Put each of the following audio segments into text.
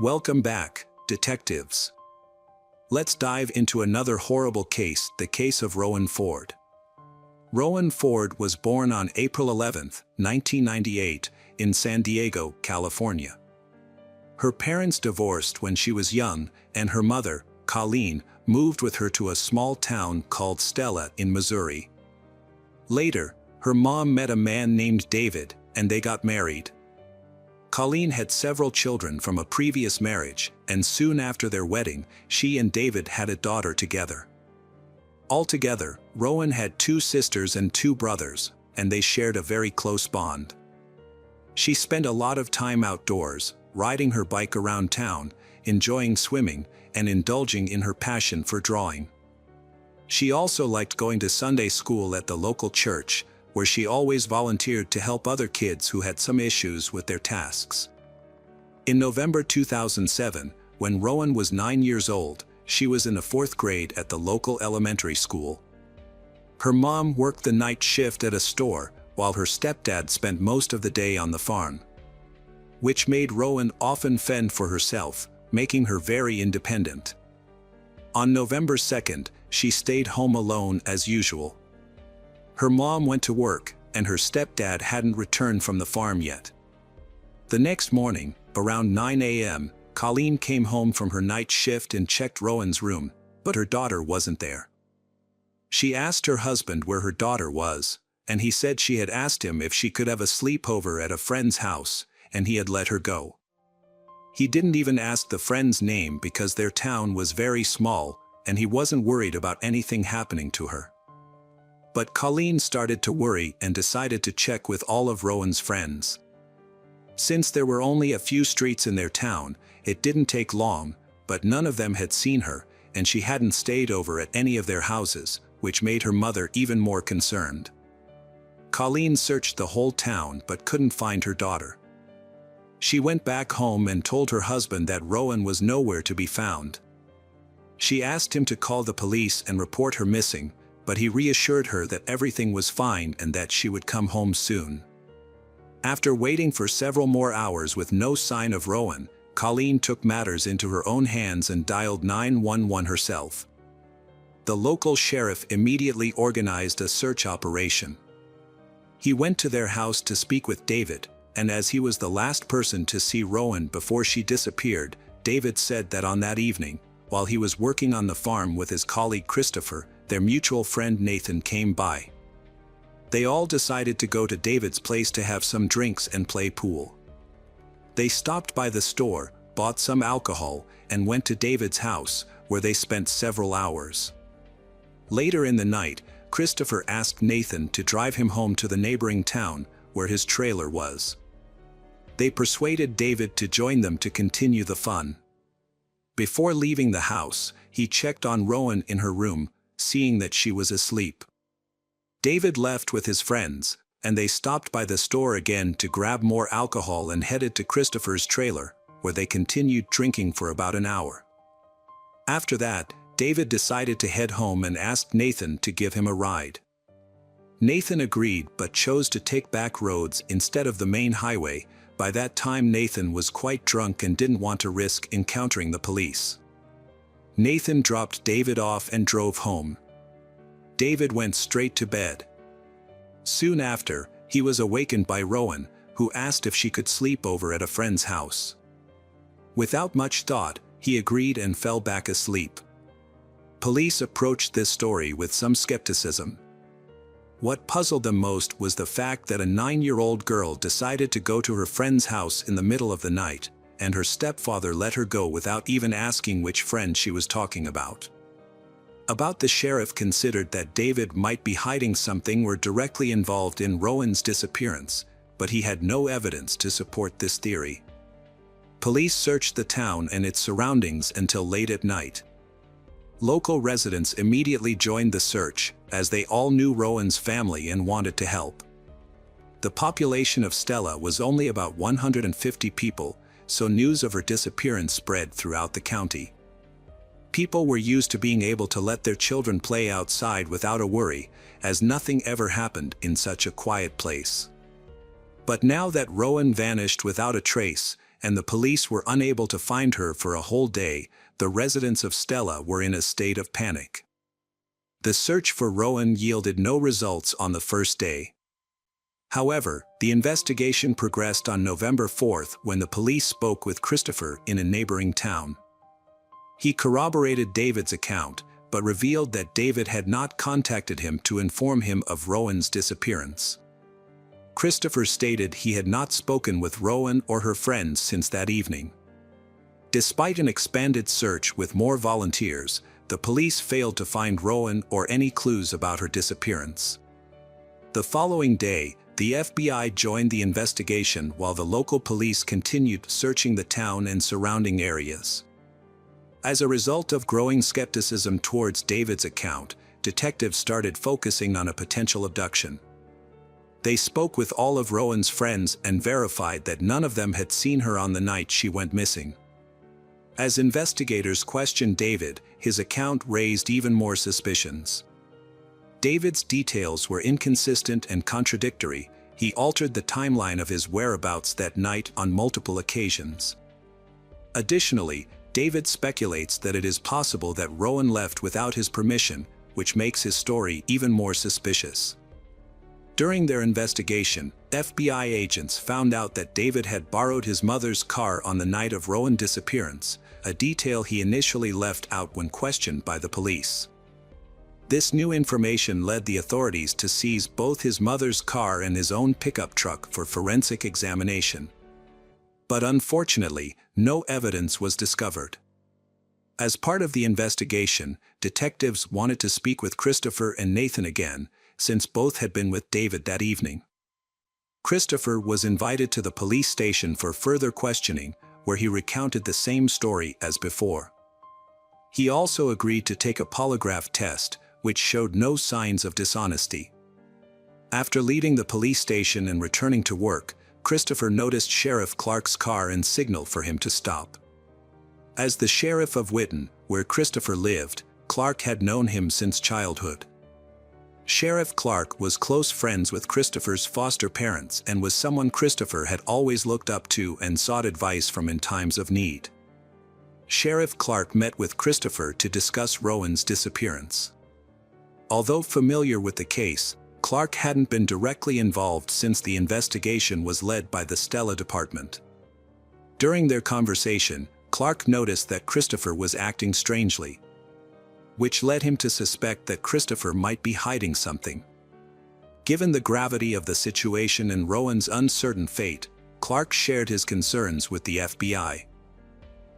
Welcome back, detectives. Let's dive into another horrible case, the case of Rowan Ford. Rowan Ford was born on April 11, 1998, in San Diego, California. Her parents divorced when she was young, and her mother, Colleen, moved with her to a small town called Stella in Missouri. Later, her mom met a man named David, and they got married. Colleen had several children from a previous marriage, and soon after their wedding, she and David had a daughter together. Altogether, Rowan had 2 sisters and 2 brothers, and they shared a very close bond. She spent a lot of time outdoors, riding her bike around town, enjoying swimming, and indulging in her passion for drawing. She also liked going to Sunday school at the local church, where she always volunteered to help other kids who had some issues with their tasks. In November 2007, when Rowan was 9 years old, she was in the 4th grade at the local elementary school. Her mom worked the night shift at a store, while her stepdad spent most of the day on the farm, which made Rowan often fend for herself, making her very independent. On November 2nd, she stayed home alone as usual. Her mom went to work, and her stepdad hadn't returned from the farm yet. The next morning, around 9 a.m., Colleen came home from her night shift and checked Rowan's room, but her daughter wasn't there. She asked her husband where her daughter was, and he said she had asked him if she could have a sleepover at a friend's house, and he had let her go. He didn't even ask the friend's name because their town was very small, and he wasn't worried about anything happening to her. But Colleen started to worry and decided to check with all of Rowan's friends. Since there were only a few streets in their town, it didn't take long, but none of them had seen her, and she hadn't stayed over at any of their houses, which made her mother even more concerned. Colleen searched the whole town but couldn't find her daughter. She went back home and told her husband that Rowan was nowhere to be found. She asked him to call the police and report her missing, but he reassured her that everything was fine and that she would come home soon. After waiting for several more hours with no sign of Rowan, Colleen took matters into her own hands and dialed 911 herself. The local sheriff immediately organized a search operation. He went to their house to speak with David, and as he was the last person to see Rowan before she disappeared, David said that on that evening, while he was working on the farm with his colleague Christopher, their mutual friend Nathan came by. They all decided to go to David's place to have some drinks and play pool. They stopped by the store, bought some alcohol, and went to David's house, where they spent several hours. Later in the night, Christopher asked Nathan to drive him home to the neighboring town, where his trailer was. They persuaded David to join them to continue the fun. Before leaving the house, he checked on Rowan in her room, seeing that she was asleep. David left with his friends, and they stopped by the store again to grab more alcohol and headed to Christopher's trailer, where they continued drinking for about an hour. After that, David decided to head home and asked Nathan to give him a ride. Nathan agreed but chose to take back roads instead of the main highway. By that time Nathan was quite drunk and didn't want to risk encountering the police. Nathan dropped David off and drove home. David went straight to bed. Soon after, he was awakened by Rowan, who asked if she could sleep over at a friend's house. Without much thought, he agreed and fell back asleep. Police approached this story with some skepticism. What puzzled them most was the fact that a 9-year-old girl decided to go to her friend's house in the middle of the night, and her stepfather let her go without even asking which friend she was talking about. The sheriff considered that David might be hiding something or directly involved in Rowan's disappearance, but he had no evidence to support this theory. Police searched the town and its surroundings until late at night. Local residents immediately joined the search, as they all knew Rowan's family and wanted to help. The population of Stella was only about 150 people, so news of her disappearance spread throughout the county. People were used to being able to let their children play outside without a worry, as nothing ever happened in such a quiet place. But now that Rowan vanished without a trace, and the police were unable to find her for a whole day. The residents of Stella were in a state of panic. The search for Rowan yielded no results on the first day. However, the investigation progressed on November 4th when the police spoke with Christopher in a neighboring town. He corroborated David's account, but revealed that David had not contacted him to inform him of Rowan's disappearance. Christopher stated he had not spoken with Rowan or her friends since that evening. Despite an expanded search with more volunteers, the police failed to find Rowan or any clues about her disappearance. The following day, the FBI joined the investigation while the local police continued searching the town and surrounding areas. As a result of growing skepticism towards David's account, detectives started focusing on a potential abduction. They spoke with all of Rowan's friends and verified that none of them had seen her on the night she went missing. As investigators questioned David, his account raised even more suspicions. David's details were inconsistent and contradictory. He altered the timeline of his whereabouts that night on multiple occasions. Additionally, David speculates that it is possible that Rowan left without his permission, which makes his story even more suspicious. During their investigation, FBI agents found out that David had borrowed his mother's car on the night of Rowan's disappearance, a detail he initially left out when questioned by the police. This new information led the authorities to seize both his mother's car and his own pickup truck for forensic examination. But unfortunately, no evidence was discovered. As part of the investigation, detectives wanted to speak with Christopher and Nathan again, since both had been with David that evening. Christopher was invited to the police station for further questioning, where he recounted the same story as before. He also agreed to take a polygraph test, which showed no signs of dishonesty. After leaving the police station and returning to work, Christopher noticed Sheriff Clark's car and signaled for him to stop. As the sheriff of Whitton, where Christopher lived, Clark had known him since childhood. Sheriff Clark was close friends with Christopher's foster parents and was someone Christopher had always looked up to and sought advice from in times of need. Sheriff Clark met with Christopher to discuss Rowan's disappearance. Although familiar with the case, Clark hadn't been directly involved since the investigation was led by the Stella department. During their conversation, Clark noticed that Christopher was acting strangely, which led him to suspect that Christopher might be hiding something. Given the gravity of the situation and Rowan's uncertain fate, Clark shared his concerns with the FBI.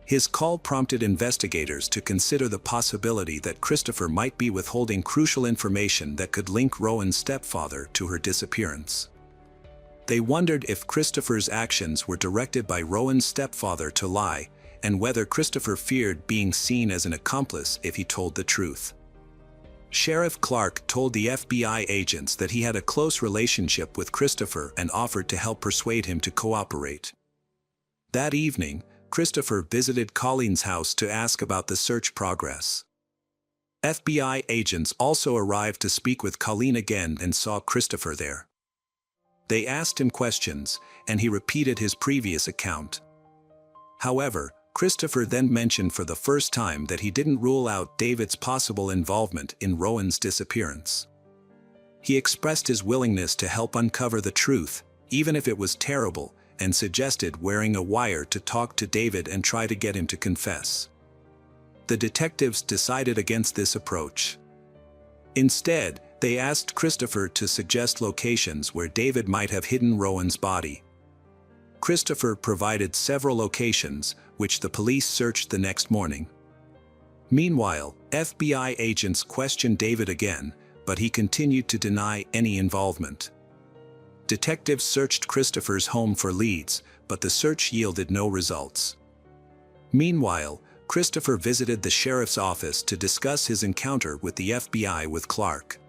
His call prompted investigators to consider the possibility that Christopher might be withholding crucial information that could link Rowan's stepfather to her disappearance. They wondered if Christopher's actions were directed by Rowan's stepfather to lie, and whether Christopher feared being seen as an accomplice if he told the truth. Sheriff Clark told the FBI agents that he had a close relationship with Christopher and offered to help persuade him to cooperate. That evening, Christopher visited Colleen's house to ask about the search progress. FBI agents also arrived to speak with Colleen again and saw Christopher there. They asked him questions, and he repeated his previous account. However, Christopher then mentioned for the first time that he didn't rule out David's possible involvement in Rowan's disappearance. He expressed his willingness to help uncover the truth, even if it was terrible, and suggested wearing a wire to talk to David and try to get him to confess. The detectives decided against this approach. Instead, they asked Christopher to suggest locations where David might have hidden Rowan's body. Christopher provided several locations, which the police searched the next morning. Meanwhile, FBI agents questioned David again, but he continued to deny any involvement. Detectives searched Christopher's home for leads, but the search yielded no results. Meanwhile, Christopher visited the sheriff's office to discuss his encounter with the FBI with Clark.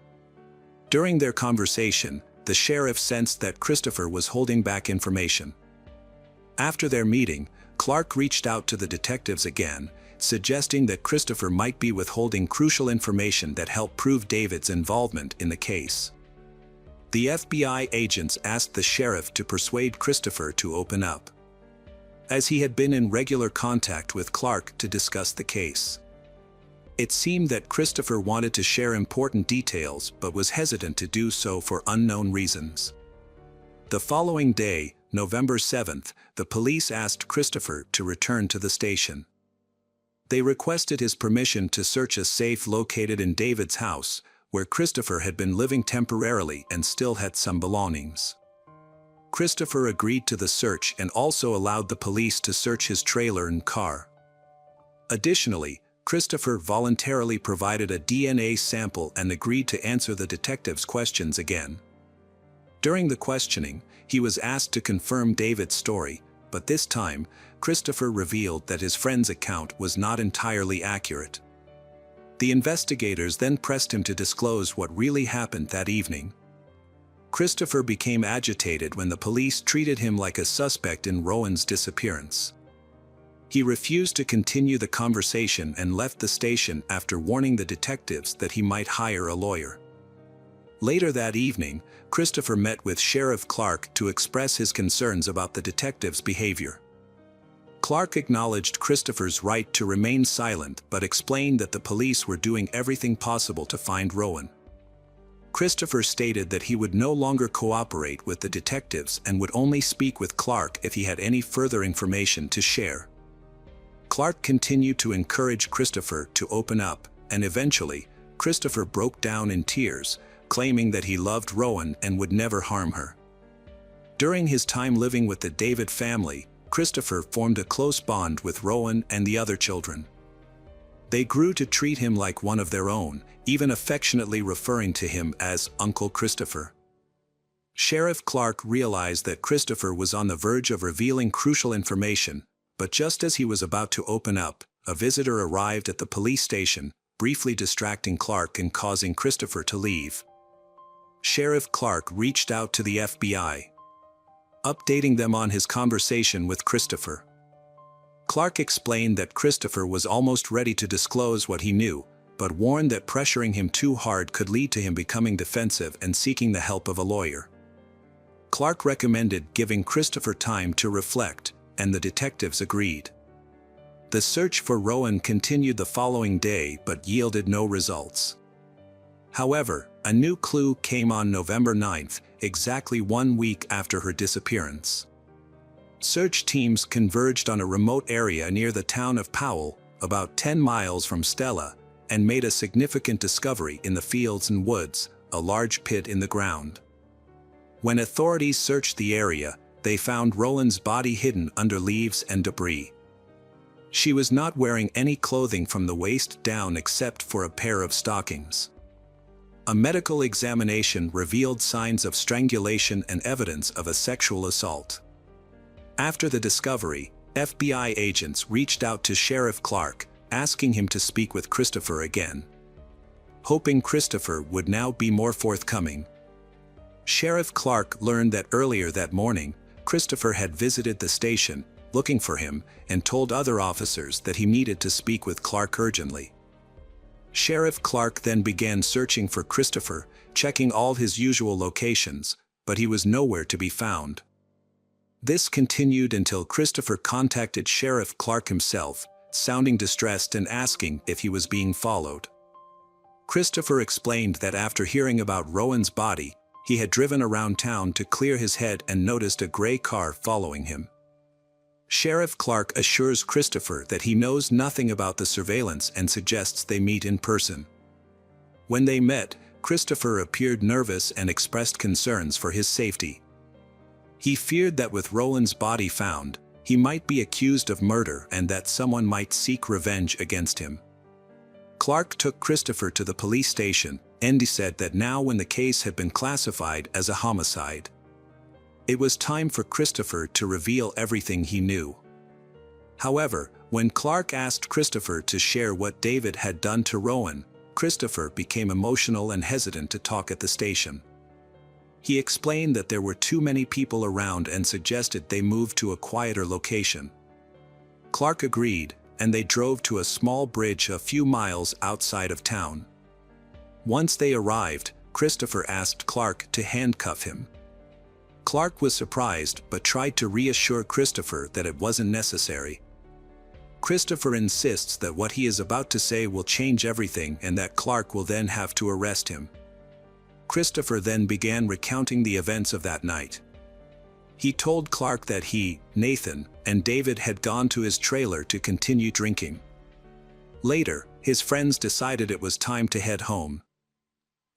During their conversation, the sheriff sensed that Christopher was holding back information. After their meeting, Clark reached out to the detectives again, suggesting that Christopher might be withholding crucial information that helped prove David's involvement in the case. The FBI agents asked the sheriff to persuade Christopher to open up. as he had been in regular contact with Clark to discuss the case. It seemed that Christopher wanted to share important details but was hesitant to do so for unknown reasons. The following day, November 7th, the police asked Christopher to return to the station. They requested his permission to search a safe located in David's house, where Christopher had been living temporarily and still had some belongings. Christopher agreed to the search and also allowed the police to search his trailer and car. Additionally, Christopher voluntarily provided a DNA sample and agreed to answer the detective's questions again. During the questioning, he was asked to confirm David's story, but this time, Christopher revealed that his friend's account was not entirely accurate. The investigators then pressed him to disclose what really happened that evening. Christopher became agitated when the police treated him like a suspect in Rowan's disappearance. He refused to continue the conversation and left the station after warning the detectives that he might hire a lawyer. Later that evening, Christopher met with Sheriff Clark to express his concerns about the detective's behavior. Clark acknowledged Christopher's right to remain silent but explained that the police were doing everything possible to find Rowan. Christopher stated that he would no longer cooperate with the detectives and would only speak with Clark if he had any further information to share. Clark continued to encourage Christopher to open up, and eventually, Christopher broke down in tears, claiming that he loved Rowan and would never harm her. During his time living with the David family, Christopher formed a close bond with Rowan and the other children. They grew to treat him like one of their own, even affectionately referring to him as Uncle Christopher. Sheriff Clark realized that Christopher was on the verge of revealing crucial information, but just as he was about to open up, a visitor arrived at the police station, briefly distracting Clark and causing Christopher to leave. Sheriff Clark reached out to the FBI, updating them on his conversation with Christopher. Clark explained that Christopher was almost ready to disclose what he knew, but warned that pressuring him too hard could lead to him becoming defensive and seeking the help of a lawyer. Clark recommended giving Christopher time to reflect, and the detectives agreed. The search for Rowan continued the following day but yielded no results. However, a new clue came on November 9th, exactly 1 week after her disappearance. Search teams converged on a remote area near the town of Powell, about 10 miles from Stella, and made a significant discovery in the fields and woods, a large pit in the ground. When authorities searched the area, they found Rowan's body hidden under leaves and debris. She was not wearing any clothing from the waist down except for a pair of stockings. A medical examination revealed signs of strangulation and evidence of a sexual assault. After the discovery, FBI agents reached out to Sheriff Clark, asking him to speak with Christopher again, hoping Christopher would now be more forthcoming. Sheriff Clark learned that earlier that morning, Christopher had visited the station, looking for him, and told other officers that he needed to speak with Clark urgently. Sheriff Clark then began searching for Christopher, checking all his usual locations, but he was nowhere to be found. This continued until Christopher contacted Sheriff Clark himself, sounding distressed and asking if he was being followed. Christopher explained that after hearing about Rowan's body, he had driven around town to clear his head and noticed a gray car following him. Sheriff Clark assures Christopher that he knows nothing about the surveillance and suggests they meet in person. When they met, Christopher appeared nervous and expressed concerns for his safety. He feared that with Rowan's body found, he might be accused of murder and that someone might seek revenge against him. Clark took Christopher to the police station, and he said that now when the case had been classified as a homicide, it was time for Christopher to reveal everything he knew. However, when Clark asked Christopher to share what David had done to Rowan, Christopher became emotional and hesitant to talk at the station. He explained that there were too many people around and suggested they move to a quieter location. Clark agreed, and they drove to a small bridge a few miles outside of town. Once they arrived, Christopher asked Clark to handcuff him. Clark was surprised but tried to reassure Christopher that it wasn't necessary. Christopher insists that what he is about to say will change everything and that Clark will then have to arrest him. Christopher then began recounting the events of that night. He told Clark that he, Nathan, and David had gone to his trailer to continue drinking. Later, his friends decided it was time to head home.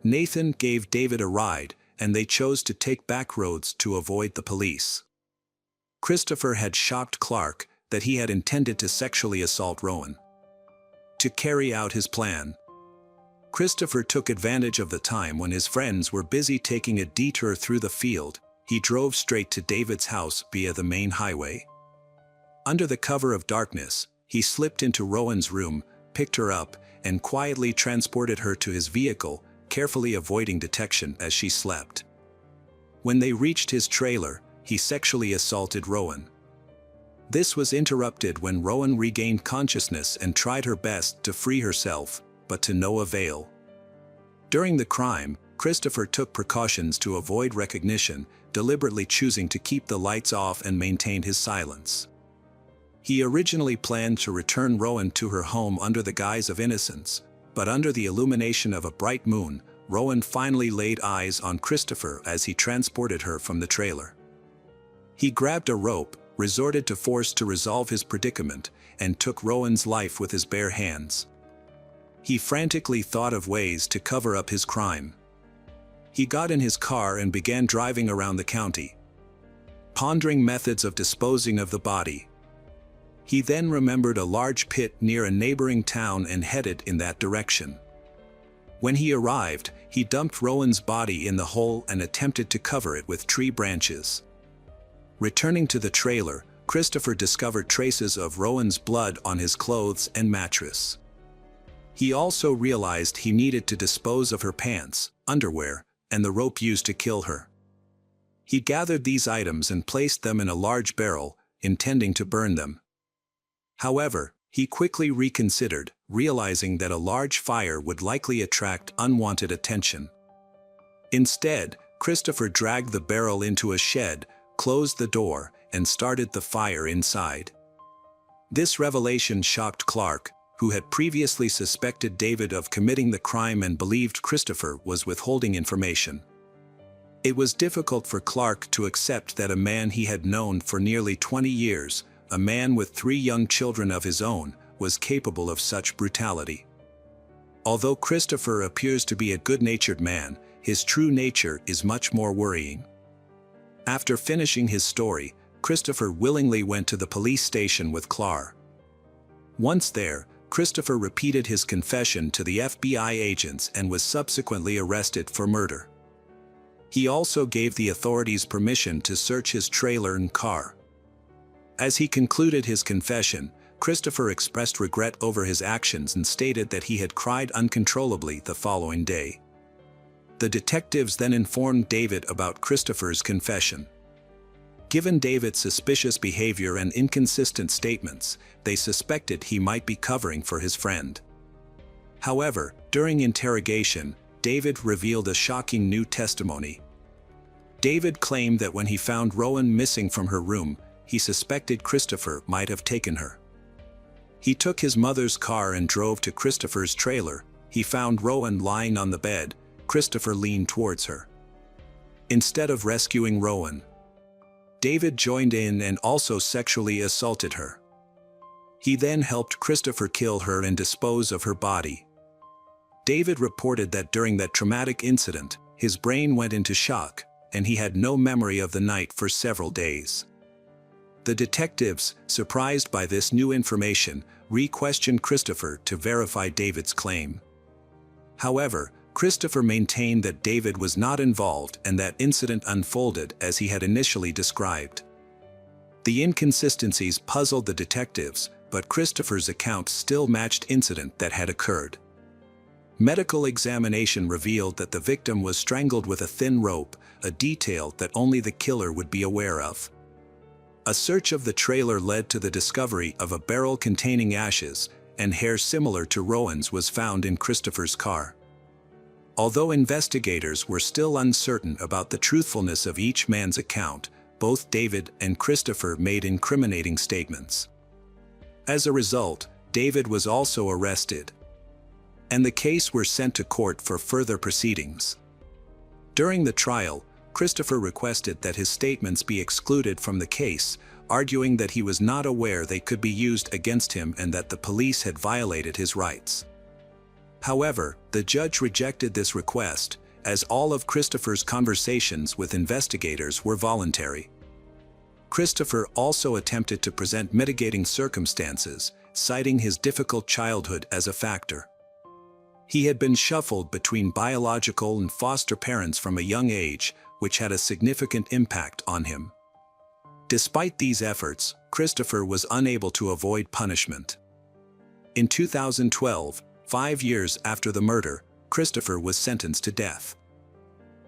Nathan gave David a ride, and they chose to take back roads to avoid the police. Christopher had shocked Clark that he had intended to sexually assault Rowan. To carry out his plan, Christopher took advantage of the time when his friends were busy taking a detour through the field. He drove straight to David's house via the main highway. Under the cover of darkness, he slipped into Rowan's room, picked her up, and quietly transported her to his vehicle, carefully avoiding detection as she slept. When they reached his trailer, he sexually assaulted Rowan. This was interrupted when Rowan regained consciousness and tried her best to free herself, but to no avail. During the crime, Christopher took precautions to avoid recognition, deliberately choosing to keep the lights off and maintain his silence. He originally planned to return Rowan to her home under the guise of innocence, but under the illumination of a bright moon, Rowan finally laid eyes on Christopher as he transported her from the trailer. He grabbed a rope, resorted to force to resolve his predicament, and took Rowan's life with his bare hands. He frantically thought of ways to cover up his crime. He got in his car and began driving around the county, pondering methods of disposing of the body. He then remembered a large pit near a neighboring town and headed in that direction. When he arrived, he dumped Rowan's body in the hole and attempted to cover it with tree branches. Returning to the trailer, Christopher discovered traces of Rowan's blood on his clothes and mattress. He also realized he needed to dispose of her pants, underwear, and the rope used to kill her. He gathered these items and placed them in a large barrel, intending to burn them. However, he quickly reconsidered, realizing that a large fire would likely attract unwanted attention. Instead, Christopher dragged the barrel into a shed, closed the door, and started the fire inside. This revelation shocked Clark, who had previously suspected David of committing the crime and believed Christopher was withholding information. It was difficult for Clark to accept that a man he had known for nearly 20 years, a man with 3 young children of his own, was capable of such brutality. Although Christopher appears to be a good-natured man, his true nature is much more worrying. After finishing his story, Christopher willingly went to the police station with Clark. Once there, Christopher repeated his confession to the FBI agents and was subsequently arrested for murder. He also gave the authorities permission to search his trailer and car. As he concluded his confession, Christopher expressed regret over his actions and stated that he had cried uncontrollably the following day. The detectives then informed David about Christopher's confession. Given David's suspicious behavior and inconsistent statements, they suspected he might be covering for his friend. However, during interrogation, David revealed a shocking new testimony. David claimed that when he found Rowan missing from her room, he suspected Christopher might have taken her. He took his mother's car and drove to Christopher's trailer. He found Rowan lying on the bed. Christopher leaned towards her. Instead of rescuing Rowan, David joined in and also sexually assaulted her. He then helped Christopher kill her and dispose of her body. David reported that during that traumatic incident, his brain went into shock, and he had no memory of the night for several days. The detectives, surprised by this new information, re-questioned Christopher to verify David's claim. However, Christopher maintained that David was not involved and that incident unfolded as he had initially described. The inconsistencies puzzled the detectives, but Christopher's account still matched incident that had occurred. Medical examination revealed that the victim was strangled with a thin rope, a detail that only the killer would be aware of. A search of the trailer led to the discovery of a barrel containing ashes, and hair similar to Rowan's was found in Christopher's car. Although investigators were still uncertain about the truthfulness of each man's account, both David and Christopher made incriminating statements. As a result, David was also arrested, and the case were sent to court for further proceedings. During the trial, Christopher requested that his statements be excluded from the case, arguing that he was not aware they could be used against him and that the police had violated his rights. However, the judge rejected this request, as all of Christopher's conversations with investigators were voluntary. Christopher also attempted to present mitigating circumstances, citing his difficult childhood as a factor. He had been shuffled between biological and foster parents from a young age, which had a significant impact on him. Despite these efforts, Christopher was unable to avoid punishment. In 2012, 5 years after the murder, Christopher was sentenced to death.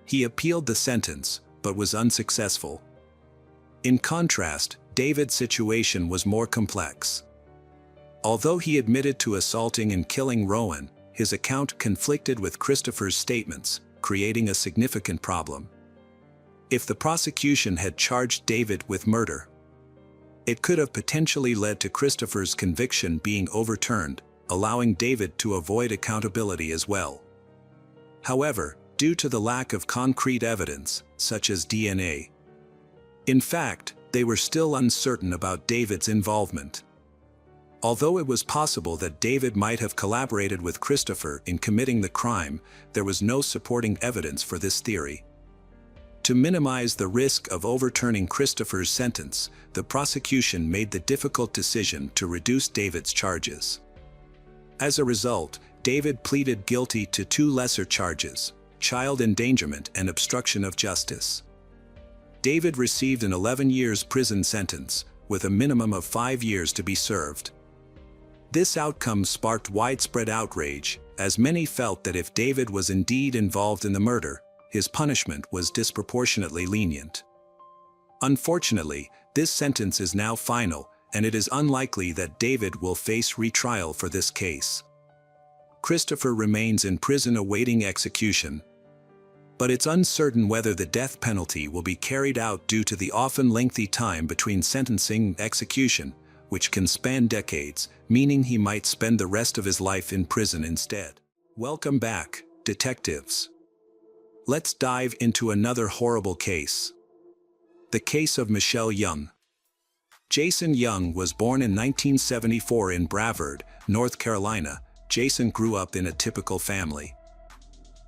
He appealed the sentence, but was unsuccessful. In contrast, David's situation was more complex. Although he admitted to assaulting and killing Rowan, his account conflicted with Christopher's statements, creating a significant problem. If the prosecution had charged David with murder, it could have potentially led to Christopher's conviction being overturned, allowing David to avoid accountability as well. However, due to the lack of concrete evidence, such as DNA, in fact, they were still uncertain about David's involvement. Although it was possible that David might have collaborated with Christopher in committing the crime, there was no supporting evidence for this theory. To minimize the risk of overturning Christopher's sentence, the prosecution made the difficult decision to reduce David's charges. As a result, David pleaded guilty to 2 lesser charges: child endangerment and obstruction of justice. David received an 11 years prison sentence, with a minimum of 5 years to be served. This outcome sparked widespread outrage, as many felt that if David was indeed involved in the murder, his punishment was disproportionately lenient. Unfortunately, this sentence is now final, and it is unlikely that David will face retrial for this case. Christopher remains in prison awaiting execution, but it's uncertain whether the death penalty will be carried out due to the often lengthy time between sentencing and execution, which can span decades, meaning he might spend the rest of his life in prison instead. Welcome back, detectives. Let's dive into another horrible case. The case of Michelle Young. Jason Young was born in 1974 in Brevard, North Carolina. Jason grew up in a typical family.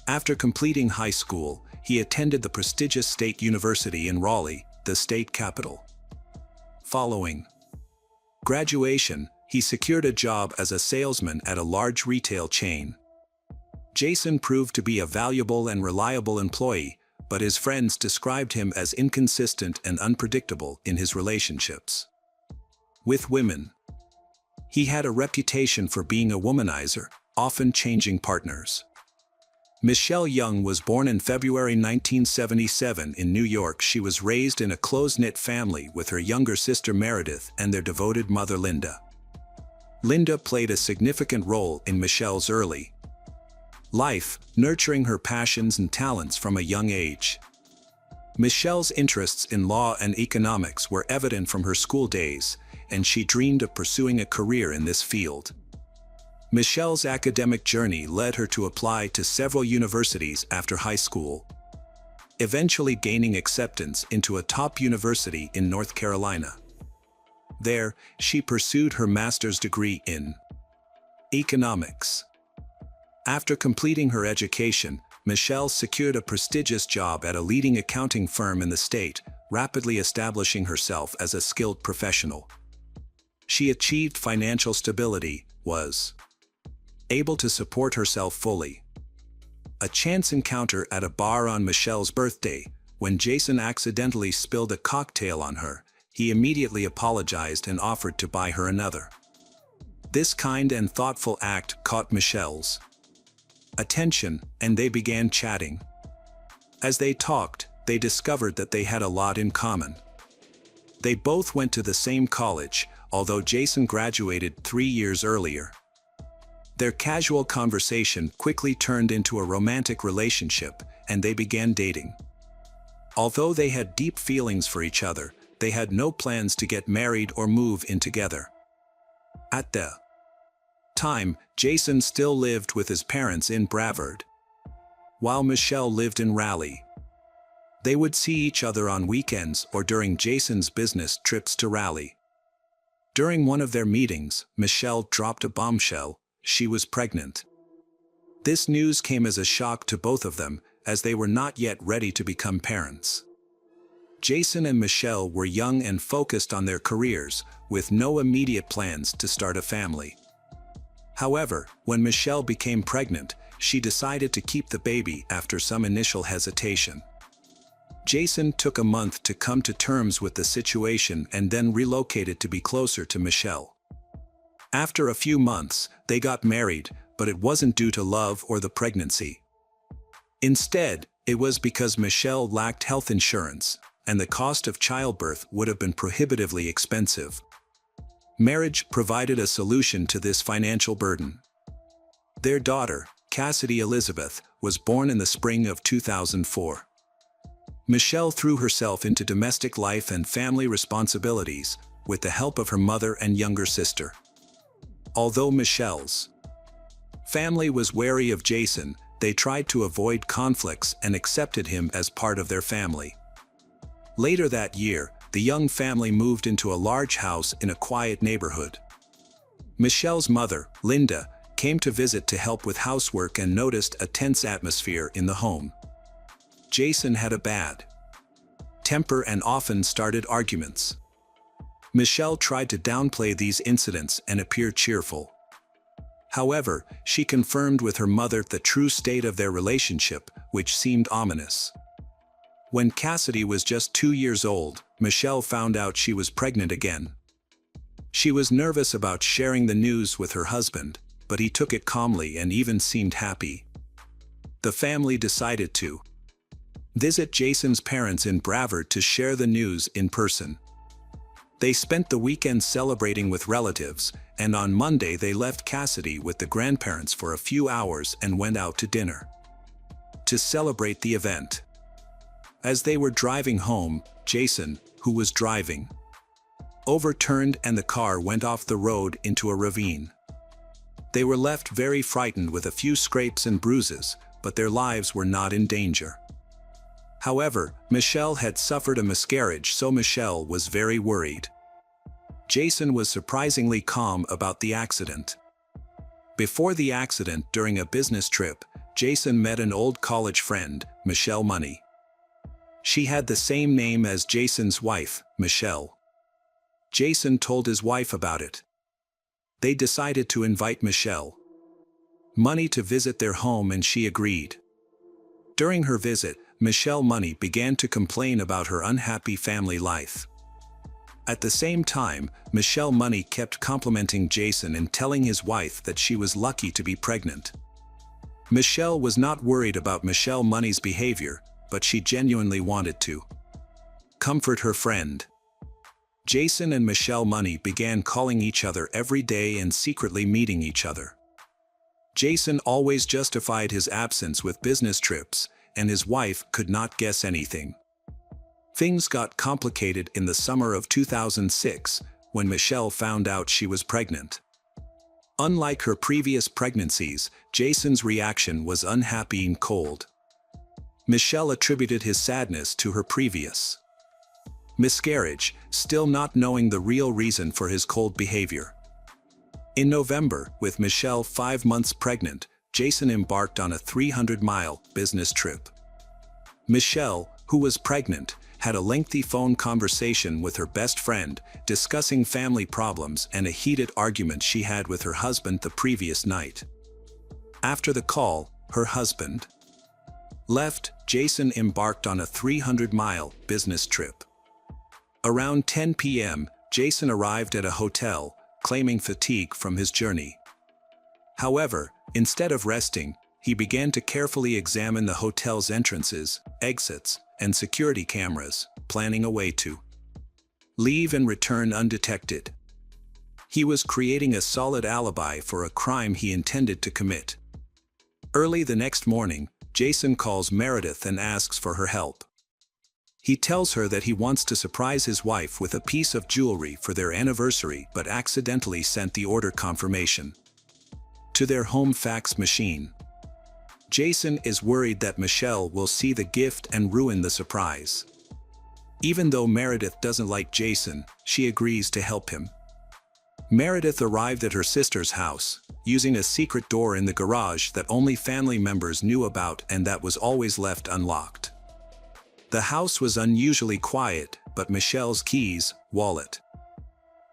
After completing high school, he attended the prestigious State University in Raleigh, the state capital. Following graduation, he secured a job as a salesman at a large retail chain. Jason proved to be a valuable and reliable employee, but his friends described him as inconsistent and unpredictable in his relationships with women. He had a reputation for being a womanizer, often changing partners. Michelle Young was born in February 1977 in New York. She was raised in a close-knit family with her younger sister Meredith and their devoted mother Linda. Linda played a significant role in Michelle's early life, nurturing her passions and talents from a young age. Michelle's interests in law and economics were evident from her school days, and she dreamed of pursuing a career in this field. Michelle's academic journey led her to apply to several universities after high school, eventually gaining acceptance into a top university in North Carolina. There, she pursued her master's degree in economics. After completing her education, Michelle secured a prestigious job at a leading accounting firm in the state, rapidly establishing herself as a skilled professional. She achieved financial stability, was able to support herself fully. A chance encounter at a bar on Michelle's birthday, when Jason accidentally spilled a cocktail on her, he immediately apologized and offered to buy her another. This kind and thoughtful act caught Michelle's attention, and they began chatting. As they talked, they discovered that they had a lot in common. They both went to the same college, although Jason graduated 3 years earlier. Their casual conversation quickly turned into a romantic relationship, and they began dating. Although they had deep feelings for each other, they had no plans to get married or move in together. At the time, Jason still lived with his parents in Bravard, while Michelle lived in Raleigh. They would see each other on weekends or during Jason's business trips to Raleigh. During one of their meetings, Michelle dropped a bombshell: she was pregnant. This news came as a shock to both of them, as they were not yet ready to become parents. Jason and Michelle were young and focused on their careers, with no immediate plans to start a family. However, when Michelle became pregnant, she decided to keep the baby after some initial hesitation. Jason took a month to come to terms with the situation and then relocated to be closer to Michelle. After a few months, they got married, but it wasn't due to love or the pregnancy. Instead, it was because Michelle lacked health insurance, and the cost of childbirth would have been prohibitively expensive. Marriage provided a solution to this financial burden. Their daughter, Cassidy Elizabeth, was born in the spring of 2004. Michelle threw herself into domestic life and family responsibilities, with the help of her mother and younger sister. Although Michelle's family was wary of Jason, they tried to avoid conflicts and accepted him as part of their family. Later that year, the young family moved into a large house in a quiet neighborhood. Michelle's mother, Linda, came to visit to help with housework and noticed a tense atmosphere in the home. Jason had a bad temper and often started arguments. Michelle tried to downplay these incidents and appear cheerful. However, she confirmed with her mother the true state of their relationship, which seemed ominous. When Cassidy was just 2 years old, Michelle found out she was pregnant again. She was nervous about sharing the news with her husband, but he took it calmly and even seemed happy. The family decided to visit Jason's parents in Bravard to share the news in person. They spent the weekend celebrating with relatives, and on Monday they left Cassidy with the grandparents for a few hours and went out to dinner to celebrate the event. As they were driving home, Jason, who was driving, overturned and the car went off the road into a ravine. They were left very frightened with a few scrapes and bruises, but their lives were not in danger. However, Michelle had suffered a miscarriage, so Michelle was very worried. Jason was surprisingly calm about the accident. Before the accident, during a business trip, Jason met an old college friend, Michelle Money. She had the same name as Jason's wife, Michelle. Jason told his wife about it. They decided to invite Michelle Money to visit their home, and she agreed. During her visit, Michelle Money began to complain about her unhappy family life. At the same time, Michelle Money kept complimenting Jason and telling his wife that she was lucky to be pregnant. Michelle was not worried about Michelle Money's behavior, but she genuinely wanted to comfort her friend. Jason and Michelle Money began calling each other every day and secretly meeting each other. Jason always justified his absence with business trips, and his wife could not guess anything. Things got complicated in the summer of 2006, when Michelle found out she was pregnant. Unlike her previous pregnancies, Jason's reaction was unhappy and cold. Michelle attributed his sadness to her previous miscarriage, still not knowing the real reason for his cold behavior. In November, with Michelle 5 months pregnant, Jason embarked on a 300-mile business trip. Michelle, who was pregnant, had a lengthy phone conversation with her best friend, discussing family problems and a heated argument she had with her husband the previous night. After the call, her husband left. Jason embarked on a 300-mile business trip. Around 10 p.m., Jason arrived at a hotel, claiming fatigue from his journey. However, instead of resting, he began to carefully examine the hotel's entrances, exits, and security cameras, planning a way to leave and return undetected. He was creating a solid alibi for a crime he intended to commit. Early the next morning, Jason calls Meredith and asks for her help. He tells her that he wants to surprise his wife with a piece of jewelry for their anniversary but accidentally sent the order confirmation to their home fax machine. Jason is worried that Michelle will see the gift and ruin the surprise. Even though Meredith doesn't like Jason, she agrees to help him. Meredith arrived at her sister's house, using a secret door in the garage that only family members knew about and that was always left unlocked. The house was unusually quiet, but Michelle's keys, wallet,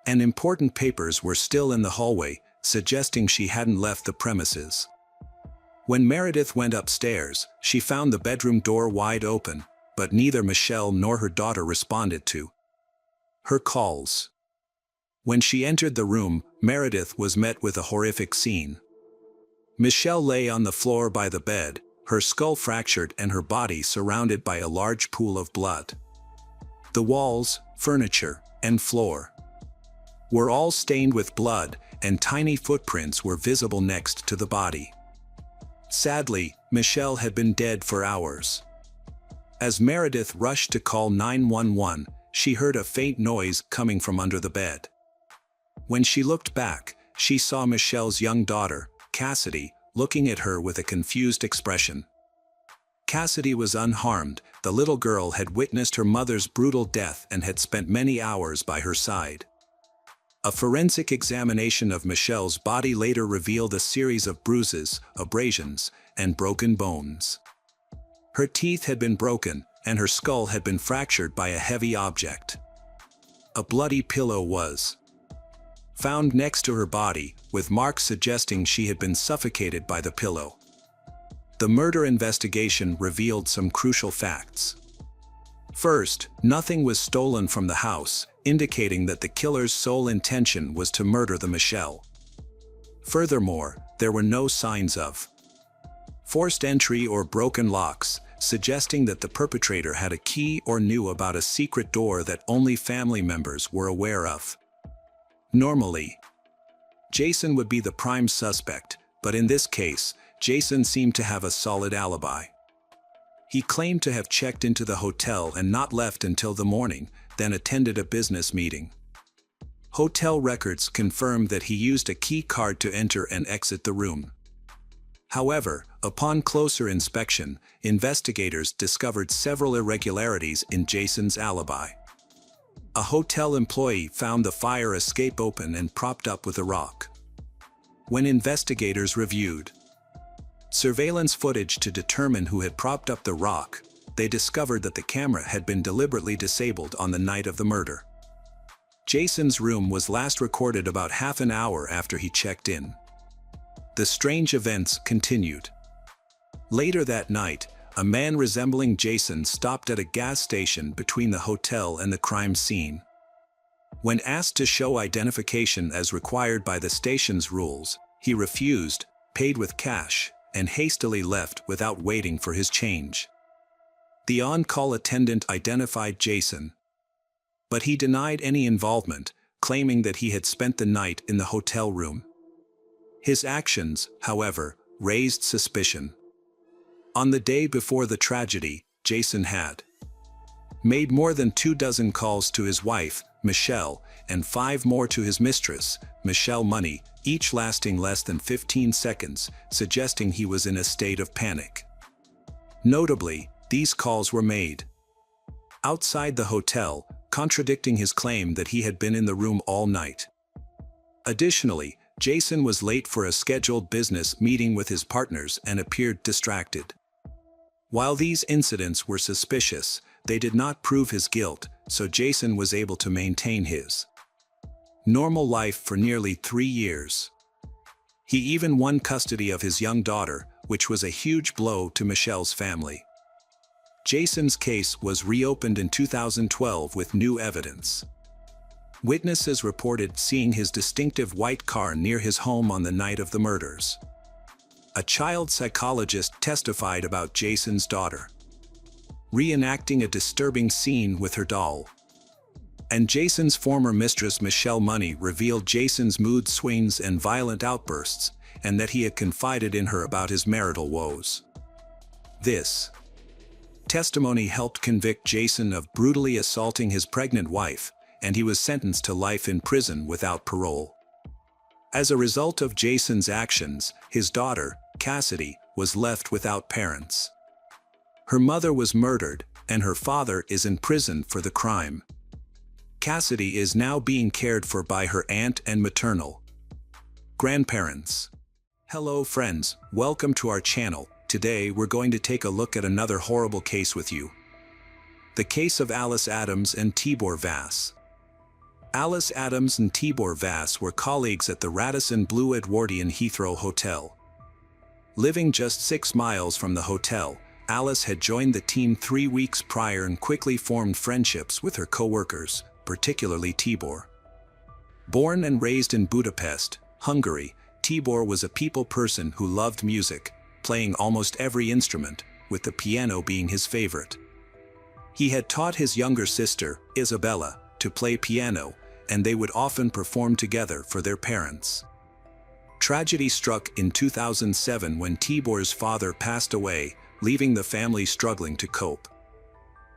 and important papers were still in the hallway, suggesting she hadn't left the premises. When Meredith went upstairs, she found the bedroom door wide open, but neither Michelle nor her daughter responded to her calls. When she entered the room, Meredith was met with a horrific scene. Michelle lay on the floor by the bed, her skull fractured and her body surrounded by a large pool of blood. The walls, furniture, and floor were all stained with blood, and tiny footprints were visible next to the body. Sadly, Michelle had been dead for hours. As Meredith rushed to call 911, she heard a faint noise coming from under the bed. When she looked back, she saw Michelle's young daughter, Cassidy, looking at her with a confused expression. Cassidy was unharmed. The little girl had witnessed her mother's brutal death and had spent many hours by her side. A forensic examination of Michelle's body later revealed a series of bruises, abrasions, and broken bones. Her teeth had been broken, and her skull had been fractured by a heavy object. A bloody pillow was found next to her body, with marks suggesting she had been suffocated by the pillow. The murder investigation revealed some crucial facts. First, nothing was stolen from the house, indicating that the killer's sole intention was to murder the Michelle. Furthermore, there were no signs of forced entry or broken locks, suggesting that the perpetrator had a key or knew about a secret door that only family members were aware of. Normally, Jason would be the prime suspect, but in this case, Jason seemed to have a solid alibi. He claimed to have checked into the hotel and not left until the morning, then attended a business meeting. Hotel records confirmed that he used a key card to enter and exit the room. However, upon closer inspection, investigators discovered several irregularities in Jason's alibi. A hotel employee found the fire escape open and propped up with a rock. When investigators reviewed surveillance footage to determine who had propped up the rock, they discovered that the camera had been deliberately disabled on the night of the murder. Jason's room was last recorded about half an hour after he checked in. The strange events continued. Later that night, a man resembling Jason stopped at a gas station between the hotel and the crime scene. When asked to show identification as required by the station's rules, he refused, paid with cash, and hastily left without waiting for his change. The on-call attendant identified Jason, but he denied any involvement, claiming that he had spent the night in the hotel room. His actions, however, raised suspicion. On the day before the tragedy, Jason had made more than 24 calls to his wife, Michelle, and 5 more to his mistress, Michelle Money, each lasting less than 15 seconds, suggesting he was in a state of panic. Notably, these calls were made outside the hotel, contradicting his claim that he had been in the room all night. Additionally, Jason was late for a scheduled business meeting with his partners and appeared distracted. While these incidents were suspicious, they did not prove his guilt, so Jason was able to maintain his normal life for nearly 3 years. He even won custody of his young daughter, which was a huge blow to Michelle's family. Jason's case was reopened in 2012 with new evidence. Witnesses reported seeing his distinctive white car near his home on the night of the murders. A child psychologist testified about Jason's daughter reenacting a disturbing scene with her doll. And Jason's former mistress Michelle Money revealed Jason's mood swings and violent outbursts, and that he had confided in her about his marital woes. This testimony helped convict Jason of brutally assaulting his pregnant wife, and he was sentenced to life in prison without parole. As a result of Jason's actions, his daughter, Cassidy, was left without parents. Her mother was murdered, and her father is in prison for the crime. Cassidy is now being cared for by her aunt and maternal grandparents. Hello friends, welcome to our channel. Today we're going to take a look at another horrible case with you. The case of Alice Adams and Tibor Vass. Alice Adams and Tibor Vass were colleagues at the Radisson Blu Edwardian Heathrow Hotel. Living just 6 miles from the hotel, Alice had joined the team 3 weeks prior and quickly formed friendships with her co-workers, particularly Tibor. Born and raised in Budapest, Hungary, Tibor was a people person who loved music, playing almost every instrument, with the piano being his favorite. He had taught his younger sister, Isabella, to play piano, and they would often perform together for their parents. Tragedy struck in 2007 when Tibor's father passed away, leaving the family struggling to cope.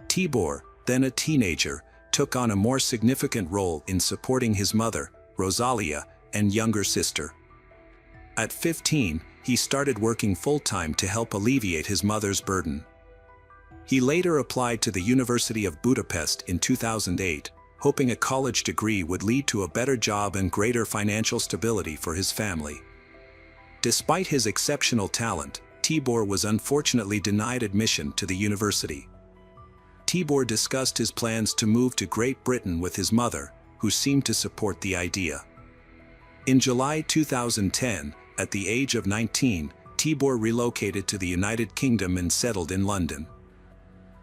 Tibor, then a teenager, took on a more significant role in supporting his mother, Rosalia, and younger sister. At 15, he started working full-time to help alleviate his mother's burden. He later applied to the University of Budapest in 2008, hoping a college degree would lead to a better job and greater financial stability for his family. Despite his exceptional talent, Tibor was unfortunately denied admission to the university. Tibor discussed his plans to move to Great Britain with his mother, who seemed to support the idea. In July 2010, at the age of 19, Tibor relocated to the United Kingdom and settled in London.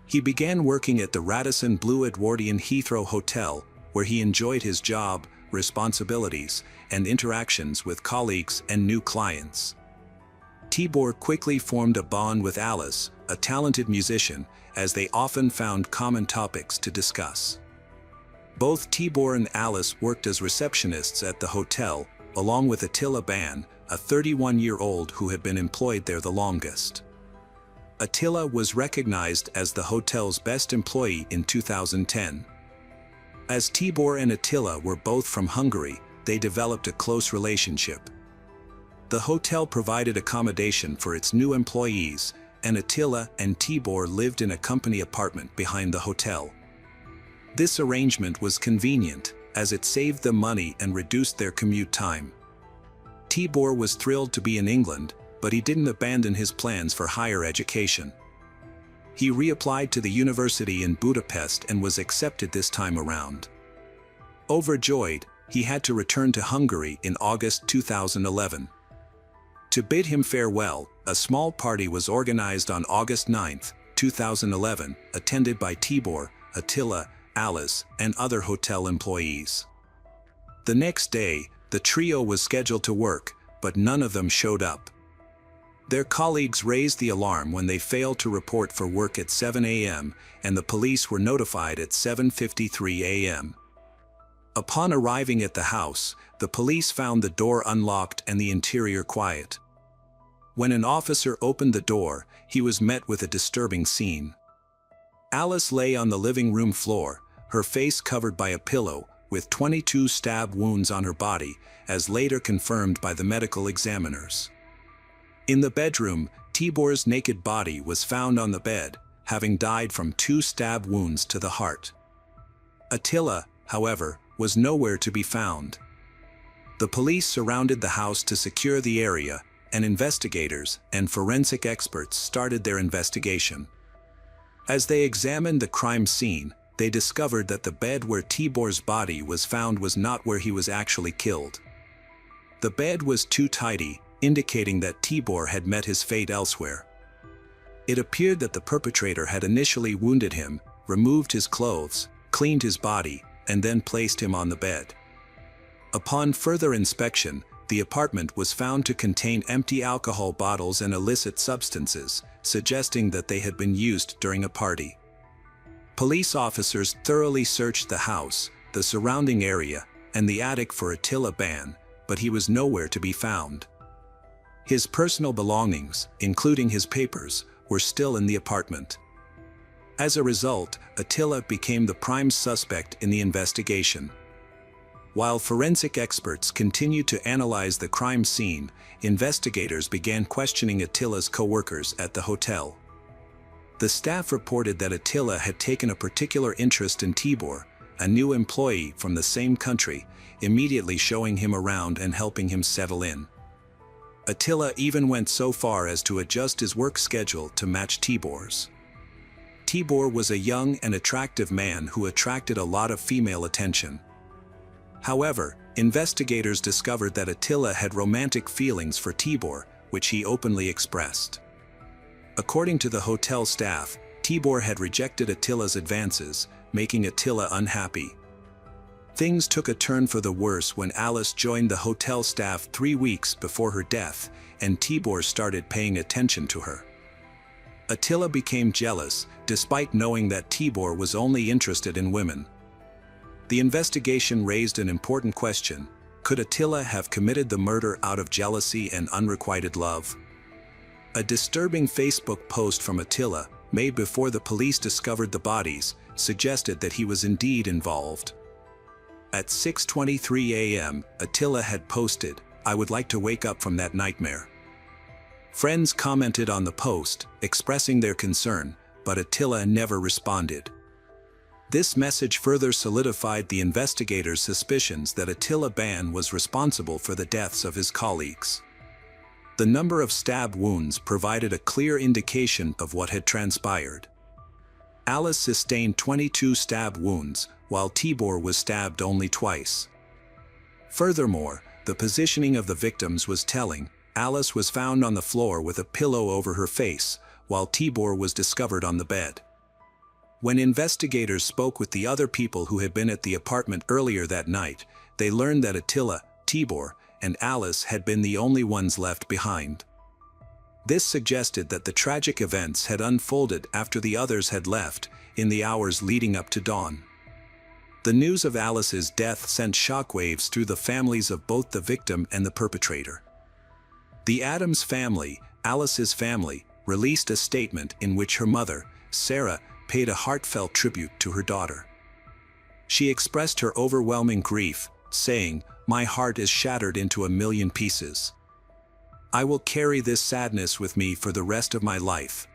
He began working at the Radisson Blu Edwardian Heathrow Hotel, where he enjoyed his job, responsibilities, and interactions with colleagues and new clients. Tibor quickly formed a bond with Alice, a talented musician, as they often found common topics to discuss. Both Tibor and Alice worked as receptionists at the hotel, along with Attila Ban, a 31-year-old who had been employed there the longest. Attila was recognized as the hotel's best employee in 2010. As Tibor and Attila were both from Hungary, they developed a close relationship. The hotel provided accommodation for its new employees, and Attila and Tibor lived in a company apartment behind the hotel. This arrangement was convenient, as it saved them money and reduced their commute time. Tibor was thrilled to be in England, but he didn't abandon his plans for higher education. He reapplied to the university in Budapest and was accepted this time around. Overjoyed, he had to return to Hungary in August 2011. To bid him farewell, a small party was organized on August 9, 2011, attended by Tibor, Attila, Alice, and other hotel employees. The next day, the trio was scheduled to work, but none of them showed up. Their colleagues raised the alarm when they failed to report for work at 7 a.m., and the police were notified at 7:53 a.m. Upon arriving at the house, the police found the door unlocked and the interior quiet. When an officer opened the door, he was met with a disturbing scene. Alice lay on the living room floor, her face covered by a pillow, with 22 stab wounds on her body, as later confirmed by the medical examiners. In the bedroom, Tibor's naked body was found on the bed, having died from 2 stab wounds to the heart. Attila, however, was nowhere to be found. The police surrounded the house to secure the area, and investigators and forensic experts started their investigation. As they examined the crime scene, they discovered that the bed where Tibor's body was found was not where he was actually killed. The bed was too tidy, indicating that Tibor had met his fate elsewhere. It appeared that the perpetrator had initially wounded him, removed his clothes, cleaned his body, and then placed him on the bed. Upon further inspection, the apartment was found to contain empty alcohol bottles and illicit substances, suggesting that they had been used during a party. Police officers thoroughly searched the house, the surrounding area, and the attic for Attila Ban, but he was nowhere to be found. His personal belongings, including his papers, were still in the apartment. As a result, Attila became the prime suspect in the investigation. While forensic experts continued to analyze the crime scene, investigators began questioning Attila's co-workers at the hotel. The staff reported that Attila had taken a particular interest in Tibor, a new employee from the same country, immediately showing him around and helping him settle in. Attila even went so far as to adjust his work schedule to match Tibor's. Tibor was a young and attractive man who attracted a lot of female attention. However, investigators discovered that Attila had romantic feelings for Tibor, which he openly expressed. According to the hotel staff, Tibor had rejected Attila's advances, making Attila unhappy. Things took a turn for the worse when Alice joined the hotel staff 3 weeks before her death, and Tibor started paying attention to her. Attila became jealous, despite knowing that Tibor was only interested in women. The investigation raised an important question: could Attila have committed the murder out of jealousy and unrequited love? A disturbing Facebook post from Attila, made before the police discovered the bodies, suggested that he was indeed involved. At 6:23 a.m., Attila had posted, "I would like to wake up from that nightmare." Friends commented on the post, expressing their concern, but Attila never responded. This message further solidified the investigators' suspicions that Attila Ban was responsible for the deaths of his colleagues. The number of stab wounds provided a clear indication of what had transpired. Alice sustained 22 stab wounds, while Tibor was stabbed only twice. Furthermore, the positioning of the victims was telling. Alice was found on the floor with a pillow over her face, while Tibor was discovered on the bed. When investigators spoke with the other people who had been at the apartment earlier that night, they learned that Attila, Tibor, and Alice had been the only ones left behind. This suggested that the tragic events had unfolded after the others had left, in the hours leading up to dawn. The news of Alice's death sent shockwaves through the families of both the victim and the perpetrator. The Adams family, Alice's family, released a statement in which her mother, Sarah, paid a heartfelt tribute to her daughter. She expressed her overwhelming grief, saying, "My heart is shattered into a million pieces. I will carry this sadness with me for the rest of my life.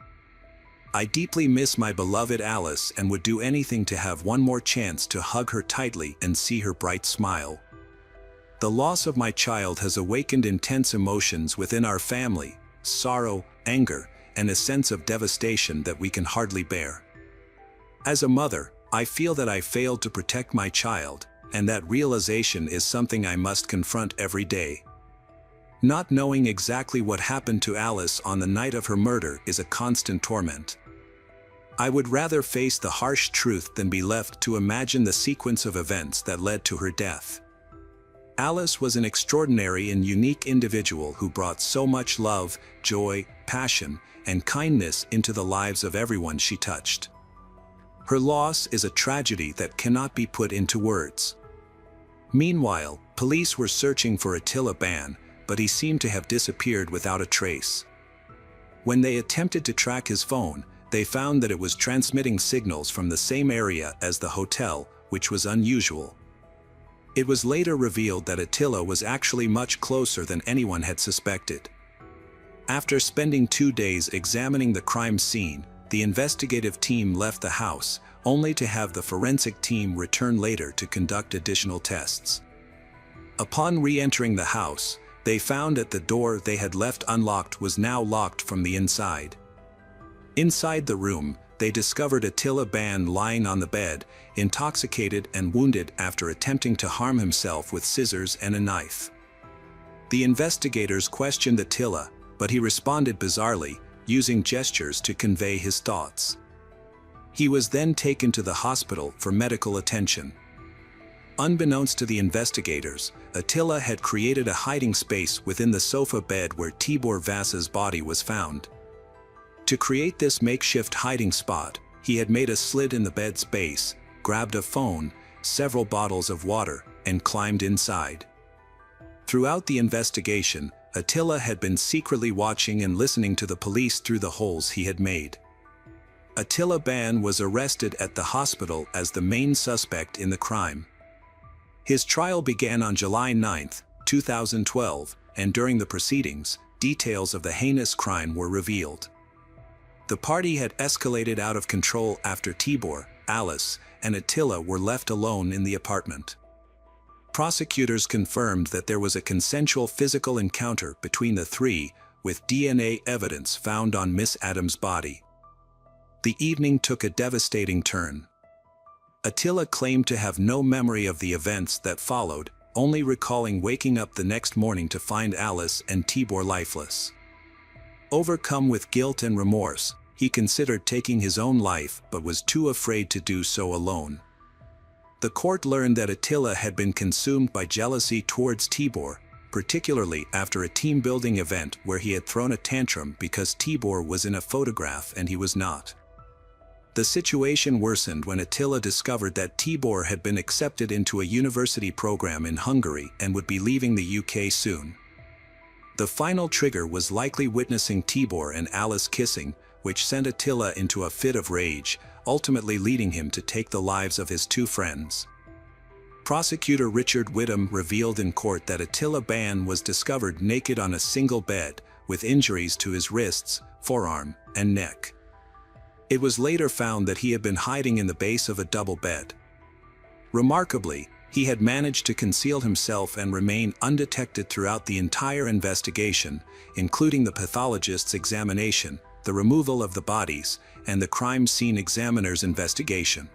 I deeply miss my beloved Alice and would do anything to have one more chance to hug her tightly and see her bright smile. The loss of my child has awakened intense emotions within our family, sorrow, anger, and a sense of devastation that we can hardly bear. As a mother, I feel that I failed to protect my child, and that realization is something I must confront every day. Not knowing exactly what happened to Alice on the night of her murder is a constant torment. I would rather face the harsh truth than be left to imagine the sequence of events that led to her death. Alice was an extraordinary and unique individual who brought so much love, joy, passion, and kindness into the lives of everyone she touched. Her loss is a tragedy that cannot be put into words." Meanwhile, police were searching for Attila Ban, but he seemed to have disappeared without a trace. When they attempted to track his phone, they found that it was transmitting signals from the same area as the hotel, which was unusual. It was later revealed that Attila was actually much closer than anyone had suspected. After spending 2 days examining the crime scene, the investigative team left the house, only to have the forensic team return later to conduct additional tests. Upon re-entering the house, they found that the door they had left unlocked was now locked from the inside. Inside the room, they discovered Attila Ban lying on the bed, intoxicated and wounded after attempting to harm himself with scissors and a knife. The investigators questioned Attila, but he responded bizarrely, using gestures to convey his thoughts. He was then taken to the hospital for medical attention. Unbeknownst to the investigators, Attila had created a hiding space within the sofa bed where Tibor Vasa's body was found. To create this makeshift hiding spot, he had made a slit in the bed's base, grabbed a phone, several bottles of water, and climbed inside. Throughout the investigation, Attila had been secretly watching and listening to the police through the holes he had made. Attila Ban was arrested at the hospital as the main suspect in the crime. His trial began on July 9, 2012, and during the proceedings, details of the heinous crime were revealed. The party had escalated out of control after Tibor, Alice, and Attila were left alone in the apartment. Prosecutors confirmed that there was a consensual physical encounter between the three, with DNA evidence found on Miss Adams' body. The evening took a devastating turn. Attila claimed to have no memory of the events that followed, only recalling waking up the next morning to find Alice and Tibor lifeless. Overcome with guilt and remorse, he considered taking his own life but was too afraid to do so alone. The court learned that Attila had been consumed by jealousy towards Tibor, particularly after a team-building event where he had thrown a tantrum because Tibor was in a photograph and he was not. The situation worsened when Attila discovered that Tibor had been accepted into a university program in Hungary and would be leaving the UK soon. The final trigger was likely witnessing Tibor and Alice kissing, which sent Attila into a fit of rage, ultimately leading him to take the lives of his two friends. Prosecutor Richard Whittam revealed in court that Attila Ban was discovered naked on a single bed, with injuries to his wrists, forearm, and neck. It was later found that he had been hiding in the base of a double bed. Remarkably, he had managed to conceal himself and remain undetected throughout the entire investigation, including the pathologist's examination, the removal of the bodies, and the crime scene examiner's investigation.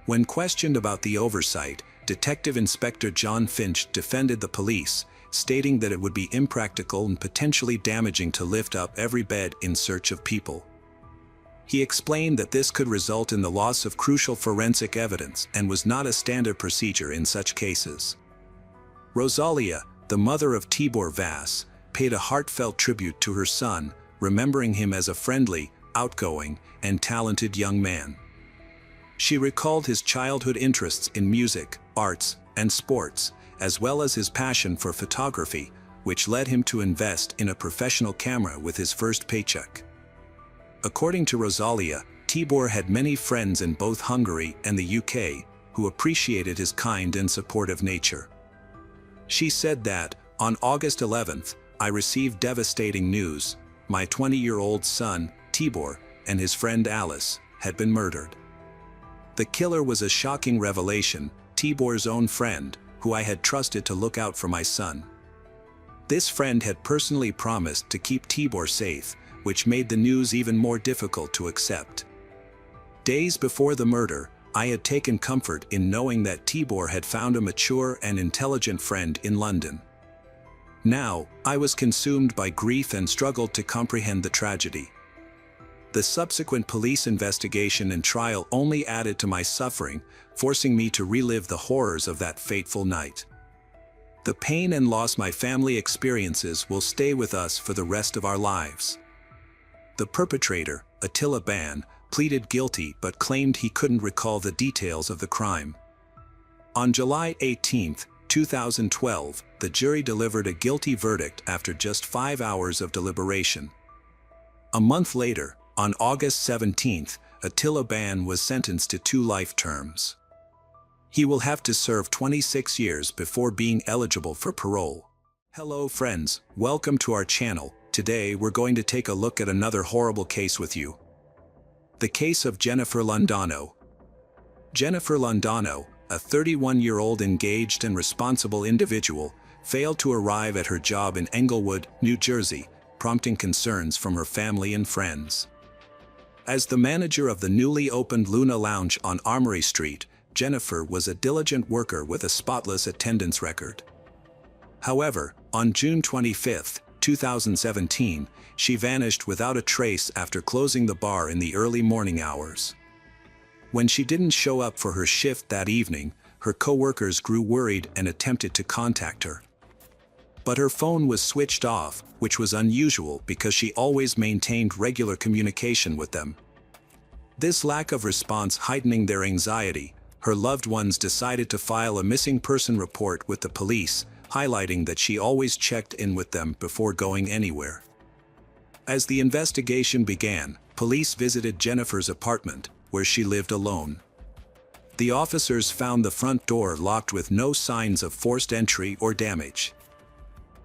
When questioned about the oversight, Detective Inspector John Finch defended the police, stating that it would be impractical and potentially damaging to lift up every bed in search of people. He explained that this could result in the loss of crucial forensic evidence and was not a standard procedure in such cases. Rosalia, the mother of Tibor Vass, paid a heartfelt tribute to her son, remembering him as a friendly, outgoing, and talented young man. She recalled his childhood interests in music, arts, and sports, as well as his passion for photography, which led him to invest in a professional camera with his first paycheck. According to Rosalia, Tibor had many friends in both Hungary and the UK who appreciated his kind and supportive nature. She said that, on August 11th, I received devastating news. My 20-year-old son, Tibor, and his friend Alice, had been murdered. The killer was a shocking revelation, Tibor's own friend, who I had trusted to look out for my son. This friend had personally promised to keep Tibor safe, which made the news even more difficult to accept. Days before the murder, I had taken comfort in knowing that Tibor had found a mature and intelligent friend in London. Now, I was consumed by grief and struggled to comprehend the tragedy. The subsequent police investigation and trial only added to my suffering, forcing me to relive the horrors of that fateful night. The pain and loss my family experiences will stay with us for the rest of our lives. The perpetrator, Attila Ban, pleaded guilty but claimed he couldn't recall the details of the crime. On July 18, 2012, the jury delivered a guilty verdict after just 5 hours of deliberation. A month later, on August 17, Attila Ban was sentenced to 2 life terms. He will have to serve 26 years before being eligible for parole. Hello friends, welcome to our channel. Today we're going to take a look at another horrible case with you. The case of Jennifer Londano. Jennifer Londano, a 31-year-old engaged and responsible individual, failed to arrive at her job in Englewood, New Jersey, prompting concerns from her family and friends. As the manager of the newly opened Luna Lounge on Armory Street, Jennifer was a diligent worker with a spotless attendance record. However, on June 25, 2017, she vanished without a trace after closing the bar in the early morning hours. When she didn't show up for her shift that evening, her co-workers grew worried and attempted to contact her. But her phone was switched off, which was unusual because she always maintained regular communication with them. This lack of response heightening their anxiety, her loved ones decided to file a missing person report with the police, highlighting that she always checked in with them before going anywhere. As the investigation began, police visited Jennifer's apartment, where she lived alone. The officers found the front door locked with no signs of forced entry or damage.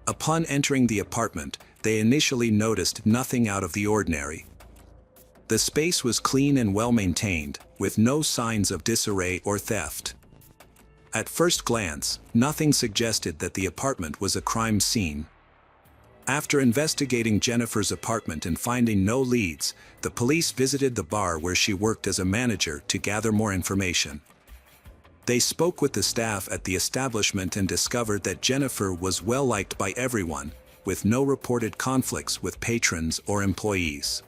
Upon entering the apartment, they initially noticed nothing out of the ordinary. The space was clean and well-maintained, with no signs of disarray or theft. At first glance, nothing suggested that the apartment was a crime scene. After investigating Jennifer's apartment and finding no leads, the police visited the bar where she worked as a manager to gather more information. They spoke with the staff at the establishment and discovered that Jennifer was well-liked by everyone, with no reported conflicts with patrons or employees.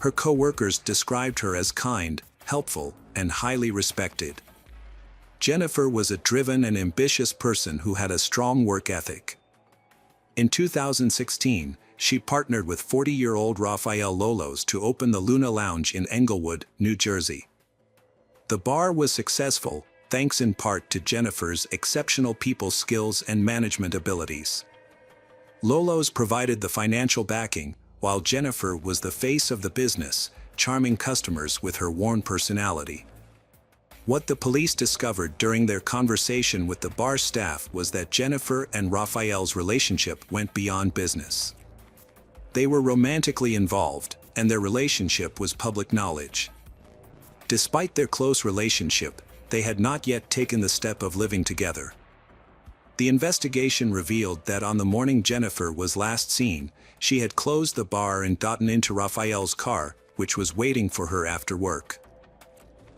Her co-workers described her as kind, helpful, and highly respected. Jennifer was a driven and ambitious person who had a strong work ethic. In 2016, she partnered with 40-year-old Rafael Lolos to open the Luna Lounge in Englewood, New Jersey. The bar was successful, thanks in part to Jennifer's exceptional people skills and management abilities. Lolos provided the financial backing, while Jennifer was the face of the business, charming customers with her warm personality. What the police discovered during their conversation with the bar staff was that Jennifer and Rafael's relationship went beyond business. They were romantically involved, and their relationship was public knowledge. Despite their close relationship, they had not yet taken the step of living together. The investigation revealed that on the morning Jennifer was last seen, she had closed the bar and gotten into Rafael's car, which was waiting for her after work.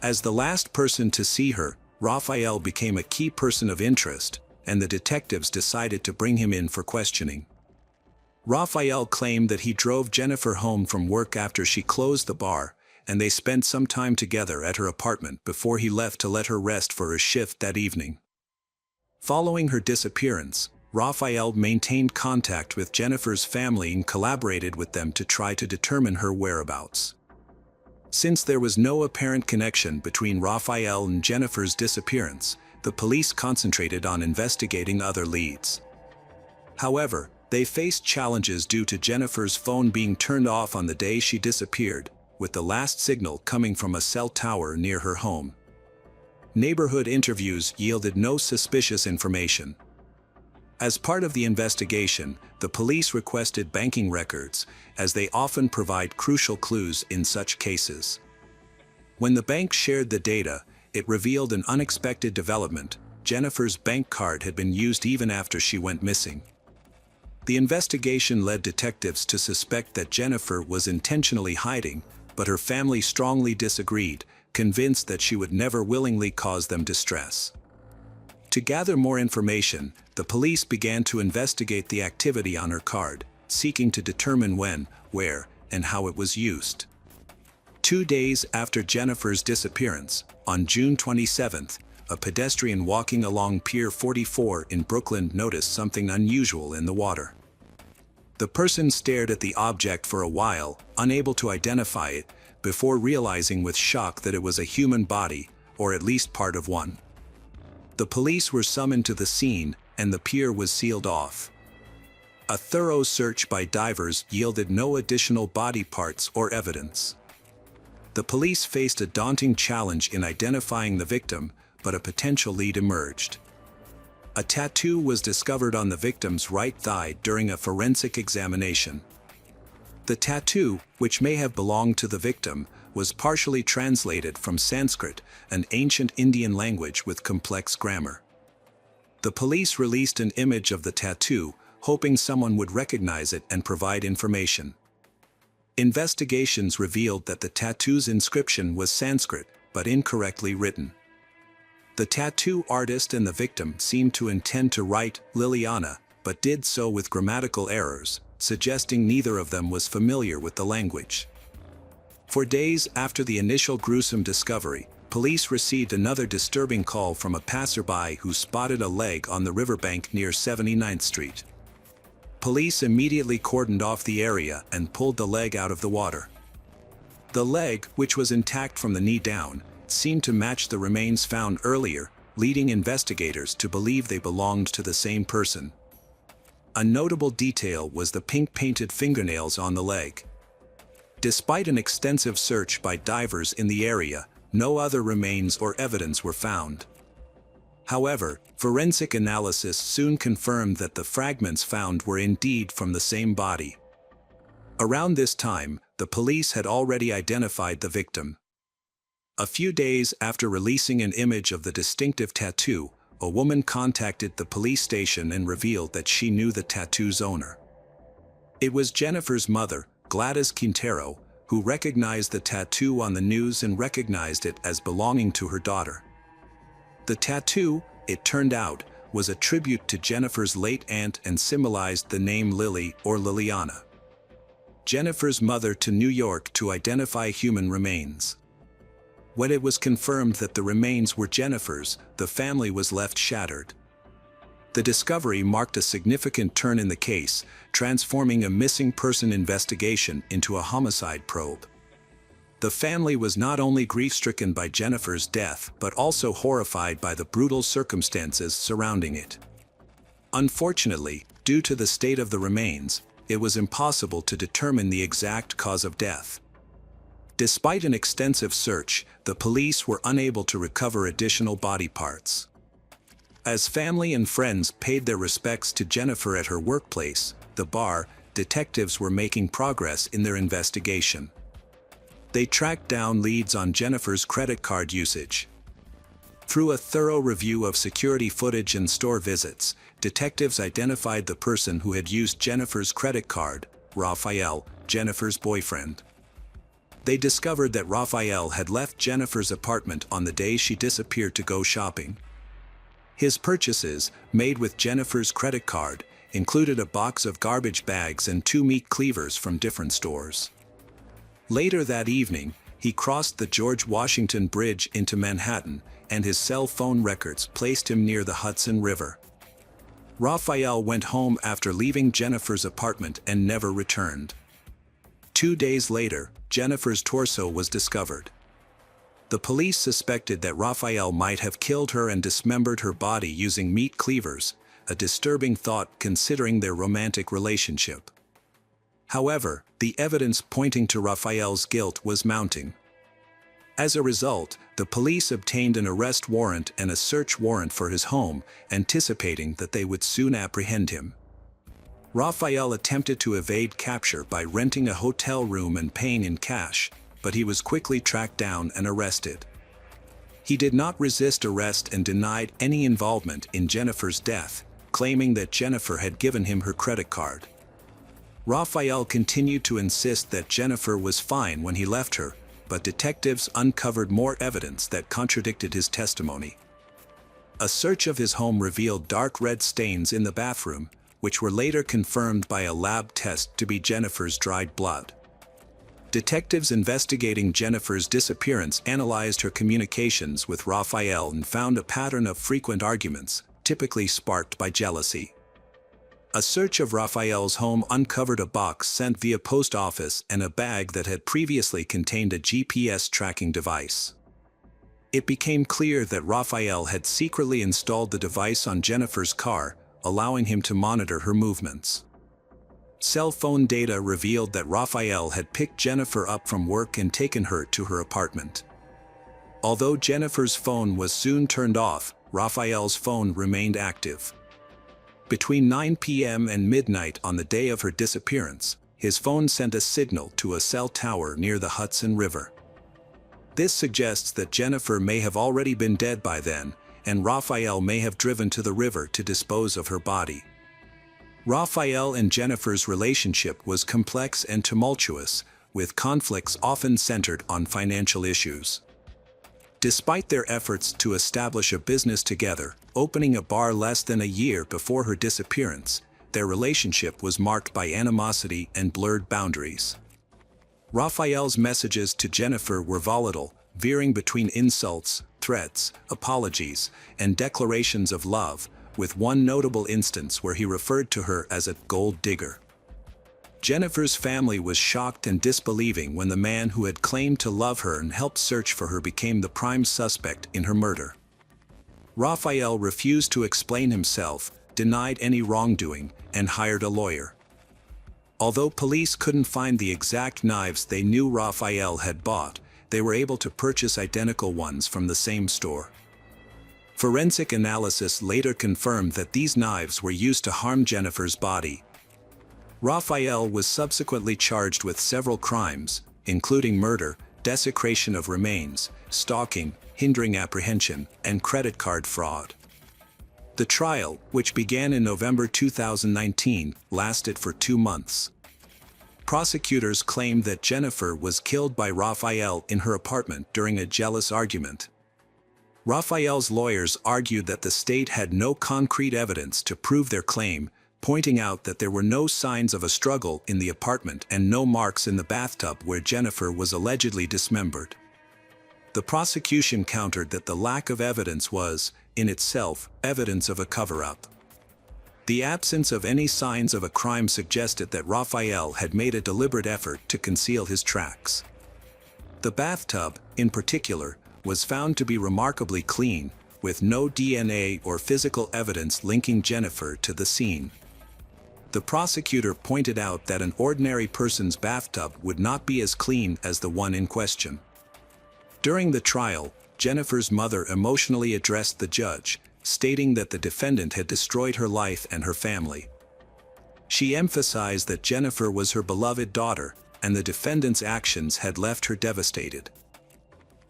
As the last person to see her, Rafael became a key person of interest, and the detectives decided to bring him in for questioning. Rafael claimed that he drove Jennifer home from work after she closed the bar, and they spent some time together at her apartment before he left to let her rest for his shift that evening. Following her disappearance, Rafael maintained contact with Jennifer's family and collaborated with them to try to determine her whereabouts. Since there was no apparent connection between Rafael and Jennifer's disappearance, the police concentrated on investigating other leads. However, they faced challenges due to Jennifer's phone being turned off on the day she disappeared, with the last signal coming from a cell tower near her home. Neighborhood interviews yielded no suspicious information. As part of the investigation, the police requested banking records, as they often provide crucial clues in such cases. When the bank shared the data, it revealed an unexpected development: Jennifer's bank card had been used even after she went missing. The investigation led detectives to suspect that Jennifer was intentionally hiding, but her family strongly disagreed, convinced that she would never willingly cause them distress. To gather more information, the police began to investigate the activity on her card, seeking to determine when, where, and how it was used. 2 days after Jennifer's disappearance, on June 27th, a pedestrian walking along Pier 44 in Brooklyn noticed something unusual in the water. The person stared at the object for a while, unable to identify it, before realizing with shock that it was a human body, or at least part of one. The police were summoned to the scene, and the pier was sealed off. A thorough search by divers yielded no additional body parts or evidence. The police faced a daunting challenge in identifying the victim, but a potential lead emerged. A tattoo was discovered on the victim's right thigh during a forensic examination. The tattoo, which may have belonged to the victim, was partially translated from Sanskrit, an ancient Indian language with complex grammar. The police released an image of the tattoo, hoping someone would recognize it and provide information. Investigations revealed that the tattoo's inscription was Sanskrit, but incorrectly written. The tattoo artist and the victim seemed to intend to write Liliana, but did so with grammatical errors, suggesting neither of them was familiar with the language. For days after the initial gruesome discovery, police received another disturbing call from a passerby who spotted a leg on the riverbank near 79th Street. Police immediately cordoned off the area and pulled the leg out of the water. The leg, which was intact from the knee down, seemed to match the remains found earlier, leading investigators to believe they belonged to the same person. A notable detail was the pink-painted fingernails on the leg. Despite an extensive search by divers in the area, no other remains or evidence were found. However, forensic analysis soon confirmed that the fragments found were indeed from the same body. Around this time, the police had already identified the victim. A few days after releasing an image of the distinctive tattoo, a woman contacted the police station and revealed that she knew the tattoo's owner. It was Jennifer's mother, Gladys Quintero, who recognized the tattoo on the news and recognized it as belonging to her daughter. The tattoo, it turned out, was a tribute to Jennifer's late aunt and symbolized the name Lily or Liliana. Jennifer's mother to New York to identify human remains. When it was confirmed that the remains were Jennifer's, the family was left shattered. The discovery marked a significant turn in the case, transforming a missing person investigation into a homicide probe. The family was not only grief-stricken by Jennifer's death, but also horrified by the brutal circumstances surrounding it. Unfortunately, due to the state of the remains, it was impossible to determine the exact cause of death. Despite an extensive search, the police were unable to recover additional body parts. As family and friends paid their respects to Jennifer at her workplace, the bar, detectives were making progress in their investigation. They tracked down leads on Jennifer's credit card usage. Through a thorough review of security footage and store visits, detectives identified the person who had used Jennifer's credit card, Raphael, Jennifer's boyfriend. They discovered that Raphael had left Jennifer's apartment on the day she disappeared to go shopping. His purchases, made with Jennifer's credit card, included a box of garbage bags and 2 meat cleavers from different stores. Later that evening, he crossed the George Washington Bridge into Manhattan, and his cell phone records placed him near the Hudson River. Raphael went home after leaving Jennifer's apartment and never returned. 2 days later, Jennifer's torso was discovered. The police suspected that Raphael might have killed her and dismembered her body using meat cleavers, a disturbing thought considering their romantic relationship. However, the evidence pointing to Raphael's guilt was mounting. As a result, the police obtained an arrest warrant and a search warrant for his home, anticipating that they would soon apprehend him. Raphael attempted to evade capture by renting a hotel room and paying in cash, but he was quickly tracked down and arrested. He did not resist arrest and denied any involvement in Jennifer's death, claiming that Jennifer had given him her credit card. Raphael continued to insist that Jennifer was fine when he left her, but detectives uncovered more evidence that contradicted his testimony. A search of his home revealed dark red stains in the bathroom, which were later confirmed by a lab test to be Jennifer's dried blood. Detectives investigating Jennifer's disappearance analyzed her communications with Raphael and found a pattern of frequent arguments, typically sparked by jealousy. A search of Raphael's home uncovered a box sent via post office and a bag that had previously contained a GPS tracking device. It became clear that Raphael had secretly installed the device on Jennifer's car, allowing him to monitor her movements. Cell phone data revealed that Raphael had picked Jennifer up from work and taken her to her apartment. Although Jennifer's phone was soon turned off, Raphael's phone remained active. Between 9 p.m. and midnight on the day of her disappearance, his phone sent a signal to a cell tower near the Hudson River. This suggests that Jennifer may have already been dead by then, and Raphael may have driven to the river to dispose of her body. Raphael and Jennifer's relationship was complex and tumultuous, with conflicts often centered on financial issues. Despite their efforts to establish a business together, opening a bar less than a year before her disappearance, their relationship was marked by animosity and blurred boundaries. Raphael's messages to Jennifer were volatile, veering between insults, threats, apologies, and declarations of love, with one notable instance where he referred to her as a gold digger. Jennifer's family was shocked and disbelieving when the man who had claimed to love her and helped search for her became the prime suspect in her murder. Raphael refused to explain himself, denied any wrongdoing, and hired a lawyer. Although police couldn't find the exact knives they knew Raphael had bought, they were able to purchase identical ones from the same store. Forensic analysis later confirmed that these knives were used to harm Jennifer's body. Raphael was subsequently charged with several crimes, including murder, desecration of remains, stalking, hindering apprehension, and credit card fraud. The trial, which began in November 2019, lasted for 2 months. Prosecutors claimed that Jennifer was killed by Raphael in her apartment during a jealous argument. Raphael's lawyers argued that the state had no concrete evidence to prove their claim, pointing out that there were no signs of a struggle in the apartment and no marks in the bathtub where Jennifer was allegedly dismembered. The prosecution countered that the lack of evidence was, in itself, evidence of a cover-up. The absence of any signs of a crime suggested that Raphael had made a deliberate effort to conceal his tracks. The bathtub, in particular, was found to be remarkably clean, with no DNA or physical evidence linking Jennifer to the scene. The prosecutor pointed out that an ordinary person's bathtub would not be as clean as the one in question. During the trial, Jennifer's mother emotionally addressed the judge, stating that the defendant had destroyed her life and her family. She emphasized that Jennifer was her beloved daughter, and the defendant's actions had left her devastated.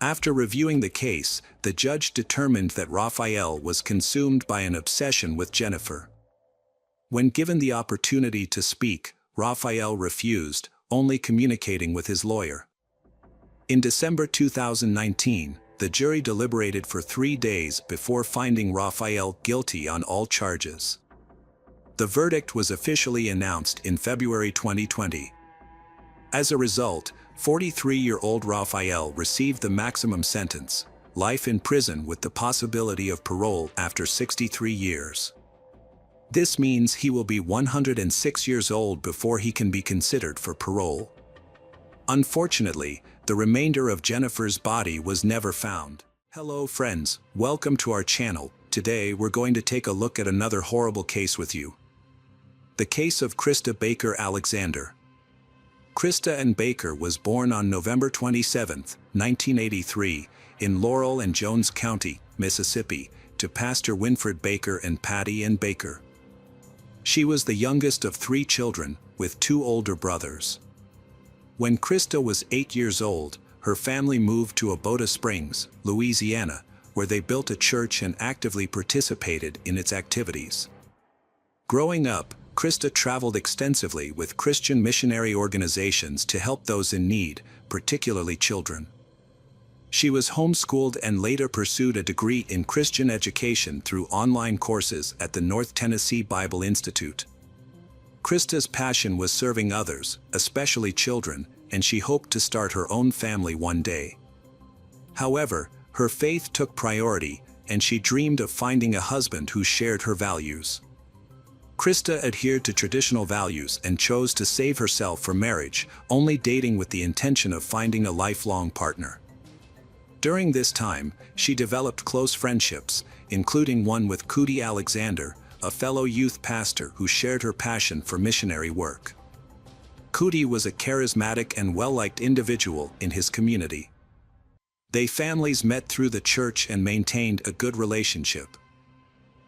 After reviewing the case, the judge determined that Raphael was consumed by an obsession with Jennifer. When given the opportunity to speak, Raphael refused, only communicating with his lawyer. In December 2019, the jury deliberated for 3 days before finding Raphael guilty on all charges. The verdict was officially announced in February 2020. As a result, 43-year-old Raphael received the maximum sentence, life in prison with the possibility of parole after 63 years. This means he will be 106 years old before he can be considered for parole. Unfortunately, the remainder of Jennifer's body was never found. Hello friends, welcome to our channel. Today we're going to take a look at another horrible case with you. The case of Krista Baker Alexander. Krista Ann Baker was born on November 27, 1983, in Laurel and Jones County, Mississippi, to Pastor Winfred Baker and Patty Ann Baker. She was the youngest of 3 children, with 2 older brothers. When Krista was 8 years old, her family moved to Abota Springs, Louisiana, where they built a church and actively participated in its activities. Growing up, Krista traveled extensively with Christian missionary organizations to help those in need, particularly children. She was homeschooled and later pursued a degree in Christian education through online courses at the North Tennessee Bible Institute. Krista's passion was serving others, especially children, and she hoped to start her own family one day. However, her faith took priority, and she dreamed of finding a husband who shared her values. Krista adhered to traditional values and chose to save herself for marriage, only dating with the intention of finding a lifelong partner. During this time, she developed close friendships, including one with Cootie Alexander, a fellow youth pastor who shared her passion for missionary work. Cootie was a charismatic and well-liked individual in his community. Their families met through the church and maintained a good relationship.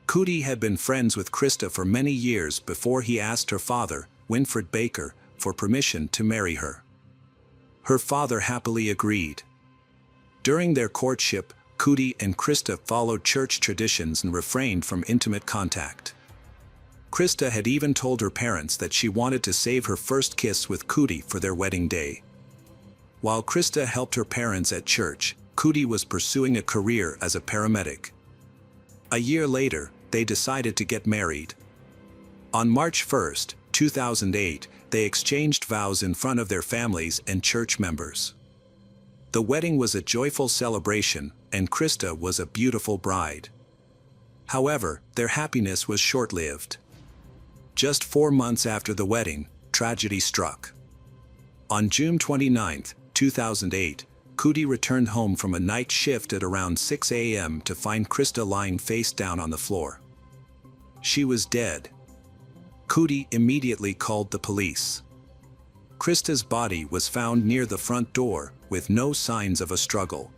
Cootie had been friends with Krista for many years before he asked her father, Winfred Baker, for permission to marry her. Her father happily agreed. During their courtship, Cootie and Krista followed church traditions and refrained from intimate contact. Krista had even told her parents that she wanted to save her first kiss with Cootie for their wedding day. While Krista helped her parents at church, Cootie was pursuing a career as a paramedic. A year later, they decided to get married. On March 1, 2008, they exchanged vows in front of their families and church members. The wedding was a joyful celebration, and Krista was a beautiful bride. However, their happiness was short-lived. Just 4 months after the wedding, tragedy struck. On June 29, 2008, Cootie returned home from a night shift at around 6 a.m. to find Krista lying face down on the floor. She was dead. Cootie immediately called the police. Krista's body was found near the front door, with no signs of a struggle.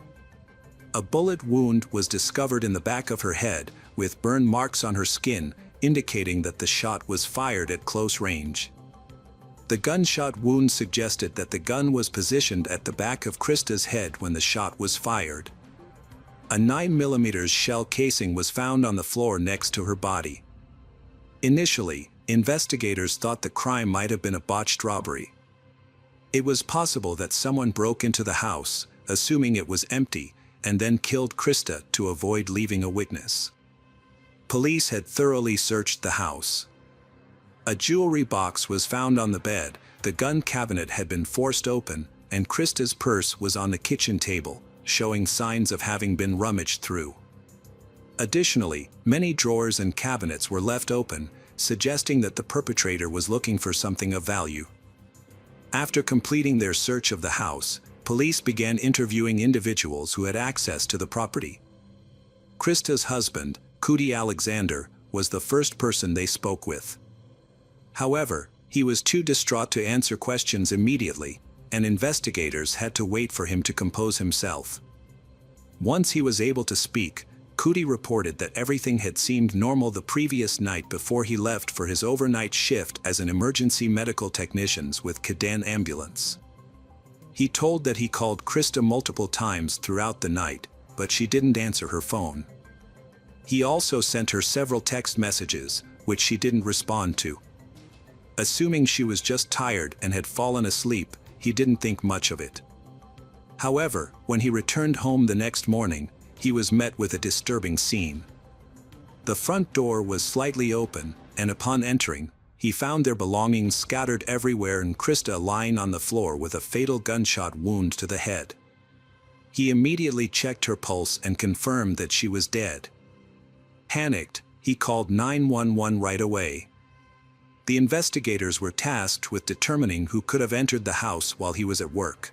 A bullet wound was discovered in the back of her head, with burn marks on her skin, indicating that the shot was fired at close range. The gunshot wound suggested that the gun was positioned at the back of Krista's head when the shot was fired. A 9mm shell casing was found on the floor next to her body. Initially, investigators thought the crime might have been a botched robbery. It was possible that someone broke into the house, assuming it was empty, and then killed Krista to avoid leaving a witness. Police had thoroughly searched the house. A jewelry box was found on the bed, the gun cabinet had been forced open, and Krista's purse was on the kitchen table, showing signs of having been rummaged through. Additionally, many drawers and cabinets were left open, suggesting that the perpetrator was looking for something of value. After completing their search of the house, police began interviewing individuals who had access to the property. Krista's husband, Cootie Alexander, was the first person they spoke with. However, he was too distraught to answer questions immediately, and investigators had to wait for him to compose himself. Once he was able to speak, Cootie reported that everything had seemed normal the previous night before he left for his overnight shift as an emergency medical technician with Caden ambulance. He told that he called Krista multiple times throughout the night, but she didn't answer her phone. He also sent her several text messages, which she didn't respond to. Assuming she was just tired and had fallen asleep, he didn't think much of it. However, when he returned home the next morning, he was met with a disturbing scene. The front door was slightly open, and upon entering, he found their belongings scattered everywhere and Krista lying on the floor with a fatal gunshot wound to the head. He immediately checked her pulse and confirmed that she was dead. Panicked, he called 911 right away. The investigators were tasked with determining who could have entered the house while he was at work.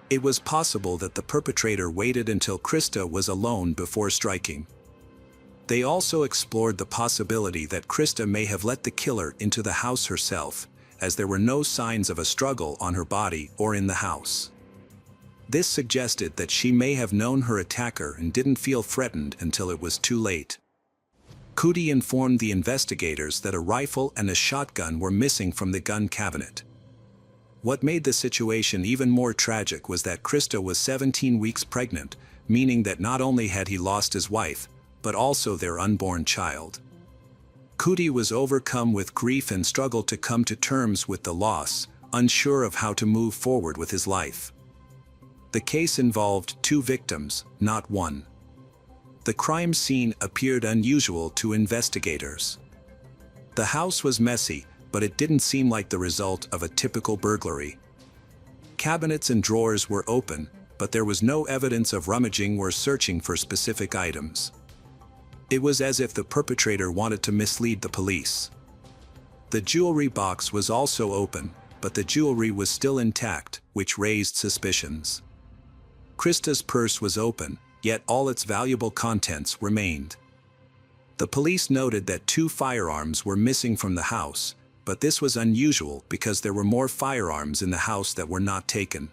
It was possible that the perpetrator waited until Krista was alone before striking. They also explored the possibility that Krista may have let the killer into the house herself, as there were no signs of a struggle on her body or in the house. This suggested that she may have known her attacker and didn't feel threatened until it was too late. Cootie informed the investigators that a rifle and a shotgun were missing from the gun cabinet. What made the situation even more tragic was that Krista was 17 weeks pregnant, meaning that not only had he lost his wife, but also their unborn child. Cootie was overcome with grief and struggled to come to terms with the loss, unsure of how to move forward with his life. The case involved 2 victims, not one. The crime scene appeared unusual to investigators. The house was messy, but it didn't seem like the result of a typical burglary. Cabinets and drawers were open, but there was no evidence of rummaging or searching for specific items. It was as if the perpetrator wanted to mislead the police. The jewelry box was also open, but the jewelry was still intact, which raised suspicions. Krista's purse was open, yet all its valuable contents remained. The police noted that 2 firearms were missing from the house, but this was unusual because there were more firearms in the house that were not taken.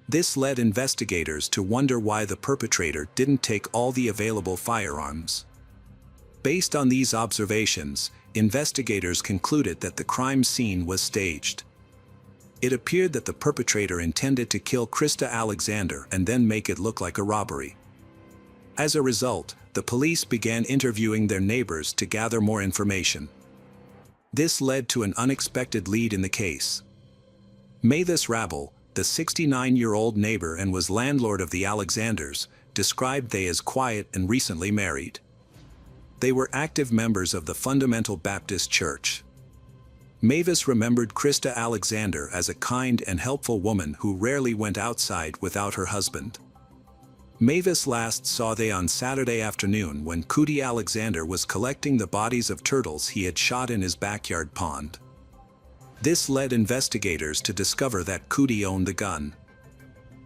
This led investigators to wonder why the perpetrator didn't take all the available firearms. Based on these observations, investigators concluded that the crime scene was staged. It appeared that the perpetrator intended to kill Krista Alexander and then make it look like a robbery. As a result, the police began interviewing their neighbors to gather more information. This led to an unexpected lead in the case. Mavis Rabel, the 69-year-old neighbor and was landlord of the Alexanders, described they as quiet and recently married. They were active members of the Fundamental Baptist Church. Mavis remembered Krista Alexander as a kind and helpful woman who rarely went outside without her husband. Mavis last saw they on Saturday afternoon when Cootie Alexander was collecting the bodies of turtles he had shot in his backyard pond. This led investigators to discover that Cootie owned the gun.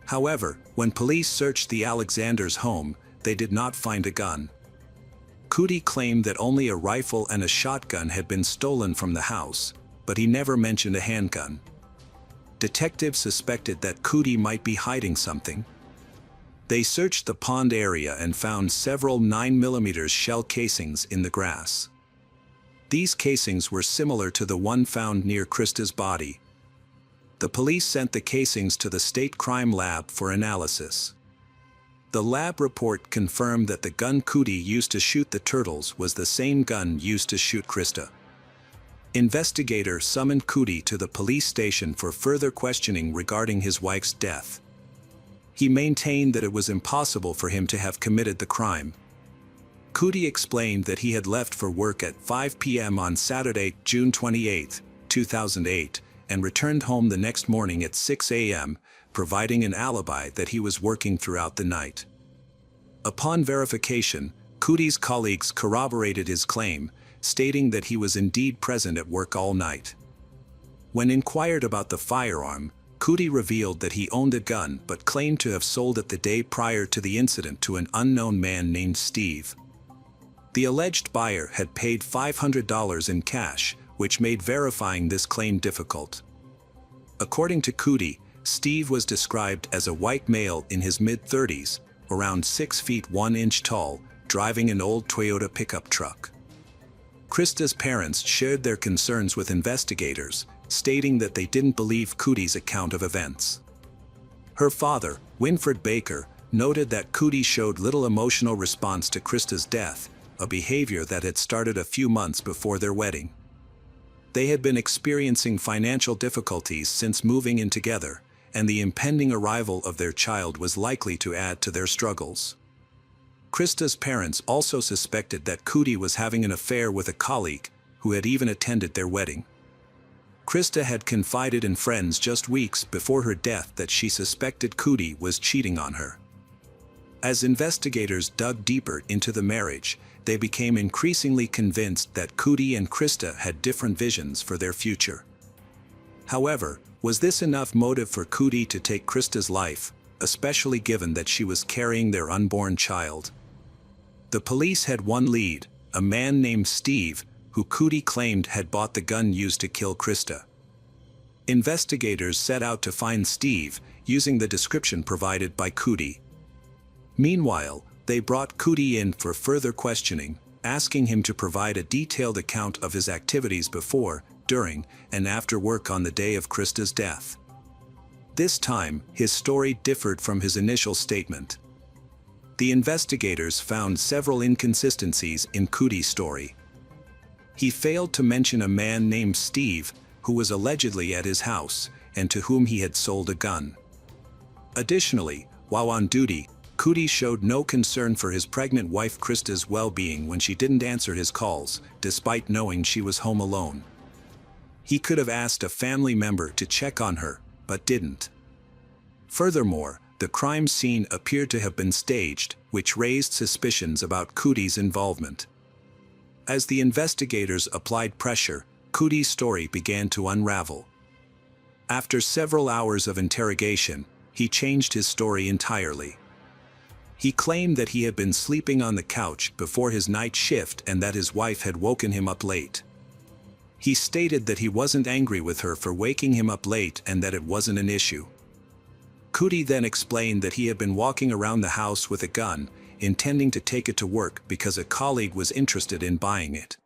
However, when police searched the Alexanders' home, they did not find a gun. Cootie claimed that only a rifle and a shotgun had been stolen from the house, but he never mentioned a handgun. Detectives suspected that Cootie might be hiding something. They searched the pond area and found several 9mm shell casings in the grass. These casings were similar to the one found near Krista's body. The police sent the casings to the state crime lab for analysis. The lab report confirmed that the gun Cootie used to shoot the turtles was the same gun used to shoot Krista. Investigators summoned Cootie to the police station for further questioning regarding his wife's death. He maintained that it was impossible for him to have committed the crime. Cootie explained that he had left for work at 5 p.m. on Saturday, June 28, 2008, and returned home the next morning at 6 a.m., providing an alibi that he was working throughout the night. Upon verification, Cootie's colleagues corroborated his claim, stating that he was indeed present at work all night. When inquired about the firearm, Cootie revealed that he owned a gun but claimed to have sold it the day prior to the incident to an unknown man named Steve. The alleged buyer had paid $500 in cash, which made verifying this claim difficult. According to Cootie, Steve was described as a white male in his mid-30s, around 6 feet 1 inch tall, driving an old Toyota pickup truck. Krista's parents shared their concerns with investigators, stating that they didn't believe Cootie's account of events. Her father, Winfred Baker, noted that Cootie showed little emotional response to Krista's death, a behavior that had started a few months before their wedding. They had been experiencing financial difficulties since moving in together, and the impending arrival of their child was likely to add to their struggles. Krista's parents also suspected that Cootie was having an affair with a colleague, who had even attended their wedding. Krista had confided in friends just weeks before her death that she suspected Cootie was cheating on her. As investigators dug deeper into the marriage, they became increasingly convinced that Cootie and Krista had different visions for their future. However, was this enough motive for Cootie to take Krista's life, especially given that she was carrying their unborn child? The police had one lead, a man named Steve, who Cootie claimed had bought the gun used to kill Krista. Investigators set out to find Steve, using the description provided by Cootie. Meanwhile, they brought Cootie in for further questioning, asking him to provide a detailed account of his activities before, during, and after work on the day of Krista's death. This time, his story differed from his initial statement. The investigators found several inconsistencies in Cootie's story. He failed to mention a man named Steve, who was allegedly at his house, and to whom he had sold a gun. Additionally, while on duty, Cootie showed no concern for his pregnant wife Krista's well-being when she didn't answer his calls, despite knowing she was home alone. He could have asked a family member to check on her, but didn't. Furthermore, the crime scene appeared to have been staged, which raised suspicions about Cootie's involvement. As the investigators applied pressure, Cootie's story began to unravel. After several hours of interrogation, he changed his story entirely. He claimed that he had been sleeping on the couch before his night shift and that his wife had woken him up late. He stated that he wasn't angry with her for waking him up late and that it wasn't an issue. Cootie then explained that he had been walking around the house with a gun, intending to take it to work because a colleague was interested in buying it.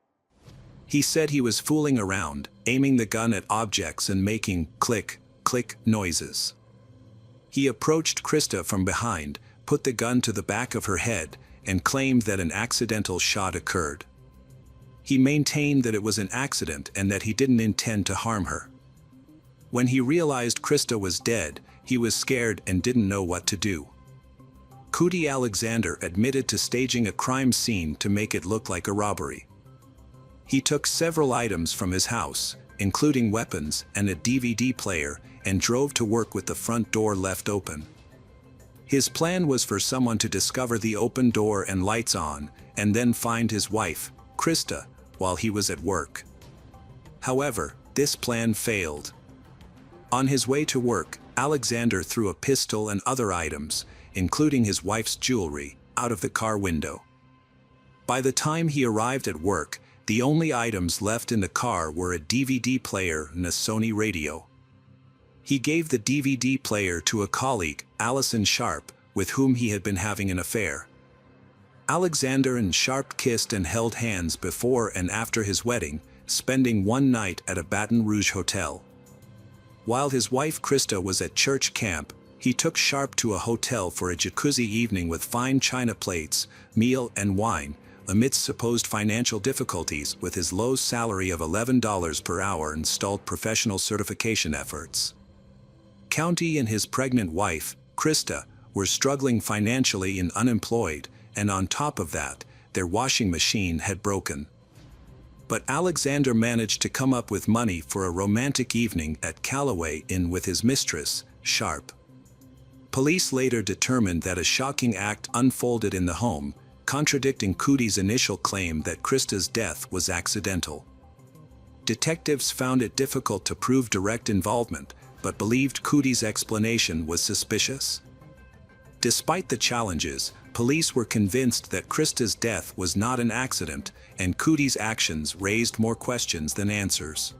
He said he was fooling around, aiming the gun at objects and making click, click noises. He approached Krista from behind, put the gun to the back of her head, and claimed that an accidental shot occurred. He maintained that it was an accident and that he didn't intend to harm her. When he realized Krista was dead, he was scared and didn't know what to do. Cootie Alexander admitted to staging a crime scene to make it look like a robbery. He took several items from his house, including weapons and a DVD player, and drove to work with the front door left open. His plan was for someone to discover the open door and lights on, and then find his wife, Krista, while he was at work. However, this plan failed. On his way to work, Alexander threw a pistol and other items, including his wife's jewelry, out of the car window. By the time he arrived at work, the only items left in the car were a DVD player and a Sony radio. He gave the DVD player to a colleague, Allison Sharp, with whom he had been having an affair. Alexander and Sharp kissed and held hands before and after his wedding, spending one night at a Baton Rouge hotel. While his wife Krista was at church camp, he took Sharp to a hotel for a jacuzzi evening with fine china plates, meal and wine, amidst supposed financial difficulties with his low salary of $11 per hour and stalled professional certification efforts. County and his pregnant wife, Krista, were struggling financially and unemployed, and on top of that, their washing machine had broken. But Alexander managed to come up with money for a romantic evening at Callaway Inn with his mistress, Sharp. Police later determined that a shocking act unfolded in the home, contradicting Cootie's initial claim that Krista's death was accidental. Detectives found it difficult to prove direct involvement, but believed Cootie's explanation was suspicious. Despite the challenges, police were convinced that Krista's death was not an accident, and Cootie's actions raised more questions than answers.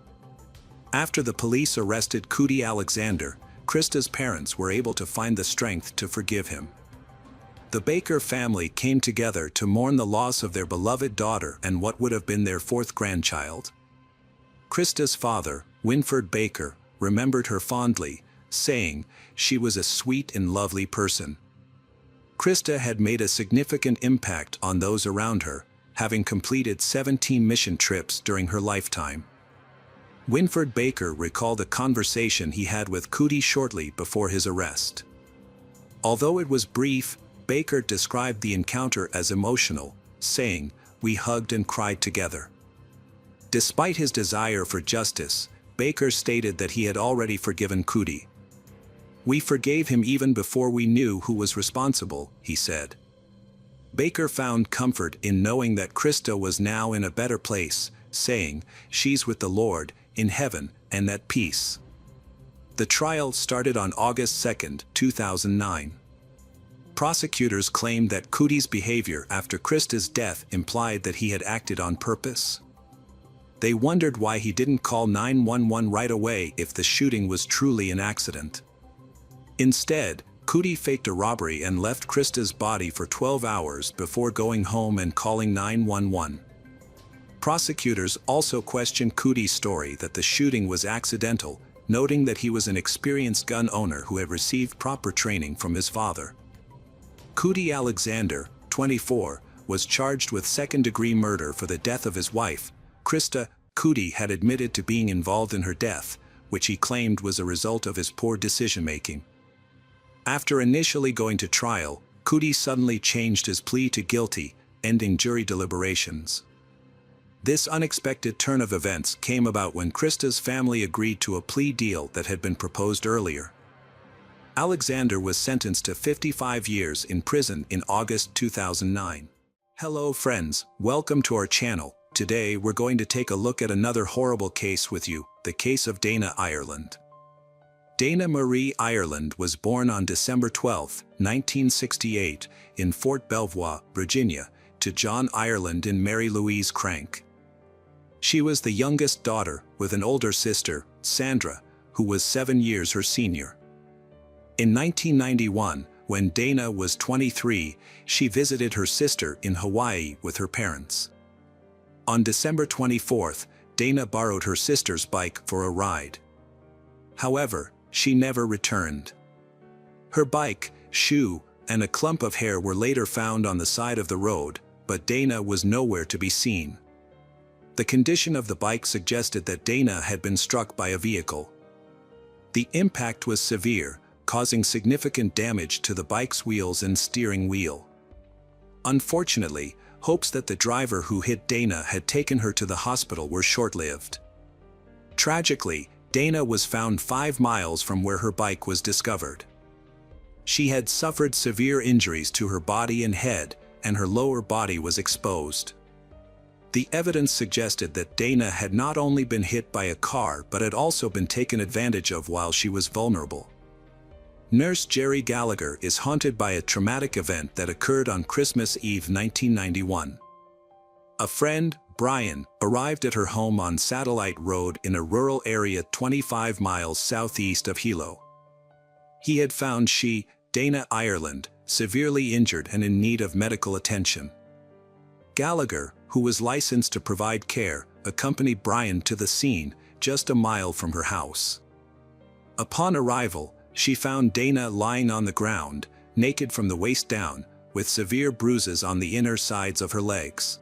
After the police arrested Cootie Alexander, Krista's parents were able to find the strength to forgive him. The Baker family came together to mourn the loss of their beloved daughter and what would have been their fourth grandchild. Krista's father, Winford Baker, remembered her fondly, saying, "She was a sweet and lovely person." Krista had made a significant impact on those around her, having completed 17 mission trips during her lifetime. Winford Baker recalled a conversation he had with Cootie shortly before his arrest. Although it was brief, Baker described the encounter as emotional, saying, "We hugged and cried together." Despite his desire for justice, Baker stated that he had already forgiven Cootie. "We forgave him even before we knew who was responsible," he said. Baker found comfort in knowing that Krista was now in a better place, saying, "She's with the Lord, in heaven, and at peace." The trial started on August 2, 2009. Prosecutors claimed that Cootie's behavior after Krista's death implied that he had acted on purpose. They wondered why he didn't call 911 right away if the shooting was truly an accident. Instead, Cootie faked a robbery and left Krista's body for 12 hours before going home and calling 911. Prosecutors also questioned Cootie's story that the shooting was accidental, noting that he was an experienced gun owner who had received proper training from his father. Cootie Alexander, 24, was charged with second-degree murder for the death of his wife, Krista. Cootie had admitted to being involved in her death, which he claimed was a result of his poor decision-making. After initially going to trial, Cootie suddenly changed his plea to guilty, ending jury deliberations. This unexpected turn of events came about when Krista's family agreed to a plea deal that had been proposed earlier. Alexander was sentenced to 55 years in prison in August 2009. Hello friends, welcome to our channel. Today we're going to take a look at another horrible case with you, the case of Dana Ireland. Dana Marie Ireland was born on December 12, 1968, in Fort Belvoir, Virginia, to John Ireland and Mary Louise Crank. She was the youngest daughter, with an older sister, Sandra, who was 7 years her senior. In 1991, when Dana was 23, she visited her sister in Hawaii with her parents. On December 24th, Dana borrowed her sister's bike for a ride. However, she never returned. Her bike, shoe, and a clump of hair were later found on the side of the road, but Dana was nowhere to be seen. The condition of the bike suggested that Dana had been struck by a vehicle. The impact was severe, causing significant damage to the bike's wheels and steering wheel. Unfortunately, hopes that the driver who hit Dana had taken her to the hospital were short-lived. Tragically, Dana was found 5 miles from where her bike was discovered. She had suffered severe injuries to her body and head, and her lower body was exposed. The evidence suggested that Dana had not only been hit by a car but had also been taken advantage of while she was vulnerable. Nurse Jerry Gallagher is haunted by a traumatic event that occurred on Christmas Eve 1991. A friend, Brian, arrived at her home on Satellite Road in a rural area 25 miles southeast of Hilo. He had found she, Dana Ireland, severely injured and in need of medical attention. Gallagher, who was licensed to provide care, accompanied Brian to the scene, just a mile from her house. Upon arrival, she found Dana lying on the ground, naked from the waist down, with severe bruises on the inner sides of her legs.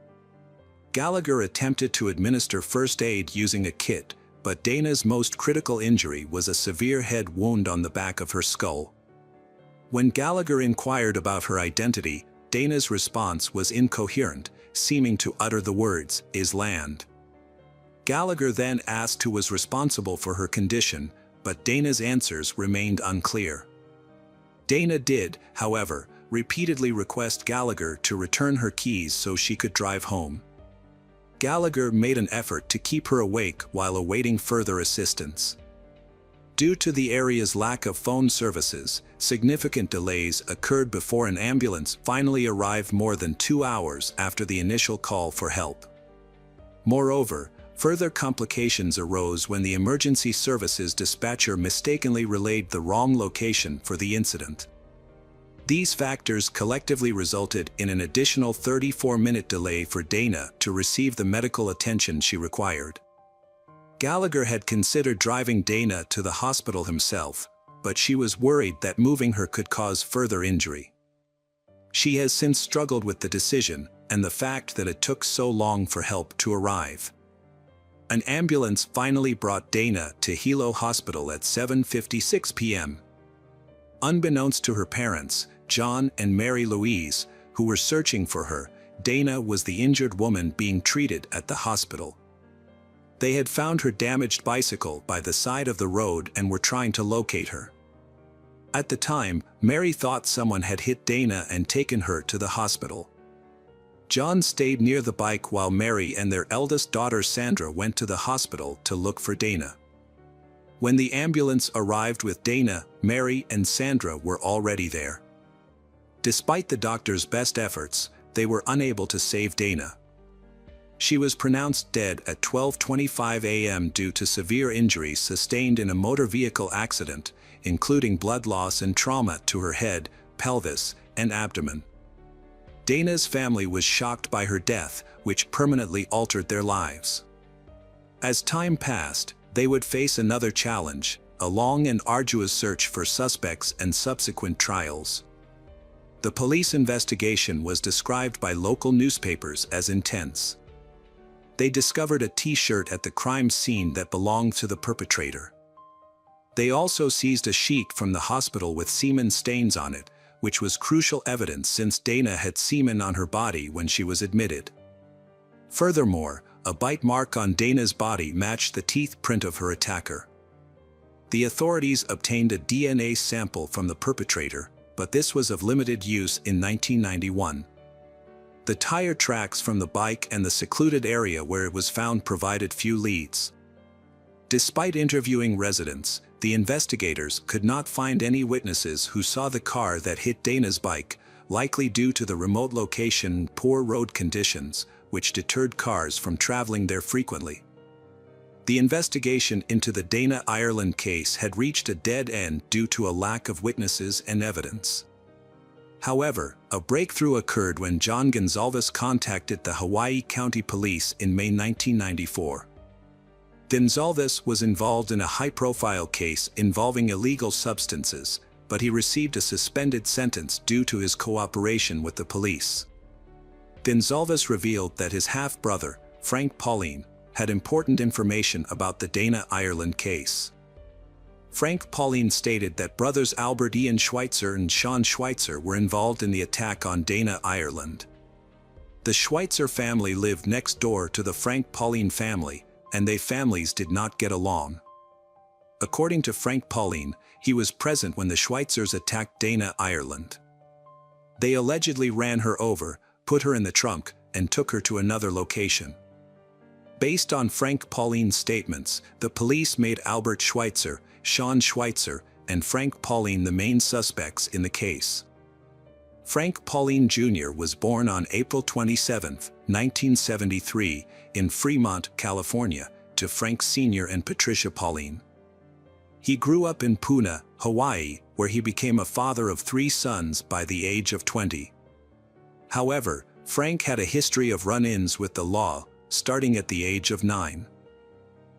Gallagher attempted to administer first aid using a kit, but Dana's most critical injury was a severe head wound on the back of her skull. When Gallagher inquired about her identity, Dana's response was incoherent, seeming to utter the words, "is land." Gallagher then asked who was responsible for her condition, but Dana's answers remained unclear. Dana did, however, repeatedly request Gallagher to return her keys so she could drive home. Gallagher made an effort to keep her awake while awaiting further assistance. Due to the area's lack of phone services, significant delays occurred before an ambulance finally arrived more than 2 hours after the initial call for help. Moreover, further complications arose when the emergency services dispatcher mistakenly relayed the wrong location for the incident. These factors collectively resulted in an additional 34-minute delay for Dana to receive the medical attention she required. Gallagher had considered driving Dana to the hospital himself, but she was worried that moving her could cause further injury. She has since struggled with the decision and the fact that it took so long for help to arrive. An ambulance finally brought Dana to Hilo Hospital at 7:56 p.m. Unbeknownst to her parents, John and Mary Louise, who were searching for her, Dana was the injured woman being treated at the hospital. They had found her damaged bicycle by the side of the road and were trying to locate her. At the time, Mary thought someone had hit Dana and taken her to the hospital. John stayed near the bike while Mary and their eldest daughter Sandra went to the hospital to look for Dana. When the ambulance arrived with Dana, Mary and Sandra were already there. Despite the doctor's best efforts, they were unable to save Dana. She was pronounced dead at 12:25 a.m. due to severe injuries sustained in a motor vehicle accident, including blood loss and trauma to her head, pelvis, and abdomen. Dana's family was shocked by her death, which permanently altered their lives. As time passed, they would face another challenge, a long and arduous search for suspects and subsequent trials. The police investigation was described by local newspapers as intense. They discovered a T-shirt at the crime scene that belonged to the perpetrator. They also seized a sheet from the hospital with semen stains on it, which was crucial evidence since Dana had semen on her body when she was admitted. Furthermore, a bite mark on Dana's body matched the teeth print of her attacker. The authorities obtained a DNA sample from the perpetrator, but this was of limited use in 1991. The tire tracks from the bike and the secluded area where it was found provided few leads. Despite interviewing residents, the investigators could not find any witnesses who saw the car that hit Dana's bike, likely due to the remote location and poor road conditions, which deterred cars from traveling there frequently. The investigation into the Dana Ireland case had reached a dead end due to a lack of witnesses and evidence. However, a breakthrough occurred when John Gonzalez contacted the Hawaii County Police in May 1994. Gonzalez was involved in a high-profile case involving illegal substances, but he received a suspended sentence due to his cooperation with the police. Gonzalez revealed that his half-brother, Frank Pauline, had important information about the Dana Ireland case. Frank Pauline stated that brothers Albert Ian Schweitzer and Sean Schweitzer were involved in the attack on Dana Ireland. The Schweitzer family lived next door to the Frank Pauline family, and their families did not get along. According to Frank Pauline, he was present when the Schweitzers attacked Dana Ireland. They allegedly ran her over, put her in the trunk, and took her to another location. Based on Frank Pauline's statements, the police made Albert Schweitzer, Sean Schweitzer, and Frank Pauline the main suspects in the case. Frank Pauline Jr. was born on April 27, 1973, in Fremont, California, to Frank Sr. and Patricia Pauline. He grew up in Puna, Hawaii, where he became a father of 3 sons by the age of 20. However, Frank had a history of run-ins with the law, starting at the age of 9.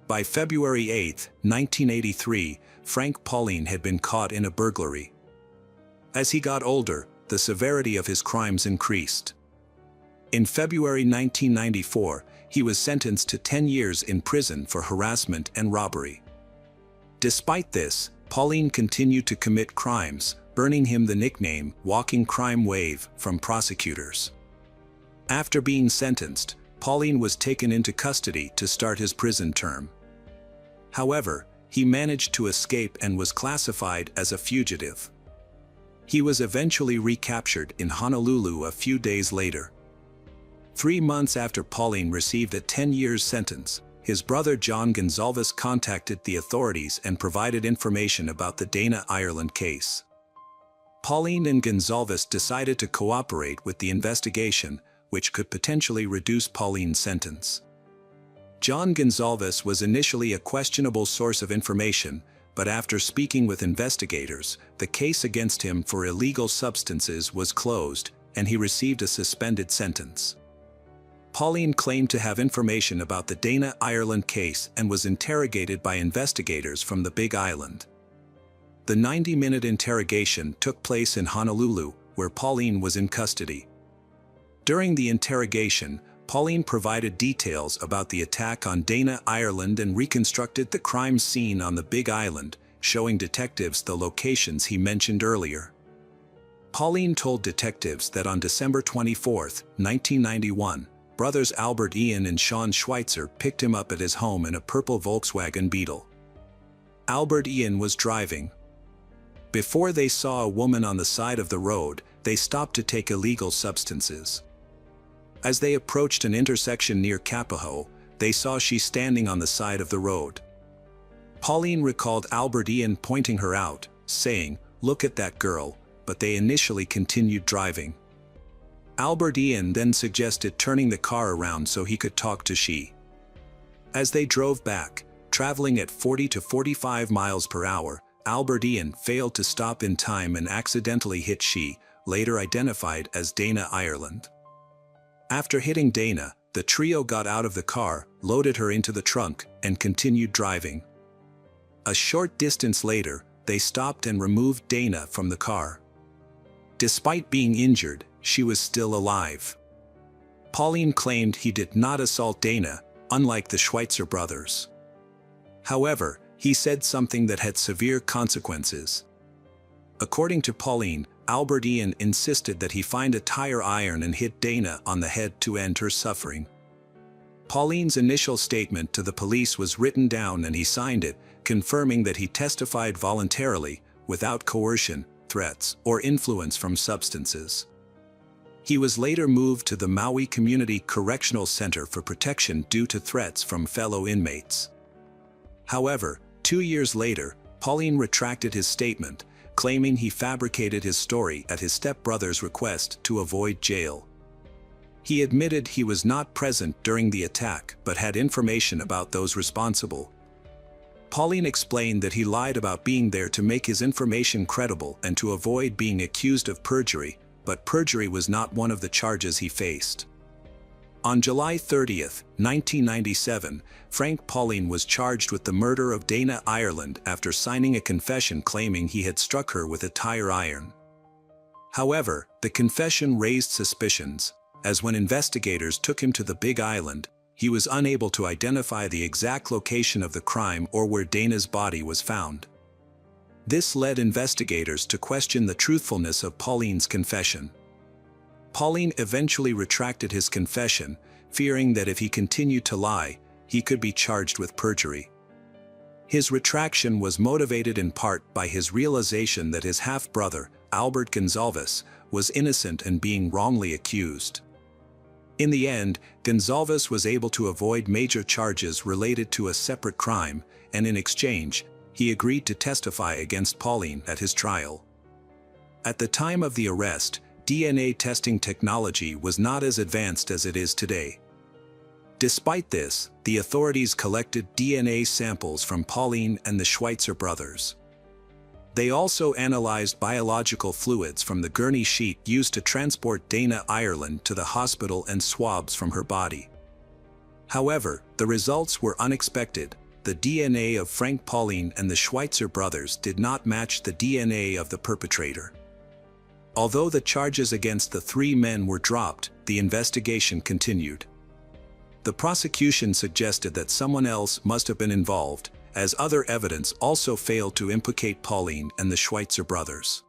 By February 8, 1983, Frank Pauline had been caught in a burglary. As he got older, the severity of his crimes increased. In February 1994, he was sentenced to 10 years in prison for harassment and robbery. Despite this, Pauline continued to commit crimes, earning him the nickname "Walking Crime Wave" from prosecutors. After being sentenced, Pauline was taken into custody to start his prison term. However, he managed to escape and was classified as a fugitive. He was eventually recaptured in Honolulu a few days later. 3 months after Pauline received a 10-year sentence, his brother John Gonzalez contacted the authorities and provided information about the Dana Ireland case. Pauline and Gonzalez decided to cooperate with the investigation, which could potentially reduce Pauline's sentence. John Gonzalez was initially a questionable source of information, but after speaking with investigators, the case against him for illegal substances was closed, and he received a suspended sentence. Pauline claimed to have information about the Dana Ireland case and was interrogated by investigators from the Big Island. The 90-minute interrogation took place in Honolulu, where Pauline was in custody. During the interrogation, Pauline provided details about the attack on Dana Ireland and reconstructed the crime scene on the Big Island, showing detectives the locations he mentioned earlier. Pauline told detectives that on December 24, 1991, brothers Albert Ian and Sean Schweitzer picked him up at his home in a purple Volkswagen Beetle. Albert Ian was driving. Before they saw a woman on the side of the road, they stopped to take illegal substances. As they approached an intersection near Kapaho, they saw she standing on the side of the road. Pauline recalled Albert Ian pointing her out, saying, "Look at that girl," but they initially continued driving. Albert Ian then suggested turning the car around so he could talk to she. As they drove back, traveling at 40 to 45 miles per hour, Albert Ian failed to stop in time and accidentally hit she, later identified as Dana Ireland. After hitting Dana, the trio got out of the car, loaded her into the trunk, and continued driving. A short distance later, they stopped and removed Dana from the car. Despite being injured, she was still alive. Pauline claimed he did not assault Dana, unlike the Schweitzer brothers. However, he said something that had severe consequences. According to Pauline, Albert Ian insisted that he find a tire iron and hit Dana on the head to end her suffering. Pauline's initial statement to the police was written down and he signed it, confirming that he testified voluntarily, without coercion, threats, or influence from substances. He was later moved to the Maui Community Correctional Center for protection due to threats from fellow inmates. However, 2 years later, Pauline retracted his statement, claiming he fabricated his story at his stepbrother's request to avoid jail. He admitted he was not present during the attack but had information about those responsible. Pauline explained that he lied about being there to make his information credible and to avoid being accused of perjury, but perjury was not one of the charges he faced. On July 30, 1997, Frank Pauline was charged with the murder of Dana Ireland after signing a confession claiming he had struck her with a tire iron. However, the confession raised suspicions, as when investigators took him to the Big Island, he was unable to identify the exact location of the crime or where Dana's body was found. This led investigators to question the truthfulness of Pauline's confession. Pauline eventually retracted his confession, fearing that if he continued to lie, he could be charged with perjury. His retraction was motivated in part by his realization that his half-brother, Albert Gonzalez, was innocent and being wrongly accused. In the end, Gonzalez was able to avoid major charges related to a separate crime, and in exchange, he agreed to testify against Pauline at his trial. At the time of the arrest, DNA testing technology was not as advanced as it is today. Despite this, the authorities collected DNA samples from Pauline and the Schweitzer brothers. They also analyzed biological fluids from the gurney sheet used to transport Dana Ireland to the hospital and swabs from her body. However, the results were unexpected. The DNA of Frank Pauline and the Schweitzer brothers did not match the DNA of the perpetrator. Although the charges against the three men were dropped, the investigation continued. The prosecution suggested that someone else must have been involved, as other evidence also failed to implicate Pauline and the Schweitzer brothers.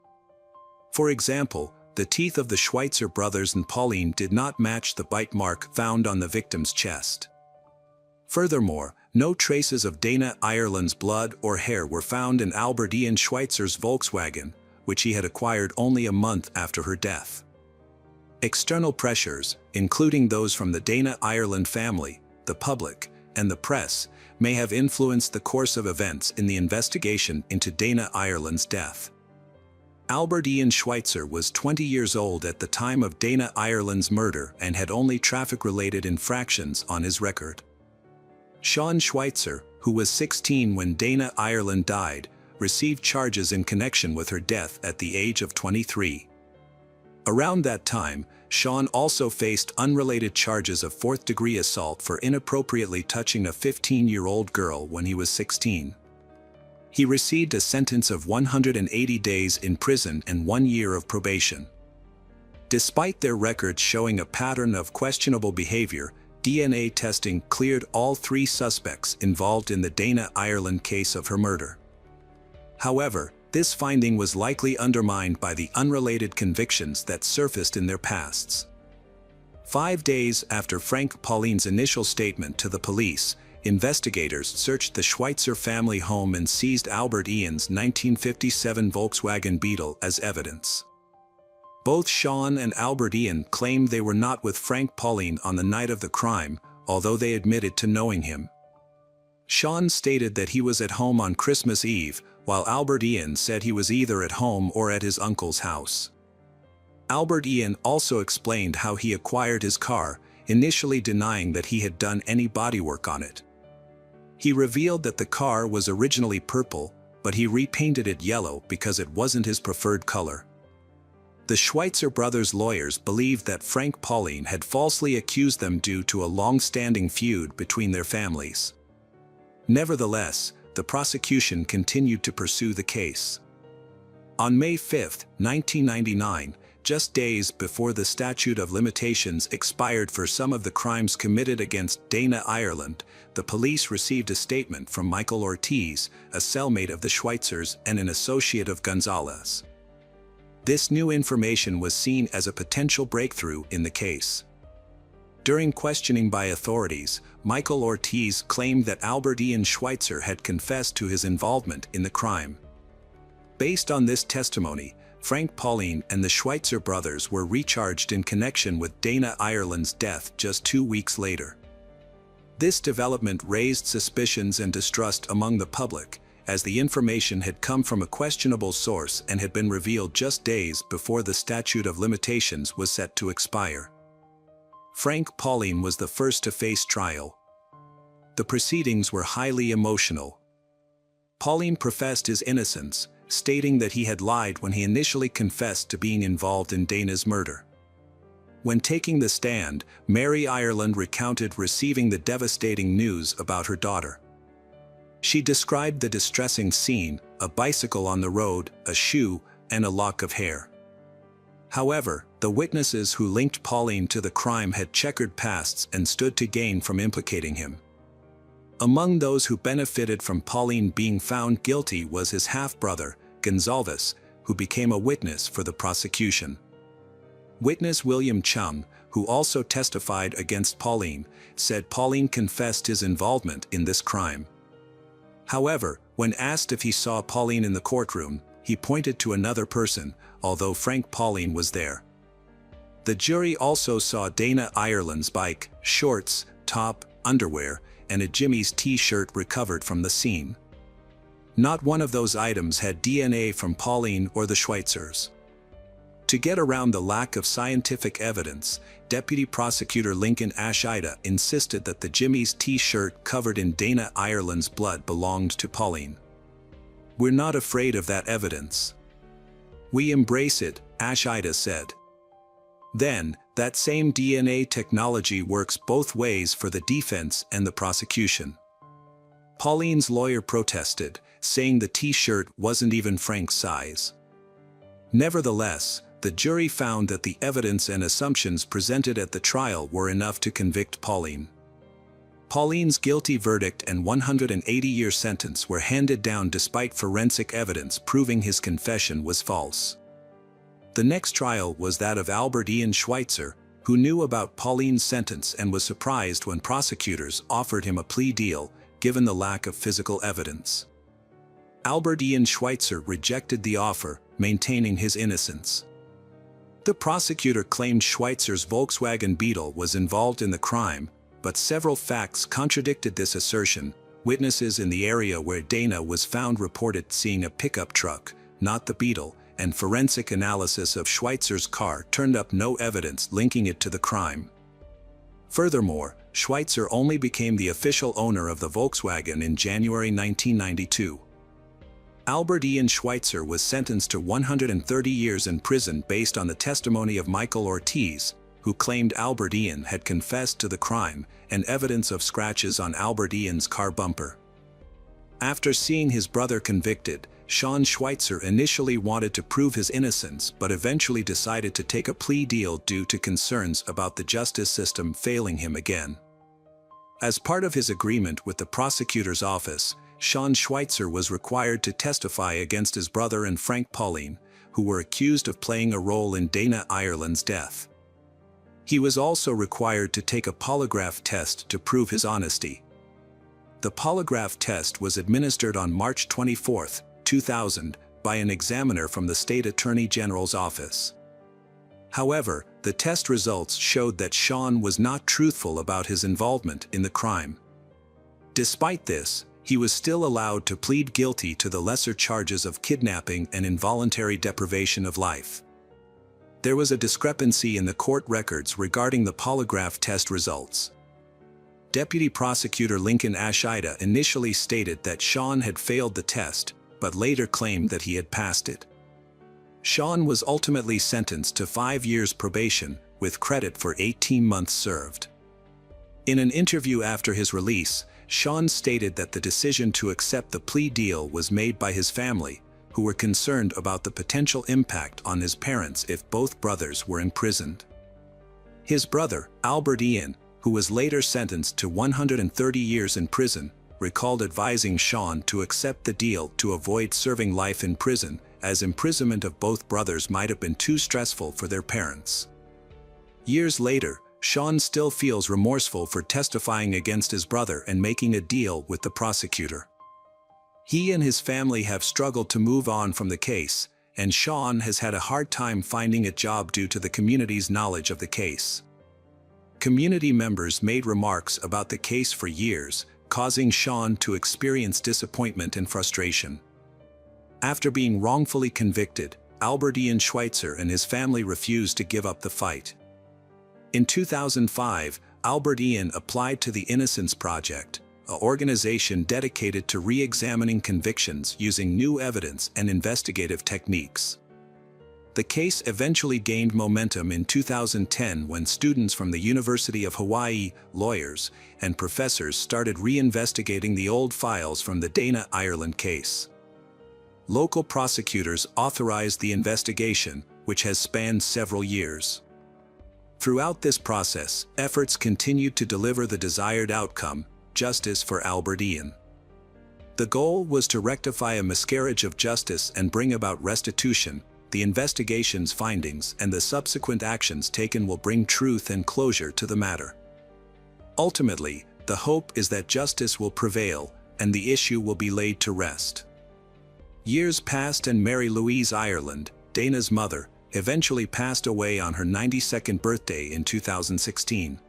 For example, the teeth of the Schweitzer brothers and Pauline did not match the bite mark found on the victim's chest. Furthermore, no traces of Dana Ireland's blood or hair were found in Albert Ian Schweitzer's Volkswagen, which he had acquired only a month after her death. External pressures, including those from the Dana Ireland family, the public, and the press, may have influenced the course of events in the investigation into Dana Ireland's death. Albert Ian Schweitzer was 20 years old at the time of Dana Ireland's murder and had only traffic-related infractions on his record. Sean Schweitzer, who was 16 when Dana Ireland died, received charges in connection with her death at the age of 23. Around that time, Sean also faced unrelated charges of fourth-degree assault for inappropriately touching a 15-year-old girl when he was 16. He received a sentence of 180 days in prison and 1 year of probation. Despite their records showing a pattern of questionable behavior, DNA testing cleared all three suspects involved in the Dana Ireland case of her murder. However, this finding was likely undermined by the unrelated convictions that surfaced in their pasts. 5 days after Frank Pauline's initial statement to the police, investigators searched the Schweitzer family home and seized Albert Ian's 1957 Volkswagen Beetle as evidence. Both Sean and Albert Ian claimed they were not with Frank Pauline on the night of the crime, although they admitted to knowing him. Sean stated that he was at home on Christmas Eve, while Albert Ian said he was either at home or at his uncle's house. Albert Ian also explained how he acquired his car, initially denying that he had done any bodywork on it. He revealed that the car was originally purple, but he repainted it yellow because it wasn't his preferred color. The Schweitzer brothers' lawyers believed that Frank Pauline had falsely accused them due to a long-standing feud between their families. Nevertheless, the prosecution continued to pursue the case. On May 5, 1999, just days before the statute of limitations expired for some of the crimes committed against Dana Ireland, the police received a statement from Michael Ortiz, a cellmate of the Schweitzers and an associate of Gonzalez. This new information was seen as a potential breakthrough in the case. During questioning by authorities, Michael Ortiz claimed that Albert Ian Schweitzer had confessed to his involvement in the crime. Based on this testimony, Frank Pauline and the Schweitzer brothers were recharged in connection with Dana Ireland's death just 2 weeks later. This development raised suspicions and distrust among the public, as the information had come from a questionable source and had been revealed just days before the statute of limitations was set to expire. Frank Pauline was the first to face trial. The proceedings were highly emotional. Pauline professed his innocence, stating that he had lied when he initially confessed to being involved in Dana's murder. When taking the stand, Mary Ireland recounted receiving the devastating news about her daughter. She described the distressing scene: a bicycle on the road, a shoe, and a lock of hair. However, the witnesses who linked Pauline to the crime had checkered pasts and stood to gain from implicating him. Among those who benefited from Pauline being found guilty was his half-brother, Gonzalez, who became a witness for the prosecution. Witness William Chung, who also testified against Pauline, said Pauline confessed his involvement in this crime. However, when asked if he saw Pauline in the courtroom, he pointed to another person, although Frank Pauline was there. The jury also saw Dana Ireland's bike, shorts, top, underwear, and a Jimmy's t-shirt recovered from the scene. Not one of those items had DNA from Pauline or the Schweitzers. To get around the lack of scientific evidence, Deputy Prosecutor Lincoln Ashida insisted that the Jimmy's t-shirt covered in Dana Ireland's blood belonged to Pauline. "We're not afraid of that evidence. We embrace it," Ashida said. Then, that same DNA technology works both ways for the defense and the prosecution. Pauline's lawyer protested, saying the t-shirt wasn't even Frank's size. Nevertheless, the jury found that the evidence and assumptions presented at the trial were enough to convict Pauline. Pauline's guilty verdict and 180-year sentence were handed down despite forensic evidence proving his confession was false. The next trial was that of Albert Ian Schweitzer, who knew about Pauline's sentence and was surprised when prosecutors offered him a plea deal, given the lack of physical evidence. Albert Ian Schweitzer rejected the offer, maintaining his innocence. The prosecutor claimed Schweitzer's Volkswagen Beetle was involved in the crime, but several facts contradicted this assertion. Witnesses in the area where Dana was found reported seeing a pickup truck, not the Beetle, and forensic analysis of Schweitzer's car turned up no evidence linking it to the crime. Furthermore, Schweitzer only became the official owner of the Volkswagen in January 1992. Albert Ian Schweitzer was sentenced to 130 years in prison based on the testimony of Michael Ortiz, who claimed Albert Ian had confessed to the crime, and evidence of scratches on Albert Ian's car bumper. After seeing his brother convicted, Sean Schweitzer initially wanted to prove his innocence but eventually decided to take a plea deal due to concerns about the justice system failing him again. As part of his agreement with the prosecutor's office, Sean Schweitzer was required to testify against his brother and Frank Pauline, who were accused of playing a role in Dana Ireland's death. He was also required to take a polygraph test to prove his honesty. The polygraph test was administered on March 24, 2000, by an examiner from the State Attorney General's office. However, the test results showed that Sean was not truthful about his involvement in the crime. Despite this, he was still allowed to plead guilty to the lesser charges of kidnapping and involuntary deprivation of life. There was a discrepancy in the court records regarding the polygraph test results. Deputy Prosecutor Lincoln Ashida initially stated that Sean had failed the test, but later claimed that he had passed it. Sean was ultimately sentenced to 5 years probation, with credit for 18 months served. In an interview after his release, Sean stated that the decision to accept the plea deal was made by his family, who were concerned about the potential impact on his parents if both brothers were imprisoned. His brother, Albert Ian, who was later sentenced to 130 years in prison, recalled advising Sean to accept the deal to avoid serving life in prison, as imprisonment of both brothers might have been too stressful for their parents. Years later, Sean still feels remorseful for testifying against his brother and making a deal with the prosecutor. He and his family have struggled to move on from the case, and Sean has had a hard time finding a job due to the community's knowledge of the case. Community members made remarks about the case for years, causing Sean to experience disappointment and frustration. After being wrongfully convicted, Albert Ian Schweitzer and his family refused to give up the fight. In 2005, Albert Ian applied to the Innocence Project, an organization dedicated to re-examining convictions using new evidence and investigative techniques. The case eventually gained momentum in 2010 when students from the University of Hawaii, lawyers, and professors started re-investigating the old files from the Dana Ireland case. Local prosecutors authorized the investigation, which has spanned several years. Throughout this process, efforts continued to deliver the desired outcome, justice for Albert Ian. The goal was to rectify a miscarriage of justice and bring about restitution. The investigation's findings and the subsequent actions taken will bring truth and closure to the matter. Ultimately, the hope is that justice will prevail, and the issue will be laid to rest. Years passed and Mary Louise Ireland, Dana's mother, eventually passed away on her 92nd birthday in 2016.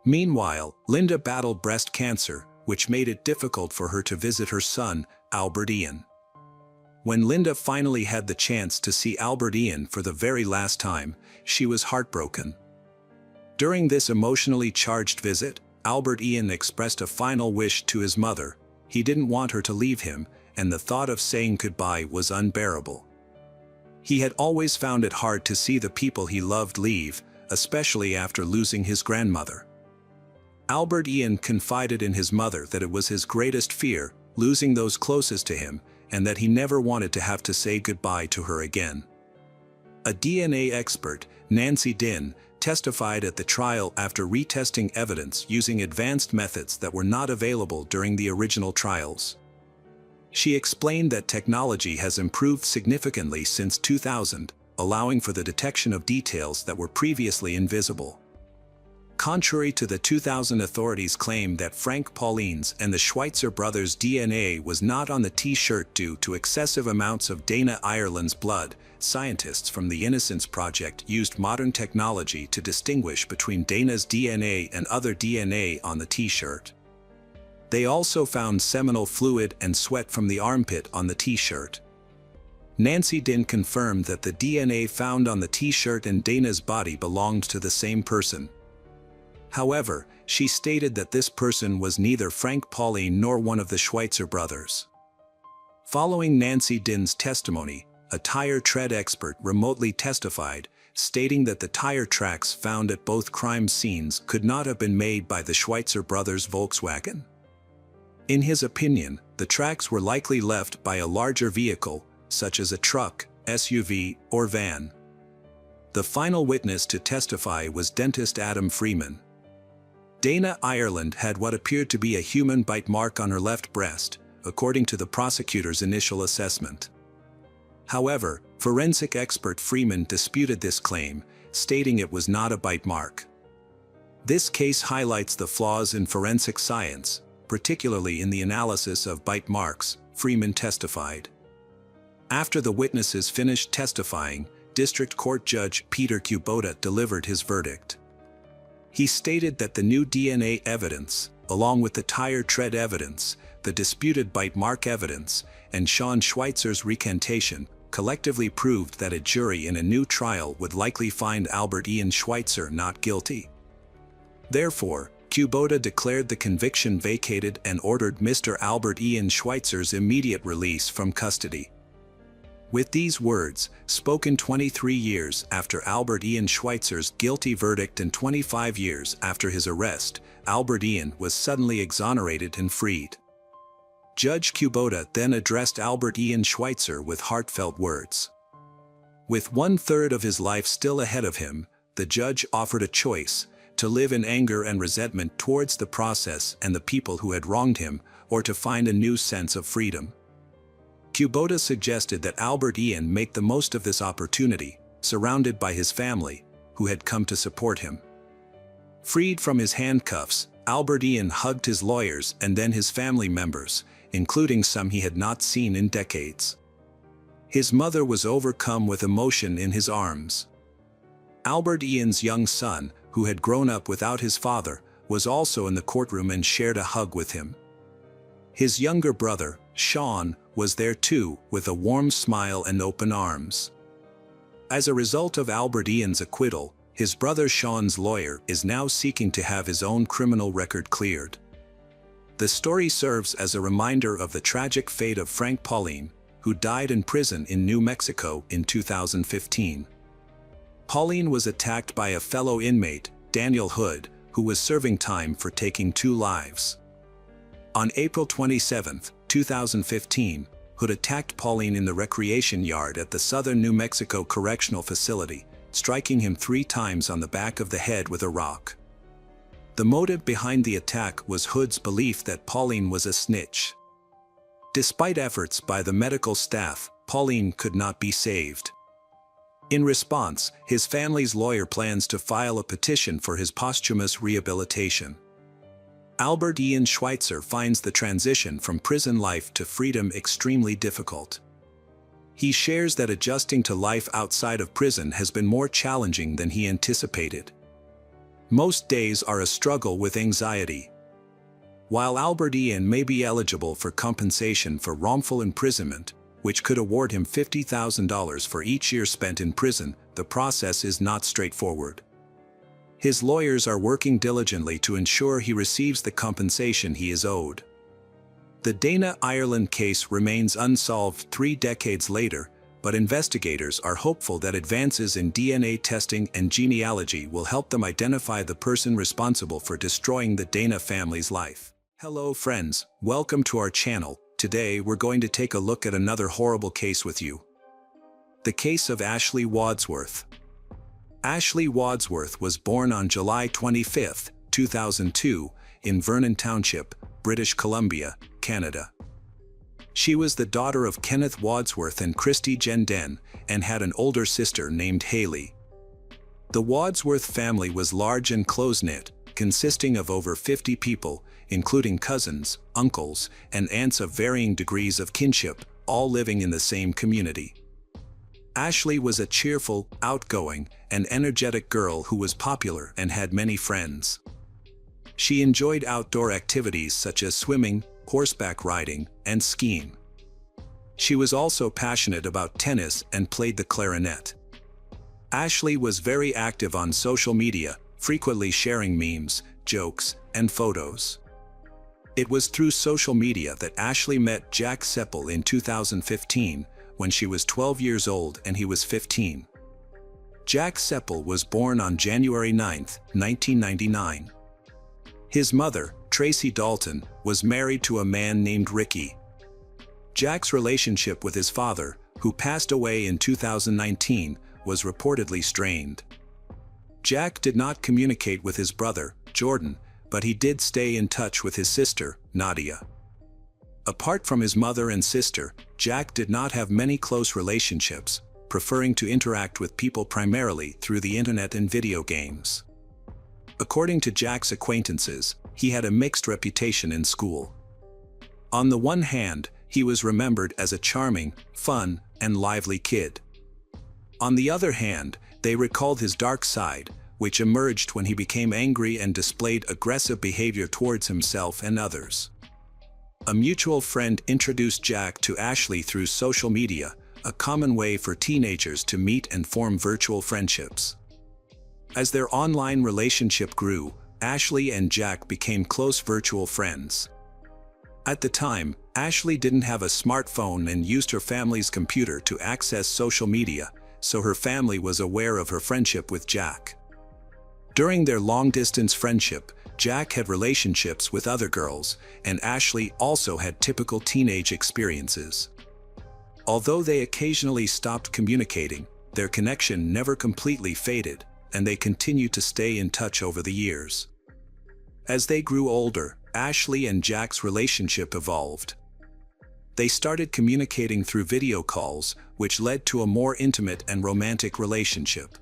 Meanwhile, Linda battled breast cancer, which made it difficult for her to visit her son, Albert Ian. When Linda finally had the chance to see Albert Ian for the very last time, she was heartbroken. During this emotionally charged visit, Albert Ian expressed a final wish to his mother. He didn't want her to leave him, and the thought of saying goodbye was unbearable. He had always found it hard to see the people he loved leave, especially after losing his grandmother. Albert Ian confided in his mother that it was his greatest fear, losing those closest to him, and that he never wanted to have to say goodbye to her again. A DNA expert, Nancy Dinh, testified at the trial after retesting evidence using advanced methods that were not available during the original trials. She explained that technology has improved significantly since 2000, allowing for the detection of details that were previously invisible. Contrary to the 2000 authorities' claim that Frank Pauline's and the Schweitzer brothers' DNA was not on the T-shirt due to excessive amounts of Dana Ireland's blood, scientists from the Innocence Project used modern technology to distinguish between Dana's DNA and other DNA on the T-shirt. They also found seminal fluid and sweat from the armpit on the T-shirt. Nancy Dinh confirmed that the DNA found on the T-shirt and Dana's body belonged to the same person. However, she stated that this person was neither Frank Pauline nor one of the Schweitzer brothers. Following Nancy Dinh's testimony, a tire tread expert remotely testified, stating that the tire tracks found at both crime scenes could not have been made by the Schweitzer brothers' Volkswagen. In his opinion, the tracks were likely left by a larger vehicle, such as a truck, SUV, or van. The final witness to testify was dentist Adam Freeman. Dana Ireland had what appeared to be a human bite mark on her left breast, according to the prosecutor's initial assessment. However, forensic expert Freeman disputed this claim, stating it was not a bite mark. This case highlights the flaws in forensic science, particularly in the analysis of bite marks, Freeman testified. After the witnesses finished testifying, District Court Judge Peter Kubota delivered his verdict. He stated that the new DNA evidence, along with the tire tread evidence, the disputed bite mark evidence, and Sean Schweitzer's recantation, collectively proved that a jury in a new trial would likely find Albert Ian Schweitzer not guilty. Therefore, Kubota declared the conviction vacated and ordered Mr. Albert Ian Schweitzer's immediate release from custody. With these words, spoken 23 years after Albert Ian Schweitzer's guilty verdict and 25 years after his arrest, Albert Ian was suddenly exonerated and freed. Judge Kubota then addressed Albert Ian Schweitzer with heartfelt words. With 1/3 of his life still ahead of him, the judge offered a choice: to live in anger and resentment towards the process and the people who had wronged him, or to find a new sense of freedom. Kubota suggested that Albert Ian make the most of this opportunity, surrounded by his family, who had come to support him. Freed from his handcuffs, Albert Ian hugged his lawyers and then his family members, including some he had not seen in decades. His mother was overcome with emotion in his arms. Albert Ian's young son, who had grown up without his father, was also in the courtroom and shared a hug with him. His younger brother, Sean, was there too, with a warm smile and open arms. As a result of Albert Ian's acquittal, his brother Sean's lawyer is now seeking to have his own criminal record cleared. The story serves as a reminder of the tragic fate of Frank Pauline, who died in prison in New Mexico in 2015. Pauline was attacked by a fellow inmate, Daniel Hood, who was serving time for taking 2 lives. On April 27, 2015, Hood attacked Pauline in the recreation yard at the Southern New Mexico Correctional Facility, striking him 3 times on the back of the head with a rock. The motive behind the attack was Hood's belief that Pauline was a snitch. Despite efforts by the medical staff, Pauline could not be saved. In response, his family's lawyer plans to file a petition for his posthumous rehabilitation. Albert Ian Schweitzer finds the transition from prison life to freedom extremely difficult. He shares that adjusting to life outside of prison has been more challenging than he anticipated. Most days are a struggle with anxiety. While Albert Ian may be eligible for compensation for wrongful imprisonment, which could award him $50,000 for each year spent in prison, the process is not straightforward. His lawyers are working diligently to ensure he receives the compensation he is owed. The Dana Ireland case remains unsolved 3 decades later, but investigators are hopeful that advances in DNA testing and genealogy will help them identify the person responsible for destroying the Dana family's life. Hello friends, welcome to our channel. Today we're going to take a look at another horrible case with you. The case of Ashley Wadsworth. Ashley Wadsworth was born on July 25, 2002, in Vernon Township, British Columbia, Canada. She was the daughter of Kenneth Wadsworth and Christy Jenden, and had an older sister named Haley. The Wadsworth family was large and close-knit, consisting of over 50 people, including cousins, uncles, and aunts of varying degrees of kinship, all living in the same community. Ashley was a cheerful, outgoing, and energetic girl who was popular and had many friends. She enjoyed outdoor activities such as swimming, horseback riding, and skiing. She was also passionate about tennis and played the clarinet. Ashley was very active on social media, frequently sharing memes, jokes, and photos. It was through social media that Ashley met Jack Seppel in 2015, when she was 12 years old and he was 15. Jack Seppel was born on January 9, 1999. His mother, Tracy Dalton, was married to a man named Ricky. Jack's relationship with his father, who passed away in 2019, was reportedly strained. Jack did not communicate with his brother, Jordan, but he did stay in touch with his sister, Nadia. Apart from his mother and sister, Jack did not have many close relationships, preferring to interact with people primarily through the internet and video games. According to Jack's acquaintances, he had a mixed reputation in school. On the one hand, he was remembered as a charming, fun, and lively kid. On the other hand, they recalled his dark side, which emerged when he became angry and displayed aggressive behavior towards himself and others. A mutual friend introduced Jack to Ashley through social media, a common way for teenagers to meet and form virtual friendships. As their online relationship grew, Ashley and Jack became close virtual friends. At the time, Ashley didn't have a smartphone and used her family's computer to access social media, so her family was aware of her friendship with Jack. During their long-distance friendship, Jack had relationships with other girls, and Ashley also had typical teenage experiences. Although they occasionally stopped communicating, their connection never completely faded, and they continued to stay in touch over the years. As they grew older, Ashley and Jack's relationship evolved. They started communicating through video calls, which led to a more intimate and romantic relationship.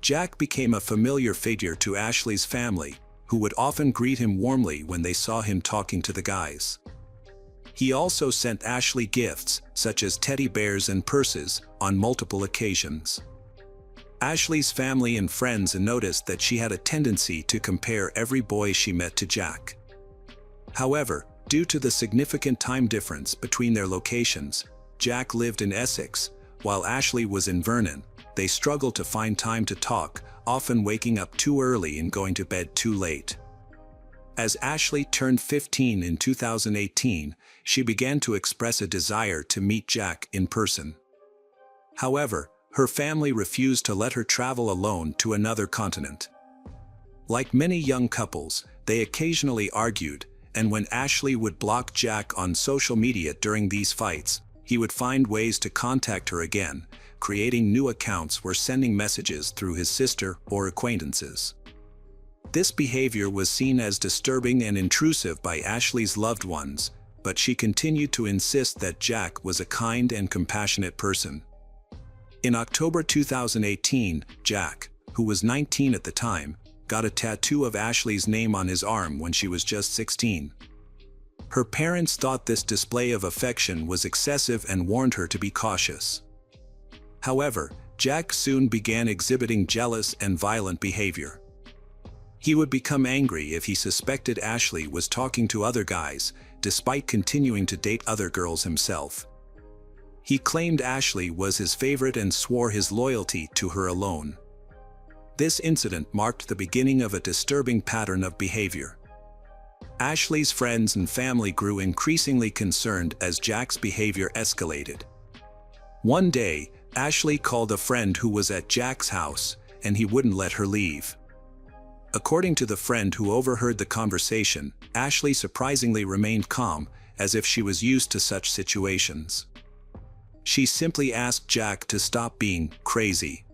Jack became a familiar figure to Ashley's family, who would often greet him warmly when they saw him talking to the guys. He also sent Ashley gifts, such as teddy bears and purses, on multiple occasions. Ashley's family and friends noticed that she had a tendency to compare every boy she met to Jack. However, due to the significant time difference between their locations, Jack lived in Essex, while Ashley was in Vernon. They struggled to find time to talk, often waking up too early and going to bed too late. As Ashley turned 15 in 2018, she began to express a desire to meet Jack in person. However, her family refused to let her travel alone to another continent. Like many young couples, they occasionally argued, and when Ashley would block Jack on social media during these fights, he would find ways to contact her again, creating new accounts or sending messages through his sister or acquaintances. This behavior was seen as disturbing and intrusive by Ashley's loved ones, but she continued to insist that Jack was a kind and compassionate person. In October 2018, Jack, who was 19 at the time, got a tattoo of Ashley's name on his arm when she was just 16. Her parents thought this display of affection was excessive and warned her to be cautious. However, Jack soon began exhibiting jealous and violent behavior. He would become angry if he suspected Ashley was talking to other guys, despite continuing to date other girls himself. He claimed Ashley was his favorite and swore his loyalty to her alone. This incident marked the beginning of a disturbing pattern of behavior. Ashley's friends and family grew increasingly concerned as Jack's behavior escalated. One day, Ashley called a friend who was at Jack's house, and he wouldn't let her leave. According to the friend who overheard the conversation, Ashley surprisingly remained calm, as if she was used to such situations. She simply asked Jack to stop being crazy.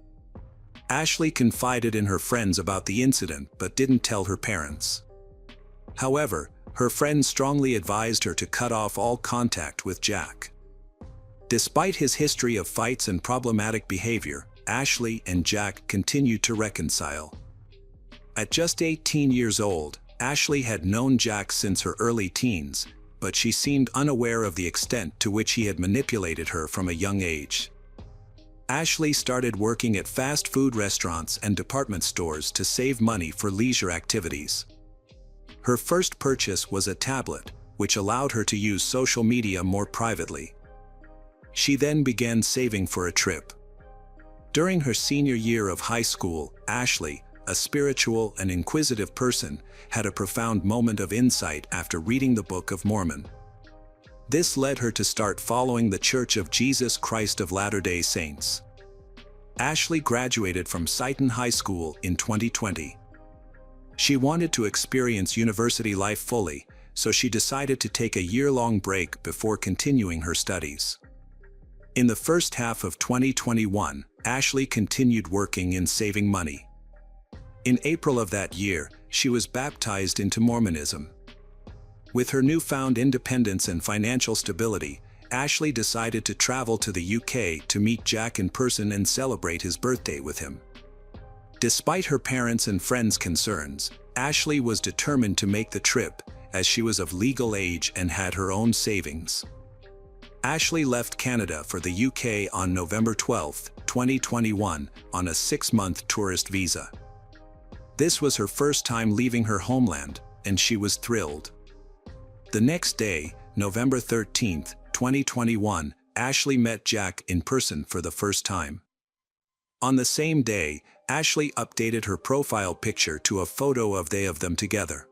Ashley confided in her friends about the incident but didn't tell her parents. However, her friends strongly advised her to cut off all contact with Jack. Despite his history of fights and problematic behavior, Ashley and Jack continued to reconcile. At just 18 years old, Ashley had known Jack since her early teens, but she seemed unaware of the extent to which he had manipulated her from a young age. Ashley started working at fast food restaurants and department stores to save money for leisure activities. Her first purchase was a tablet, which allowed her to use social media more privately. She then began saving for a trip. During her senior year of high school, Ashley, a spiritual and inquisitive person, had a profound moment of insight after reading the Book of Mormon. This led her to start following the Church of Jesus Christ of Latter-day Saints. Ashley graduated from Sighton High School in 2020. She wanted to experience university life fully, so she decided to take a year-long break before continuing her studies. In the first half of 2021, Ashley continued working in saving money. In April of that year, she was baptized into Mormonism. With her newfound independence and financial stability, Ashley decided to travel to the UK to meet Jack in person and celebrate his birthday with him. Despite her parents' and friends' concerns, Ashley was determined to make the trip, as she was of legal age and had her own savings. Ashley left Canada for the UK on November 12, 2021, on a 6-month tourist visa. This was her first time leaving her homeland, and she was thrilled. The next day, November 13, 2021, Ashley met Jack in person for the first time. On the same day, Ashley updated her profile picture to a photo of them together.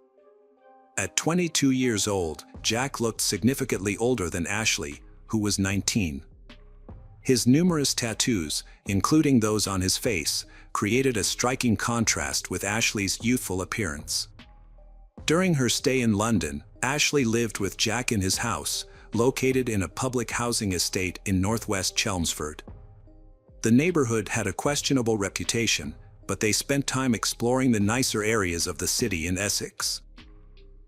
At 22 years old, Jack looked significantly older than Ashley, who was 19. His numerous tattoos, including those on his face, created a striking contrast with Ashley's youthful appearance. During her stay in London, Ashley lived with Jack in his house, located in a public housing estate in northwest Chelmsford. The neighborhood had a questionable reputation, but they spent time exploring the nicer areas of the city in Essex.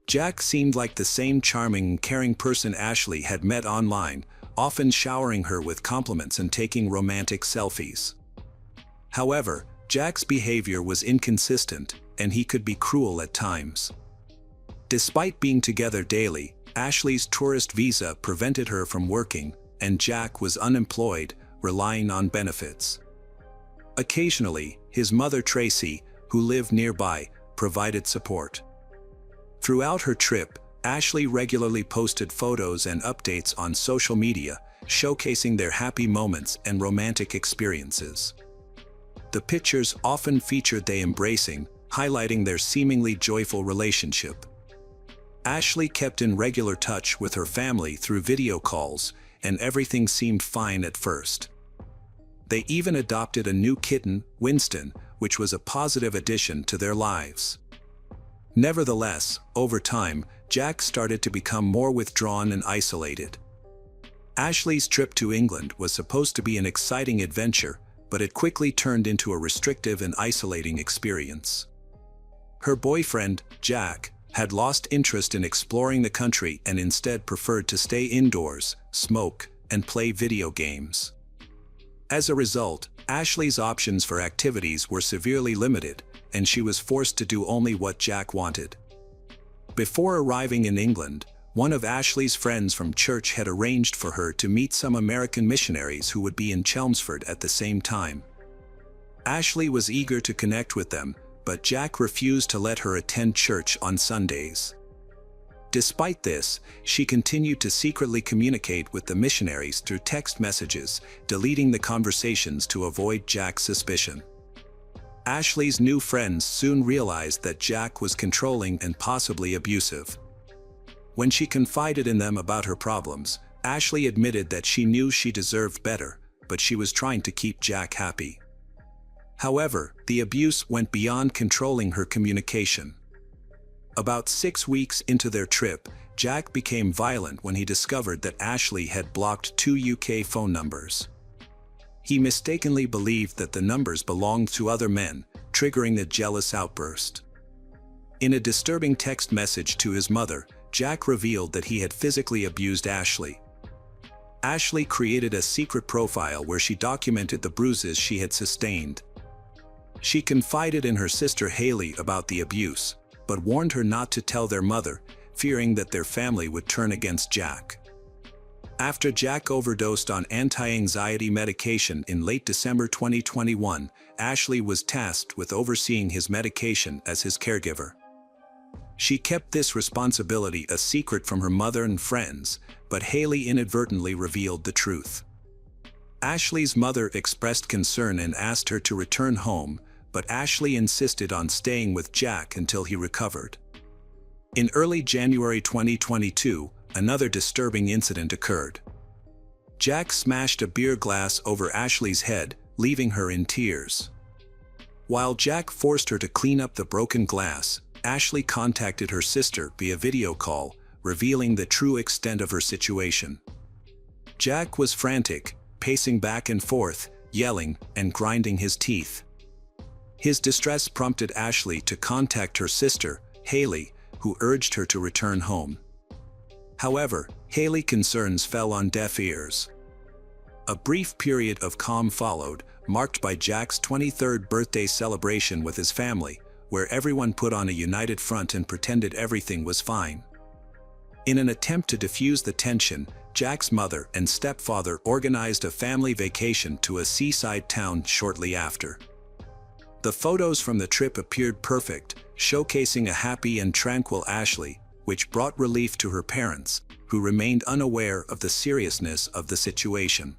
Jack seemed like the same charming and caring person Ashley had met online, often showering her with compliments and taking romantic selfies. However, Jack's behavior was inconsistent, and he could be cruel at times. Despite being together daily, Ashley's tourist visa prevented her from working, and Jack was unemployed, relying on benefits. Occasionally, his mother Tracy, who lived nearby, provided support. Throughout her trip, Ashley regularly posted photos and updates on social media, showcasing their happy moments and romantic experiences. The pictures often featured they embracing, highlighting their seemingly joyful relationship. Ashley kept in regular touch with her family through video calls, and everything seemed fine at first. They even adopted a new kitten, Winston, which was a positive addition to their lives. Nevertheless, over time, Jack started to become more withdrawn and isolated. Ashley's trip to England was supposed to be an exciting adventure, but it quickly turned into a restrictive and isolating experience. Her boyfriend, Jack, had lost interest in exploring the country and instead preferred to stay indoors, smoke, and play video games. As a result, Ashley's options for activities were severely limited, and she was forced to do only what Jack wanted. Before arriving in England, One of Ashley's friends from church had arranged for her to meet some American missionaries who would be in Chelmsford at the same time. Ashley was eager to connect with them, but Jack refused to let her attend church on Sundays. Despite this, she continued to secretly communicate with the missionaries through text messages, deleting the conversations to avoid Jack's suspicion. Ashley's new friends soon realized that Jack was controlling and possibly abusive. When she confided in them about her problems, Ashley admitted that she knew she deserved better, but she was trying to keep Jack happy. However, the abuse went beyond controlling her communication. About 6 weeks into their trip, Jack became violent when he discovered that Ashley had blocked 2 UK phone numbers. He mistakenly believed that the numbers belonged to other men, triggering a jealous outburst. In a disturbing text message to his mother, Jack revealed that he had physically abused Ashley. Ashley created a secret profile where she documented the bruises she had sustained. She confided in her sister Haley about the abuse, but warned her not to tell their mother, fearing that their family would turn against Jack. After Jack overdosed on anti-anxiety medication in late December 2021, Ashley was tasked with overseeing his medication as his caregiver. She kept this responsibility a secret from her mother and friends, but Haley inadvertently revealed the truth. Ashley's mother expressed concern and asked her to return home, but Ashley insisted on staying with Jack until he recovered. In early January 2022, another disturbing incident occurred. Jack smashed a beer glass over Ashley's head, leaving her in tears. While Jack forced her to clean up the broken glass, Ashley contacted her sister via video call, revealing the true extent of her situation. Jack was frantic, pacing back and forth, yelling, and grinding his teeth. His distress prompted Ashley to contact her sister, Haley, who urged her to return home. However, Haley's concerns fell on deaf ears. A brief period of calm followed, marked by Jack's 23rd birthday celebration with his family, where everyone put on a united front and pretended everything was fine. In an attempt to diffuse the tension, Jack's mother and stepfather organized a family vacation to a seaside town shortly after. The photos from the trip appeared perfect, showcasing a happy and tranquil Ashley, which brought relief to her parents, who remained unaware of the seriousness of the situation.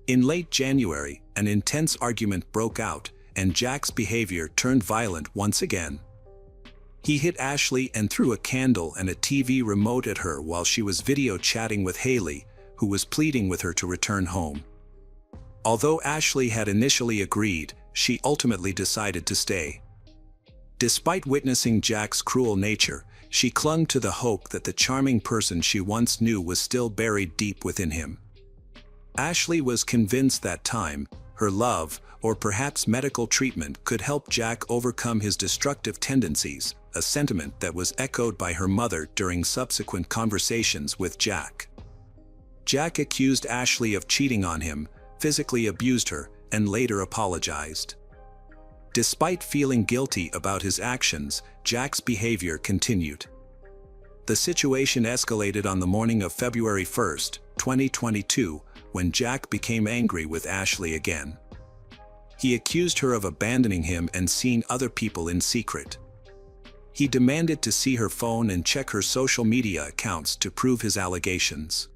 In late January, an intense argument broke out, and Jack's behavior turned violent once again. He hit Ashley and threw a candle and a TV remote at her while she was video chatting with Haley, who was pleading with her to return home. Although Ashley had initially agreed, she ultimately decided to stay. Despite witnessing Jack's cruel nature, she clung to the hope that the charming person she once knew was still buried deep within him. Ashley was convinced that time, her love, or perhaps medical treatment could help Jack overcome his destructive tendencies, a sentiment that was echoed by her mother during subsequent conversations with Jack. Jack accused Ashley of cheating on him, physically abused her, and later apologized. Despite feeling guilty about his actions, Jack's behavior continued. The situation escalated on the morning of February 1, 2022, when Jack became angry with Ashley again. He accused her of abandoning him and seeing other people in secret. He demanded to see her phone and check her social media accounts to prove his allegations.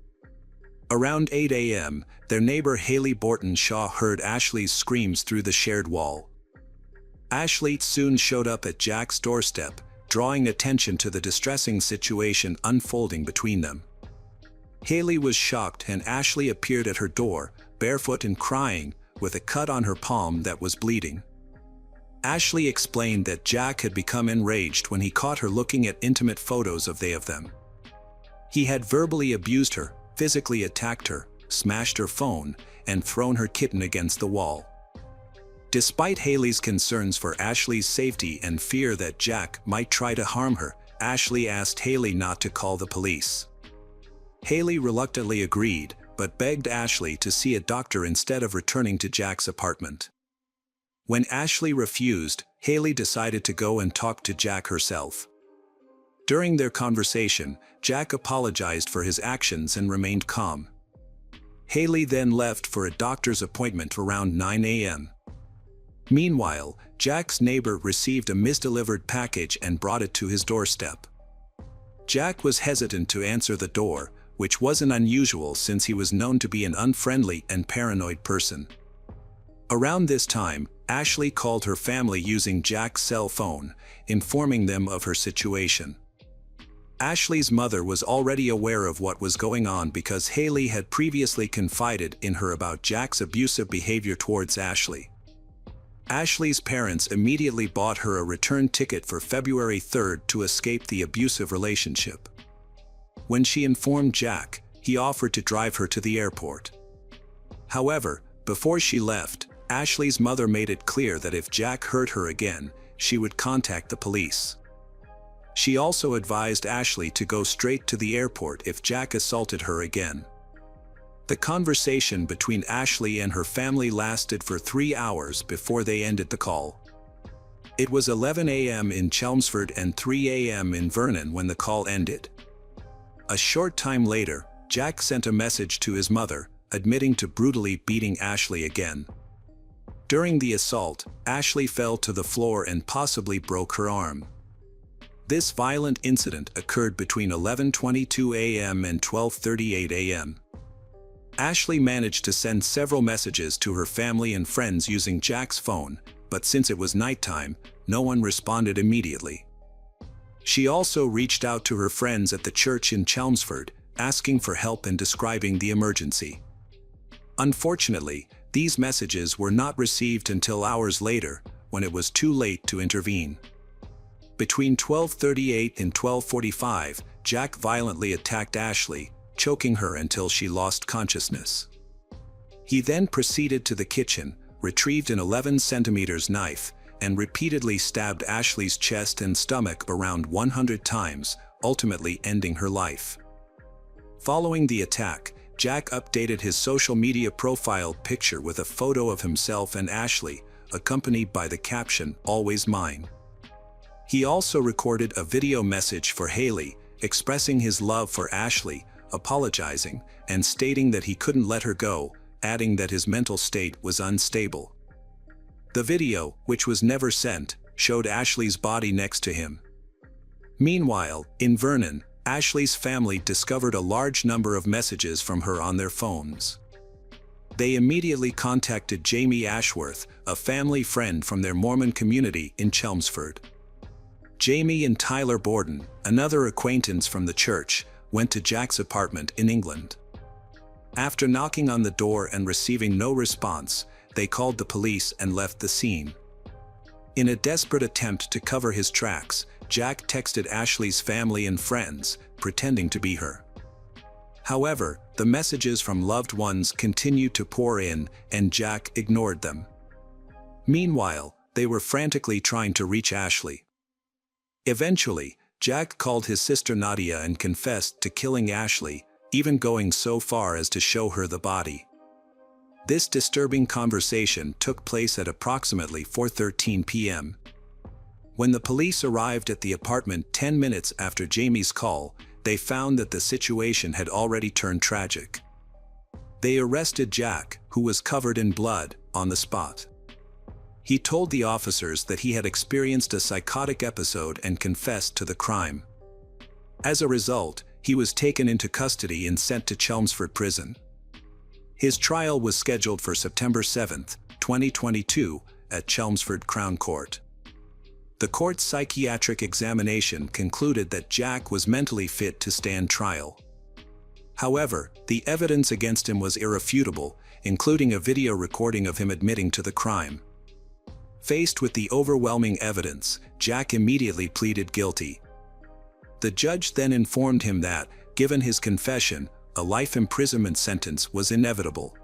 Around 8 a.m., their neighbor Haley Borton Shaw heard Ashley's screams through the shared wall. Ashley soon showed up at Jack's doorstep, drawing attention to the distressing situation unfolding between them. Haley was shocked and Ashley appeared at her door, barefoot and crying, with a cut on her palm that was bleeding. Ashley explained that Jack had become enraged when he caught her looking at intimate photos of them. He had verbally abused her, physically attacked her, smashed her phone, and thrown her kitten against the wall. Despite Haley's concerns for Ashley's safety and fear that Jack might try to harm her, Ashley asked Haley not to call the police. Haley reluctantly agreed, but begged Ashley to see a doctor instead of returning to Jack's apartment. When Ashley refused, Haley decided to go and talk to Jack herself. During their conversation, Jack apologized for his actions and remained calm. Haley then left for a doctor's appointment around 9 a.m. Meanwhile, Jack's neighbor received a misdelivered package and brought it to his doorstep. Jack was hesitant to answer the door, which wasn't unusual since he was known to be an unfriendly and paranoid person. Around this time, Ashley called her family using Jack's cell phone, informing them of her situation. Ashley's mother was already aware of what was going on because Haley had previously confided in her about Jack's abusive behavior towards Ashley. Ashley's parents immediately bought her a return ticket for February 3rd to escape the abusive relationship. When she informed Jack, he offered to drive her to the airport. However, before she left, Ashley's mother made it clear that if Jack hurt her again, she would contact the police. She also advised Ashley to go straight to the airport if Jack assaulted her again. The conversation between Ashley and her family lasted for 3 hours before they ended the call. It was 11 a.m. in Chelmsford and 3 a.m. in Vernon when the call ended. A short time later, Jack sent a message to his mother, admitting to brutally beating Ashley again. During the assault, Ashley fell to the floor and possibly broke her arm. This violent incident occurred between 11:22 a.m. and 12:38 a.m. Ashley managed to send several messages to her family and friends using Jack's phone, but since it was nighttime, no one responded immediately. She also reached out to her friends at the church in Chelmsford, asking for help and describing the emergency. Unfortunately, these messages were not received until hours later, when it was too late to intervene. Between 12:38 and 12:45, Jack violently attacked Ashley, choking her until she lost consciousness. He then proceeded to the kitchen, retrieved an 11-centimeter knife, and repeatedly stabbed Ashley's chest and stomach around 100 times, ultimately ending her life. Following the attack, Jack updated his social media profile picture with a photo of himself and Ashley, accompanied by the caption, "Always mine." He also recorded a video message for Haley, expressing his love for Ashley, apologizing, and stating that he couldn't let her go, adding that his mental state was unstable. The video, which was never sent, showed Ashley's body next to him. Meanwhile, in Vernon, Ashley's family discovered a large number of messages from her on their phones. They immediately contacted Jamie Ashworth, a family friend from their Mormon community in Chelmsford. Jamie and Tyler Borden, another acquaintance from the church, went to Jack's apartment in England. After knocking on the door and receiving no response, they called the police and left the scene. In a desperate attempt to cover his tracks, Jack texted Ashley's family and friends, pretending to be her. However, the messages from loved ones continued to pour in, and Jack ignored them. Meanwhile, they were frantically trying to reach Ashley. Eventually, Jack called his sister Nadia and confessed to killing Ashley, even going so far as to show her the body. This disturbing conversation took place at approximately 4:13 p.m. When the police arrived at the apartment 10 minutes after Jamie's call, they found that the situation had already turned tragic. They arrested Jack, who was covered in blood, on the spot. He told the officers that he had experienced a psychotic episode and confessed to the crime. As a result, he was taken into custody and sent to Chelmsford Prison. His trial was scheduled for September 7, 2022, at Chelmsford Crown Court. The court's psychiatric examination concluded that Jack was mentally fit to stand trial. However, the evidence against him was irrefutable, including a video recording of him admitting to the crime. Faced with the overwhelming evidence, Jack immediately pleaded guilty. The judge then informed him that, given his confession, a life imprisonment sentence was inevitable.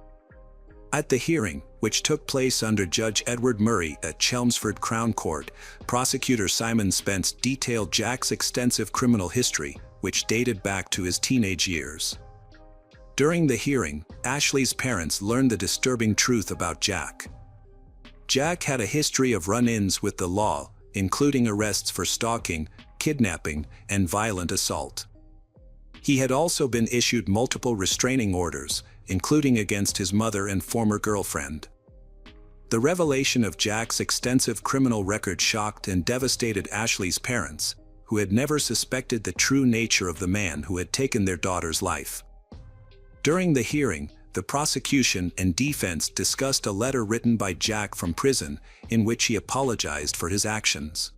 At the hearing, which took place under Judge Edward Murray at Chelmsford Crown Court, prosecutor Simon Spence detailed Jack's extensive criminal history, which dated back to his teenage years. During the hearing, Ashley's parents learned the disturbing truth about Jack. Jack had a history of run-ins with the law, including arrests for stalking, kidnapping, and violent assault. He had also been issued multiple restraining orders, including against his mother and former girlfriend. The revelation of Jack's extensive criminal record shocked and devastated Ashley's parents, who had never suspected the true nature of the man who had taken their daughter's life. During the hearing, the prosecution and defense discussed a letter written by Jack from prison in which he apologized for his actions.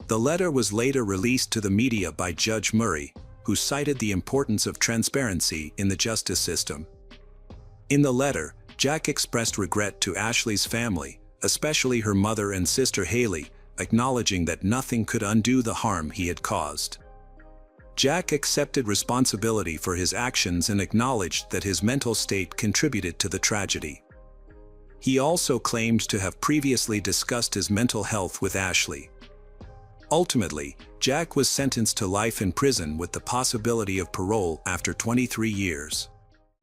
The letter was later released to the media by Judge Murray, who cited the importance of transparency in the justice system. In the letter, Jack expressed regret to Ashley's family, especially her mother and sister Haley, acknowledging that nothing could undo the harm he had caused. Jack accepted responsibility for his actions and acknowledged that his mental state contributed to the tragedy. He also claimed to have previously discussed his mental health with Ashley. Ultimately, Jack was sentenced to life in prison with the possibility of parole after 23 years.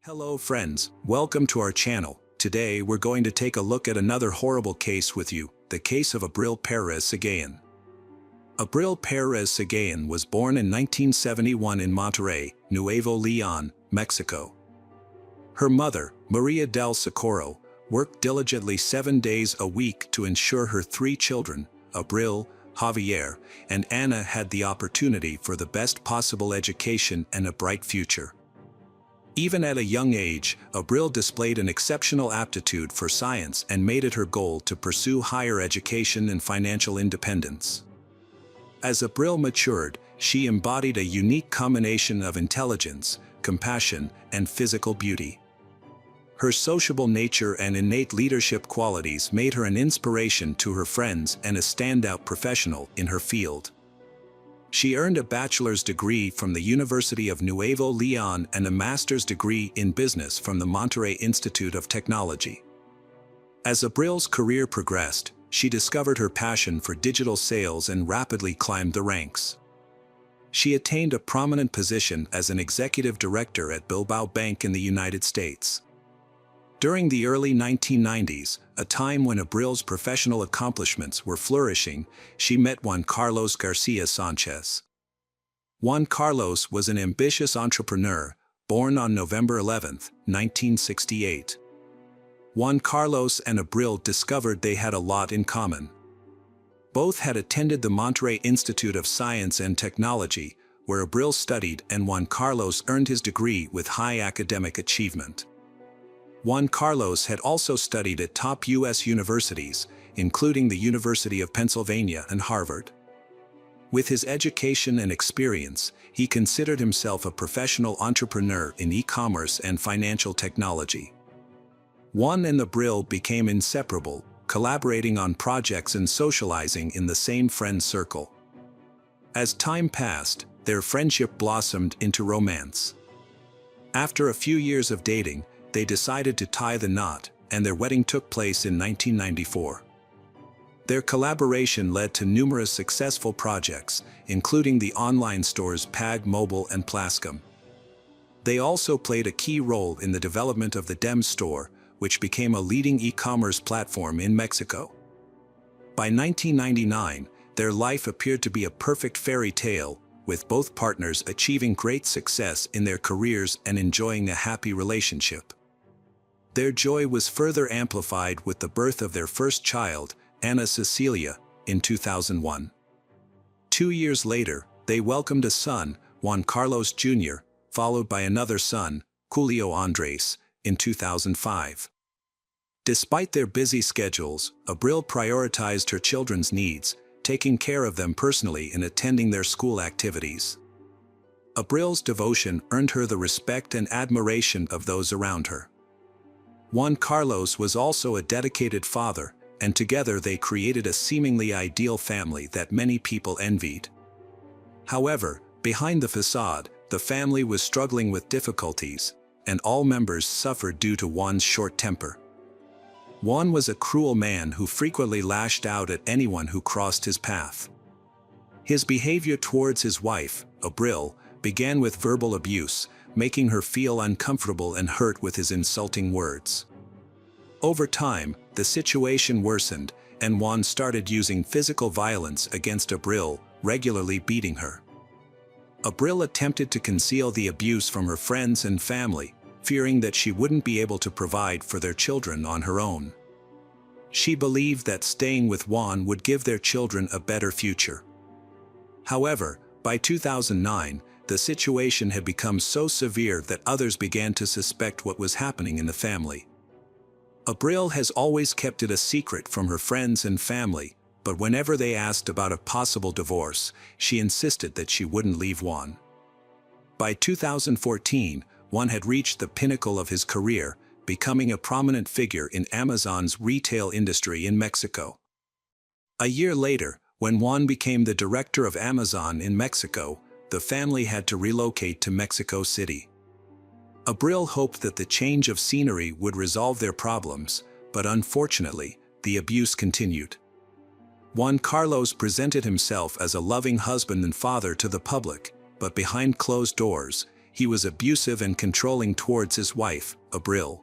Hello friends, welcome to our channel. Today we're going to take a look at another horrible case with you, the case of Abril Perez Sagayan. Abril Perez Sagayan was born in 1971 in Monterrey, Nuevo León, Mexico. Her mother, Maria del Socorro, worked diligently 7 days a week to ensure her 3 children, Abril, Javier, and Ana, had the opportunity for the best possible education and a bright future. Even at a young age, Abril displayed an exceptional aptitude for science and made it her goal to pursue higher education and financial independence. As Abril matured, she embodied a unique combination of intelligence, compassion, and physical beauty. Her sociable nature and innate leadership qualities made her an inspiration to her friends and a standout professional in her field. She earned a bachelor's degree from the University of Nuevo León and a master's degree in business from the Monterrey Institute of Technology. As Abril's career progressed, she discovered her passion for digital sales and rapidly climbed the ranks. She attained a prominent position as an executive director at Bilbao Bank in the United States. During the early 1990s, a time when Abril's professional accomplishments were flourishing, she met Juan Carlos Garcia Sanchez. Juan Carlos was an ambitious entrepreneur, born on November 11, 1968. Juan Carlos and Abril discovered they had a lot in common. Both had attended the Monterrey Institute of Science and Technology, where Abril studied and Juan Carlos earned his degree with high academic achievement. Juan Carlos had also studied at top U.S. universities, including the University of Pennsylvania and Harvard. With his education and experience, he considered himself a professional entrepreneur in e-commerce and financial technology. Juan and Abril became inseparable, collaborating on projects and socializing in the same friend circle. As time passed, their friendship blossomed into romance. After a few years of dating, they decided to tie the knot, and their wedding took place in 1994. Their collaboration led to numerous successful projects, including the online stores Pag Mobile and Plascom. They also played a key role in the development of the Dem store, which became a leading e-commerce platform in Mexico. By 1999, their life appeared to be a perfect fairy tale, with both partners achieving great success in their careers and enjoying a happy relationship. Their joy was further amplified with the birth of their first child, Ana Cecilia, in 2001. 2 years later, they welcomed a son, Juan Carlos Jr., followed by another son, Julio Andres, in 2005. Despite their busy schedules, Abril prioritized her children's needs, taking care of them personally and attending their school activities. Abril's devotion earned her the respect and admiration of those around her. Juan Carlos was also a dedicated father, and together they created a seemingly ideal family that many people envied. However, behind the facade, the family was struggling with difficulties, and all members suffered due to Juan's short temper. Juan was a cruel man who frequently lashed out at anyone who crossed his path. His behavior towards his wife, Abril, began with verbal abuse, making her feel uncomfortable and hurt with his insulting words. Over time, the situation worsened, and Juan started using physical violence against Abril, regularly beating her. Abril attempted to conceal the abuse from her friends and family, fearing that she wouldn't be able to provide for their children on her own. She believed that staying with Juan would give their children a better future. However, by 2009, the situation had become so severe that others began to suspect what was happening in the family. Abril has always kept it a secret from her friends and family, but whenever they asked about a possible divorce, she insisted that she wouldn't leave Juan. By 2014, Juan had reached the pinnacle of his career, becoming a prominent figure in Amazon's retail industry in Mexico. A year later, when Juan became the director of Amazon in Mexico, the family had to relocate to Mexico City. Abril hoped that the change of scenery would resolve their problems, but unfortunately, the abuse continued. Juan Carlos presented himself as a loving husband and father to the public, but behind closed doors, he was abusive and controlling towards his wife, Abril.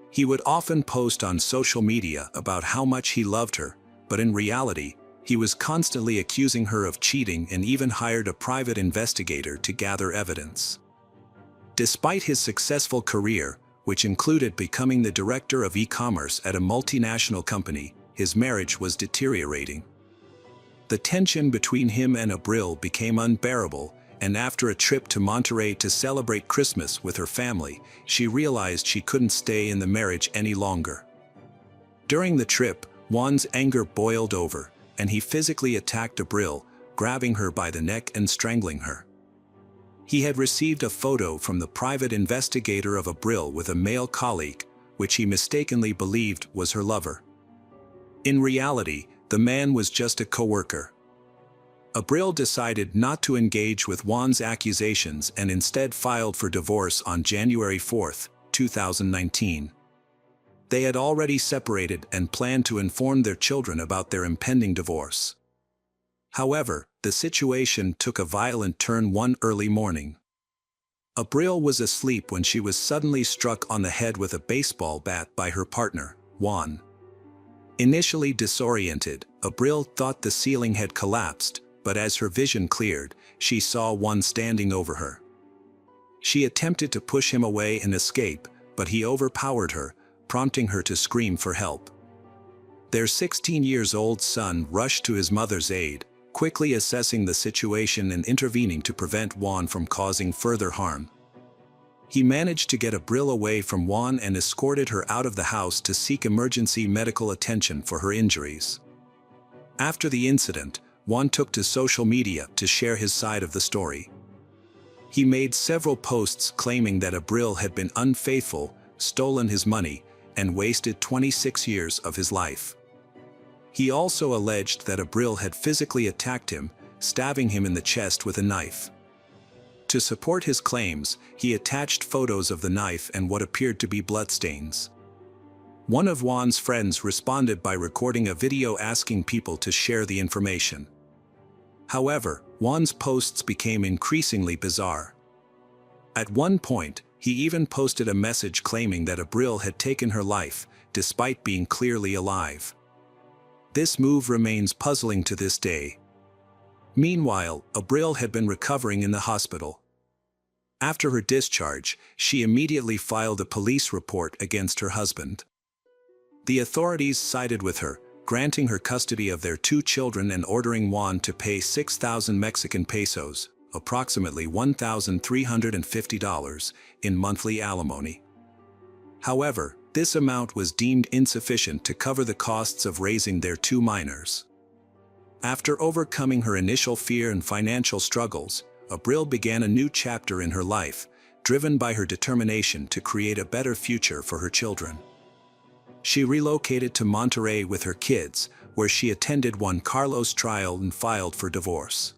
He would often post on social media about how much he loved her, but in reality, he was constantly accusing her of cheating and even hired a private investigator to gather evidence. Despite his successful career, which included becoming the director of e-commerce at a multinational company, his marriage was deteriorating. The tension between him and Abril became unbearable, and after a trip to Monterrey to celebrate Christmas with her family, she realized she couldn't stay in the marriage any longer. During the trip, Juan's anger boiled over, and he physically attacked Abril, grabbing her by the neck and strangling her. He had received a photo from the private investigator of Abril with a male colleague, which he mistakenly believed was her lover. In reality, the man was just a coworker. Abril decided not to engage with Juan's accusations and instead filed for divorce on January 4, 2019. They had already separated and planned to inform their children about their impending divorce. However, the situation took a violent turn one early morning. Abril was asleep when she was suddenly struck on the head with a baseball bat by her partner, Juan. Initially disoriented, Abril thought the ceiling had collapsed, but as her vision cleared, she saw Juan standing over her. She attempted to push him away and escape, but he overpowered her, prompting her to scream for help. Their 16-year-old son rushed to his mother's aid, quickly assessing the situation and intervening to prevent Juan from causing further harm. He managed to get Abril away from Juan and escorted her out of the house to seek emergency medical attention for her injuries. After the incident, Juan took to social media to share his side of the story. He made several posts claiming that Abril had been unfaithful, stolen his money, and wasted 26 years of his life. He also alleged that Abril had physically attacked him, stabbing him in the chest with a knife. To support his claims, he attached photos of the knife and what appeared to be bloodstains. One of Juan's friends responded by recording a video asking people to share the information. However, Juan's posts became increasingly bizarre. At one point, he even posted a message claiming that Abril had taken her life, despite being clearly alive. This move remains puzzling to this day. Meanwhile, Abril had been recovering in the hospital. After her discharge, she immediately filed a police report against her husband. The authorities sided with her, granting her custody of their 2 children and ordering Juan to pay 6,000 Mexican pesos, approximately $1,350, in monthly alimony. However, this amount was deemed insufficient to cover the costs of raising their 2 minors. After overcoming her initial fear and financial struggles, Abril began a new chapter in her life, driven by her determination to create a better future for her children. She relocated to Monterrey with her kids, where she attended Juan Carlos' trial and filed for divorce.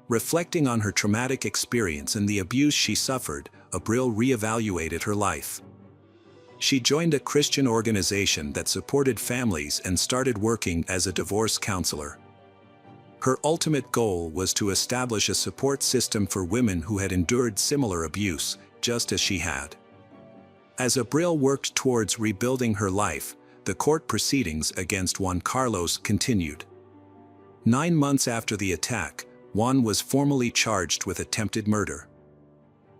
Reflecting on her traumatic experience and the abuse she suffered, Abril reevaluated her life. She joined a Christian organization that supported families and started working as a divorce counselor. Her ultimate goal was to establish a support system for women who had endured similar abuse, just as she had. As Abril worked towards rebuilding her life, the court proceedings against Juan Carlos continued. 9 months after the attack, Juan was formally charged with attempted murder.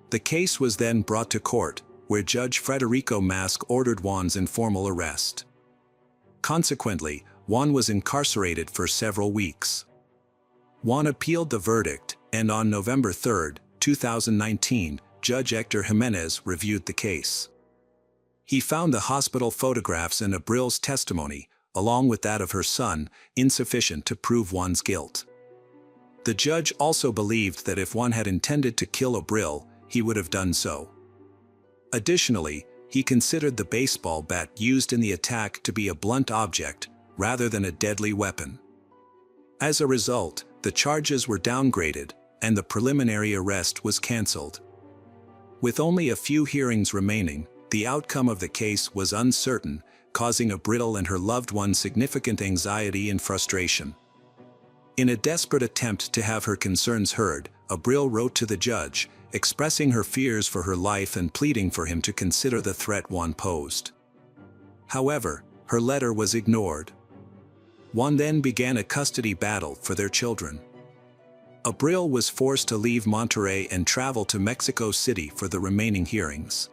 The case was then brought to court, where Judge Federico Mask ordered Juan's informal arrest. Consequently, Juan was incarcerated for several weeks. Juan appealed the verdict, and on November 3, 2019, Judge Hector Jimenez reviewed the case. He found the hospital photographs and Abril's testimony, along with that of her son, insufficient to prove Juan's guilt. The judge also believed that if Juan had intended to kill Abril, he would have done so. Additionally, he considered the baseball bat used in the attack to be a blunt object, rather than a deadly weapon. As a result, the charges were downgraded, and the preliminary arrest was cancelled. With only a few hearings remaining, the outcome of the case was uncertain, causing Abril and her loved one significant anxiety and frustration. In a desperate attempt to have her concerns heard, Abril wrote to the judge, expressing her fears for her life and pleading for him to consider the threat Juan posed. However, her letter was ignored. Juan then began a custody battle for their children. Abril was forced to leave Monterrey and travel to Mexico City for the remaining hearings.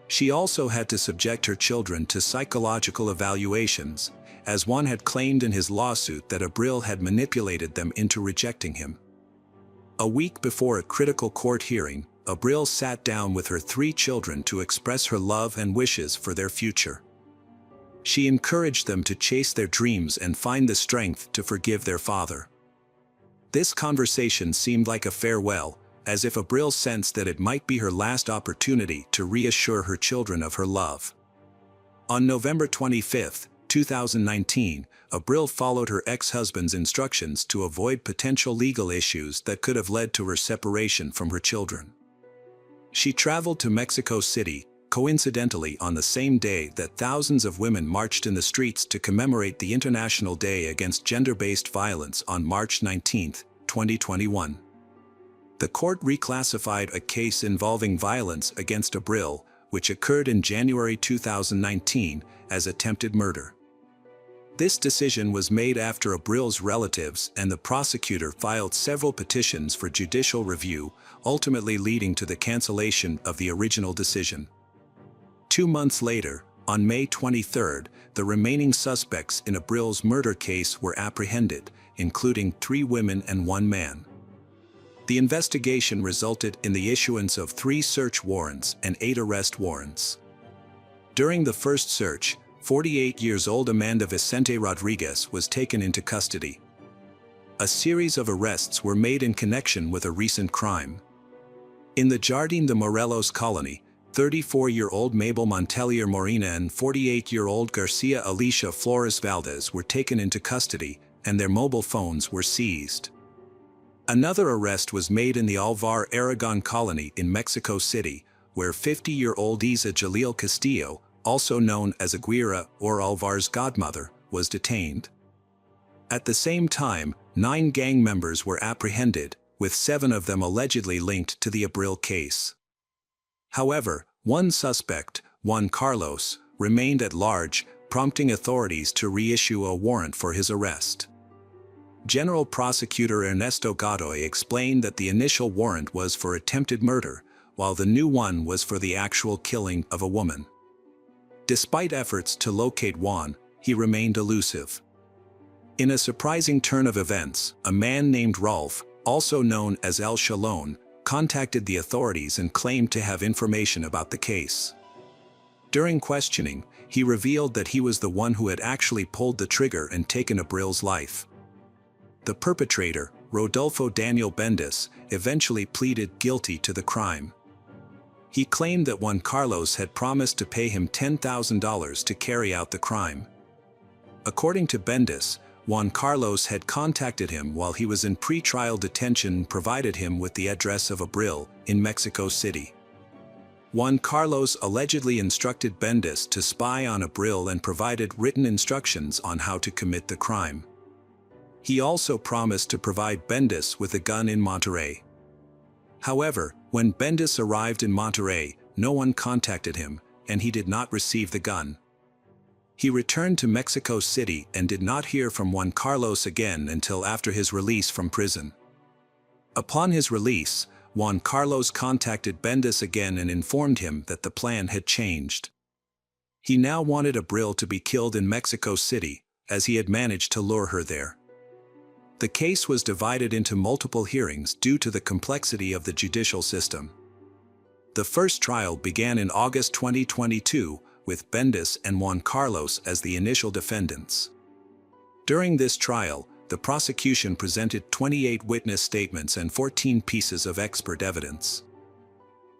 She also had to subject her children to psychological evaluations, as Juan had claimed in his lawsuit that Abril had manipulated them into rejecting him. A week before a critical court hearing, Abril sat down with her 3 children to express her love and wishes for their future. She encouraged them to chase their dreams and find the strength to forgive their father. This conversation seemed like a farewell, as if Abril sensed that it might be her last opportunity to reassure her children of her love. On November 25, 2019, Abril followed her ex-husband's instructions to avoid potential legal issues that could have led to her separation from her children. She traveled to Mexico City, coincidentally on the same day that thousands of women marched in the streets to commemorate the International Day Against Gender-Based Violence on March 19, 2021. The court reclassified a case involving violence against Abril, which occurred in January 2019, as attempted murder. This decision was made after Abril's relatives and the prosecutor filed several petitions for judicial review, ultimately leading to the cancellation of the original decision. 2 months later, on May 23, the remaining suspects in Abril's murder case were apprehended, including 3 women and 1 man. The investigation resulted in the issuance of 3 search warrants and 8 arrest warrants. During the first search, 48-year-old Amanda Vicente Rodriguez was taken into custody. A series of arrests were made in connection with a recent crime. In the Jardín de Morelos colony, 34-year-old Mabel Montelier Morena and 48-year-old Garcia Alicia Flores Valdez were taken into custody, and their mobile phones were seized. Another arrest was made in the Alvar Aragon colony in Mexico City, where 50-year-old Isa Jalil Castillo, also known as Aguirre or Alvar's godmother, was detained. At the same time, 9 gang members were apprehended, with 7 of them allegedly linked to the Abril case. However, one suspect, Juan Carlos, remained at large, prompting authorities to reissue a warrant for his arrest. General Prosecutor Ernesto Godoy explained that the initial warrant was for attempted murder, while the new one was for the actual killing of a woman. Despite efforts to locate Juan, he remained elusive. In a surprising turn of events, a man named Rolf, also known as El Chalón, contacted the authorities and claimed to have information about the case. During questioning, he revealed that he was the one who had actually pulled the trigger and taken Abril's life. The perpetrator, Rodolfo Daniel Bendis, eventually pleaded guilty to the crime. He claimed that Juan Carlos had promised to pay him $10,000 to carry out the crime. According to Bendis, Juan Carlos had contacted him while he was in pre-trial detention and provided him with the address of Abril in Mexico City. Juan Carlos allegedly instructed Bendis to spy on Abril and provided written instructions on how to commit the crime. He also promised to provide Bendis with a gun in Monterrey. However, when Bendis arrived in Monterrey, no one contacted him, and he did not receive the gun. He returned to Mexico City and did not hear from Juan Carlos again until after his release from prison. Upon his release, Juan Carlos contacted Bendis again and informed him that the plan had changed. He now wanted Abril to be killed in Mexico City, as he had managed to lure her there. The case was divided into multiple hearings due to the complexity of the judicial system. The first trial began in August 2022, with Bendis and Juan Carlos as the initial defendants. During this trial, the prosecution presented 28 witness statements and 14 pieces of expert evidence.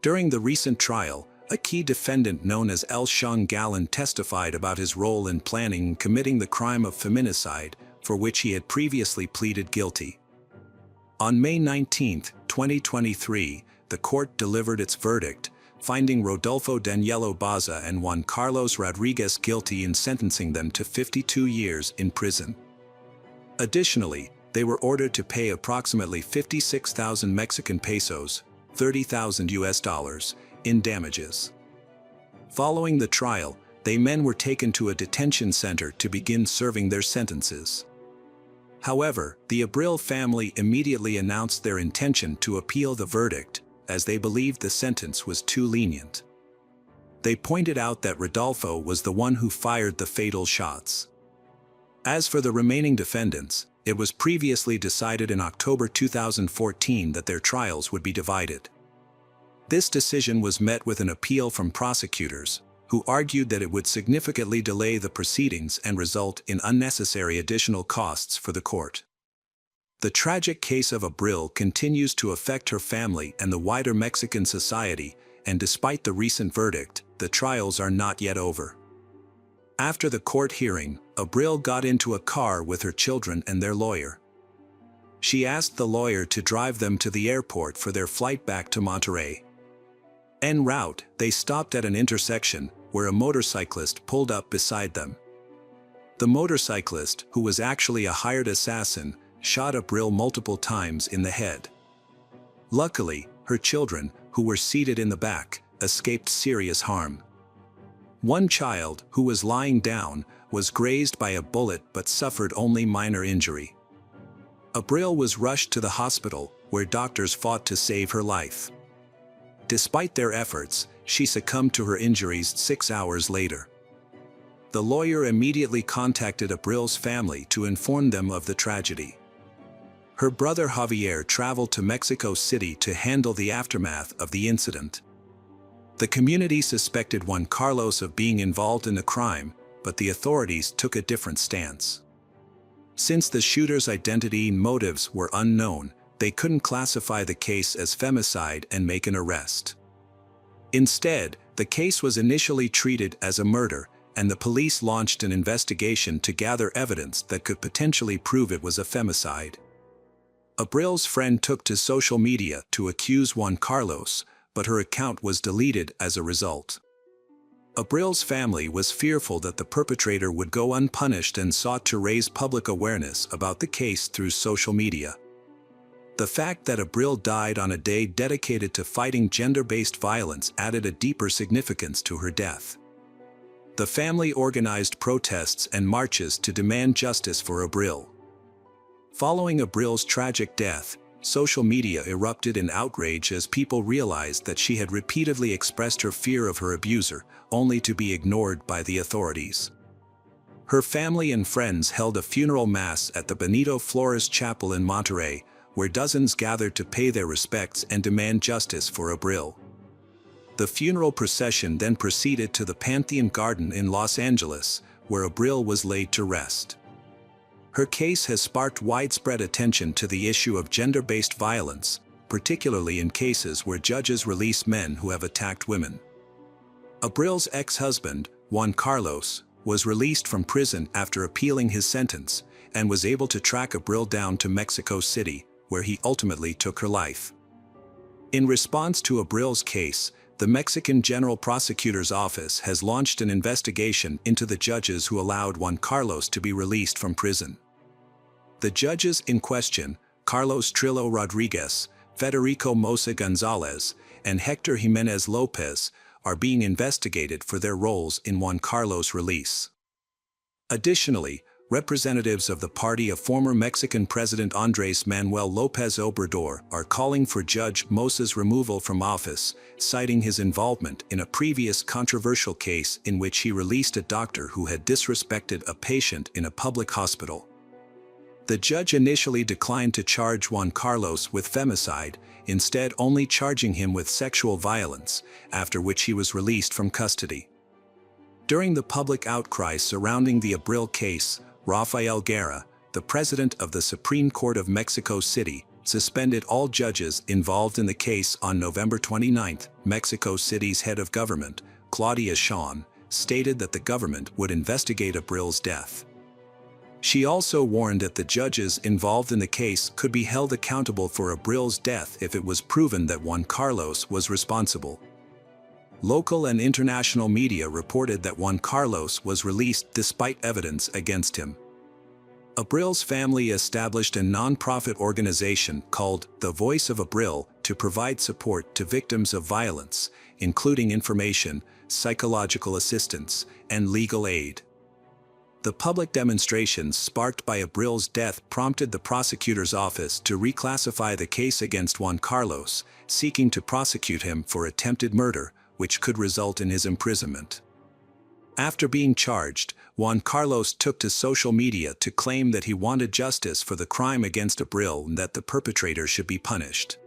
During the recent trial, a key defendant known as El Sean Gallen testified about his role in planning and committing the crime of feminicide, for which he had previously pleaded guilty. On May 19, 2023, the court delivered its verdict, finding Rodolfo Danielo Baza and Juan Carlos Rodriguez guilty and sentencing them to 52 years in prison. Additionally, they were ordered to pay approximately 56,000 Mexican pesos, $30,000 US, in damages. Following the trial, the men were taken to a detention center to begin serving their sentences. However, the Abril family immediately announced their intention to appeal the verdict, as they believed the sentence was too lenient. They pointed out that Rodolfo was the one who fired the fatal shots. As for the remaining defendants, it was previously decided in October 2014 that their trials would be divided. This decision was met with an appeal from prosecutors, who argued that it would significantly delay the proceedings and result in unnecessary additional costs for the court. The tragic case of Abril continues to affect her family and the wider Mexican society, and despite the recent verdict, the trials are not yet over. After the court hearing, Abril got into a car with her children and their lawyer. She asked the lawyer to drive them to the airport for their flight back to Monterrey. En route, they stopped at an intersection, where a motorcyclist pulled up beside them. The motorcyclist, who was actually a hired assassin, shot Abril multiple times in the head. Luckily, her children, who were seated in the back, escaped serious harm. One child, who was lying down, was grazed by a bullet but suffered only minor injury. Abril was rushed to the hospital, where doctors fought to save her life. Despite their efforts, she succumbed to her injuries 6 hours later. The lawyer immediately contacted Abril's family to inform them of the tragedy. Her brother Javier traveled to Mexico City to handle the aftermath of the incident. The community suspected Juan Carlos of being involved in the crime, but the authorities took a different stance. Since the shooter's identity and motives were unknown, they couldn't classify the case as femicide and make an arrest. Instead, the case was initially treated as a murder, and the police launched an investigation to gather evidence that could potentially prove it was a femicide. Abril's friend took to social media to accuse Juan Carlos, but her account was deleted as a result. Abril's family was fearful that the perpetrator would go unpunished and sought to raise public awareness about the case through social media. The fact that Abril died on a day dedicated to fighting gender-based violence added a deeper significance to her death. The family organized protests and marches to demand justice for Abril. Following Abril's tragic death, social media erupted in outrage as people realized that she had repeatedly expressed her fear of her abuser, only to be ignored by the authorities. Her family and friends held a funeral mass at the Benito Flores Chapel in Monterrey, where dozens gathered to pay their respects and demand justice for Abril. The funeral procession then proceeded to the Pantheon Garden in Los Angeles, where Abril was laid to rest. Her case has sparked widespread attention to the issue of gender-based violence, particularly in cases where judges release men who have attacked women. Abril's ex-husband, Juan Carlos, was released from prison after appealing his sentence, and was able to track Abril down to Mexico City, where he ultimately took her life. In response to Abril's case, the Mexican General Prosecutor's Office has launched an investigation into the judges who allowed Juan Carlos to be released from prison. The judges in question, Carlos Trillo Rodriguez, Federico Mosa Gonzalez, and Hector Jimenez Lopez, are being investigated for their roles in Juan Carlos' release. Additionally, representatives of the party of former Mexican President Andrés Manuel López Obrador are calling for Judge Mosa's removal from office, citing his involvement in a previous controversial case in which he released a doctor who had disrespected a patient in a public hospital. The judge initially declined to charge Juan Carlos with femicide, instead only charging him with sexual violence, after which he was released from custody. During the public outcry surrounding the Abril case, Rafael Guerra, the president of the Supreme Court of Mexico City, suspended all judges involved in the case on November 29. Mexico City's head of government, Claudia Sheinbaum, stated that the government would investigate Abril's death. She also warned that the judges involved in the case could be held accountable for Abril's death if it was proven that Juan Carlos was responsible. Local and international media reported that Juan Carlos was released despite evidence against him. Abril's family established a non-profit organization called The Voice of Abril to provide support to victims of violence, including information, psychological assistance, and legal aid. The public demonstrations sparked by Abril's death prompted the prosecutor's office to reclassify the case against Juan Carlos, seeking to prosecute him for attempted murder, which could result in his imprisonment. After being charged, Juan Carlos took to social media to claim that he wanted justice for the crime against Abril and that the perpetrator should be punished.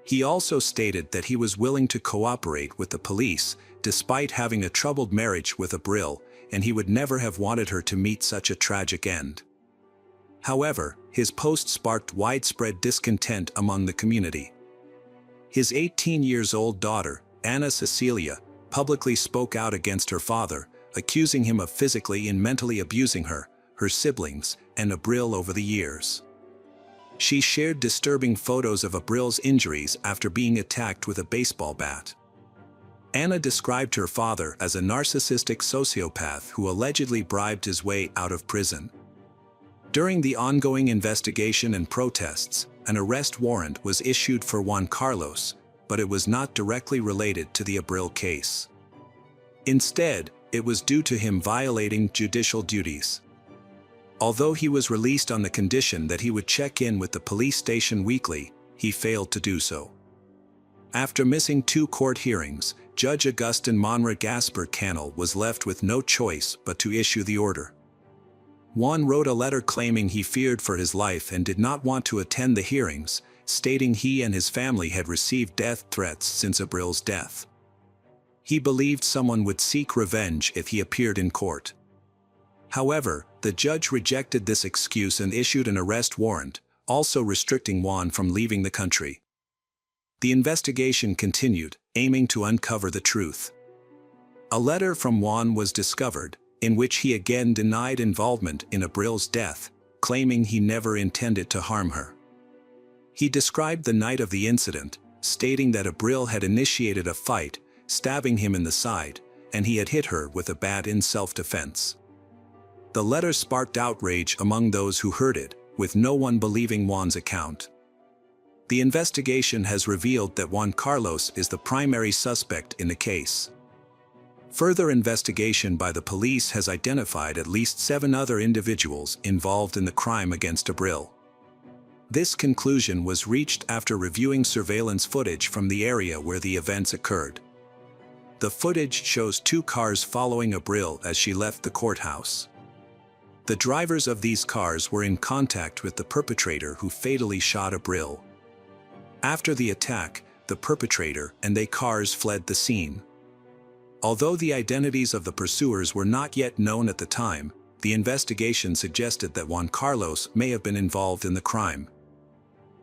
He also stated that he was willing to cooperate with the police, despite having a troubled marriage with Abril, and he would never have wanted her to meet such a tragic end. However, his post sparked widespread discontent among the community. His 18-year-old daughter, Ana Cecilia, publicly spoke out against her father, accusing him of physically and mentally abusing her, her siblings, and Abril over the years. She shared disturbing photos of Abril's injuries after being attacked with a baseball bat. Ana described her father as a narcissistic sociopath who allegedly bribed his way out of prison. During the ongoing investigation and protests, an arrest warrant was issued for Juan Carlos, but it was not directly related to the Abril case. Instead, it was due to him violating judicial duties. Although he was released on the condition that he would check in with the police station weekly, he failed to do so. After missing 2 court hearings, Judge Agustin Monra Gasper Canal was left with no choice but to issue the order. Juan wrote a letter claiming he feared for his life and did not want to attend the hearings, stating he and his family had received death threats since Abril's death. He believed someone would seek revenge if he appeared in court. However, the judge rejected this excuse and issued an arrest warrant, also restricting Juan from leaving the country. The investigation continued, aiming to uncover the truth. A letter from Juan was discovered, in which he again denied involvement in Abril's death, claiming he never intended to harm her. He described the night of the incident, stating that Abril had initiated a fight, stabbing him in the side, and he had hit her with a bat in self-defense. The letter sparked outrage among those who heard it, with no one believing Juan's account. The investigation has revealed that Juan Carlos is the primary suspect in the case. Further investigation by the police has identified at least 7 other individuals involved in the crime against Abril. This conclusion was reached after reviewing surveillance footage from the area where the events occurred. The footage shows 2 cars following Abril as she left the courthouse. The drivers of these cars were in contact with the perpetrator who fatally shot Abril. After the attack, the perpetrator and their cars fled the scene. Although the identities of the pursuers were not yet known at the time, the investigation suggested that Juan Carlos may have been involved in the crime.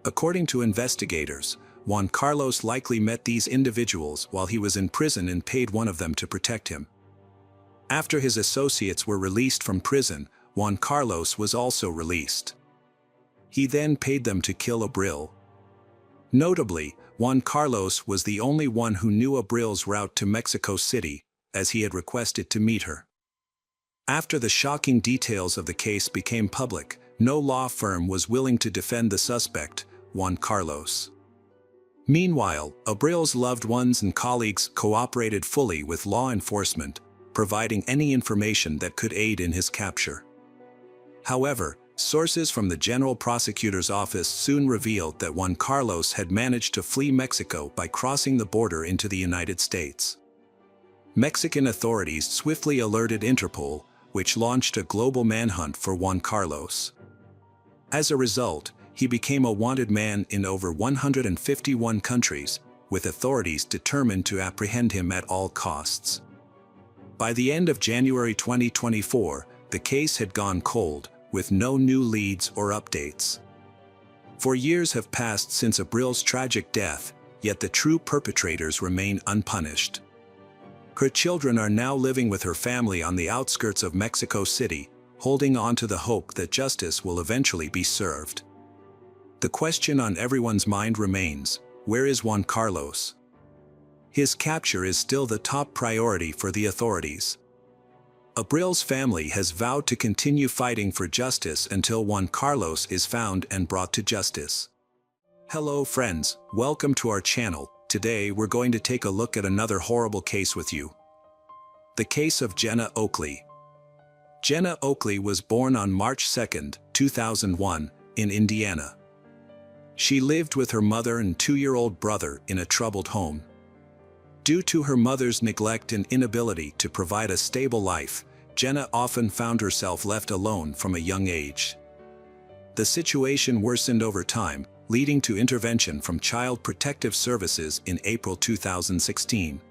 According to investigators, Juan Carlos likely met these individuals while he was in prison and paid one of them to protect him. After his associates were released from prison, Juan Carlos was also released. He then paid them to kill Abril. Notably, Juan Carlos was the only one who knew Abril's route to Mexico City, as he had requested to meet her. After the shocking details of the case became public, no law firm was willing to defend the suspect, Juan Carlos. Meanwhile, Abril's loved ones and colleagues cooperated fully with law enforcement, providing any information that could aid in his capture. However, sources from the General Prosecutor's Office soon revealed that Juan Carlos had managed to flee Mexico by crossing the border into the United States. Mexican authorities swiftly alerted Interpol, which launched a global manhunt for Juan Carlos. As a result, he became a wanted man in over 151 countries, with authorities determined to apprehend him at all costs. By the end of January 2024, the case had gone cold, with no new leads or updates. 4 years have passed since Abril's tragic death, yet the true perpetrators remain unpunished. Her children are now living with her family on the outskirts of Mexico City, holding on to the hope that justice will eventually be served. The question on everyone's mind remains, where is Juan Carlos? His capture is still the top priority for the authorities. Abril's family has vowed to continue fighting for justice until Juan Carlos is found and brought to justice. Hello friends, welcome to our channel. Today we're going to take a look at another horrible case with you. The case of Jenna Oakley. Jenna Oakley was born on March 2, 2001, in Indiana. She lived with her mother and 2-year-old brother in a troubled home. Due to her mother's neglect and inability to provide a stable life, Jenna often found herself left alone from a young age. The situation worsened over time, leading to intervention from Child Protective Services in April 2016.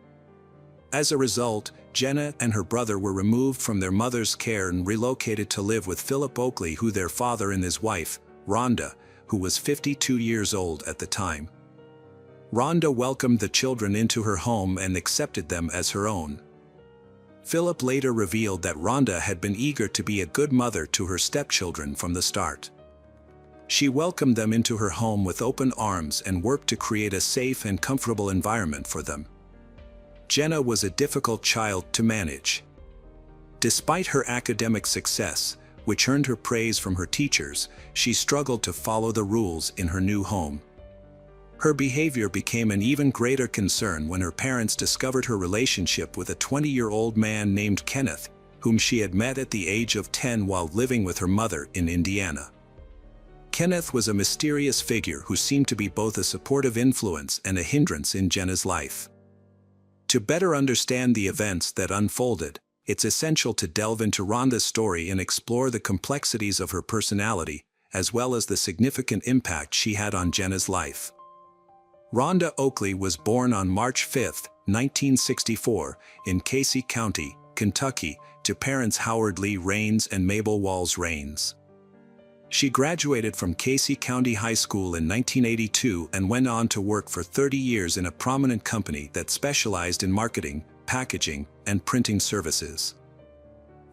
As a result, Jenna and her brother were removed from their mother's care and relocated to live with Philip Oakley, who their father and his wife, Rhonda, who was 52 years old at the time. Rhonda welcomed the children into her home and accepted them as her own. Philip later revealed that Rhonda had been eager to be a good mother to her stepchildren from the start. She welcomed them into her home with open arms and worked to create a safe and comfortable environment for them. Jenna was a difficult child to manage. Despite her academic success, which earned her praise from her teachers, she struggled to follow the rules in her new home. Her behavior became an even greater concern when her parents discovered her relationship with a 20-year-old man named Kenneth, whom she had met at the age of 10 while living with her mother in Indiana. Kenneth was a mysterious figure who seemed to be both a supportive influence and a hindrance in Jenna's life. To better understand the events that unfolded, it's essential to delve into Rhonda's story and explore the complexities of her personality, as well as the significant impact she had on Jenna's life. Rhonda Oakley was born on March 5, 1964, in Casey County, Kentucky, to parents Howard Lee Raines and Mabel Walls Raines. She graduated from Casey County High School in 1982 and went on to work for 30 years in a prominent company that specialized in marketing, packaging, and printing services.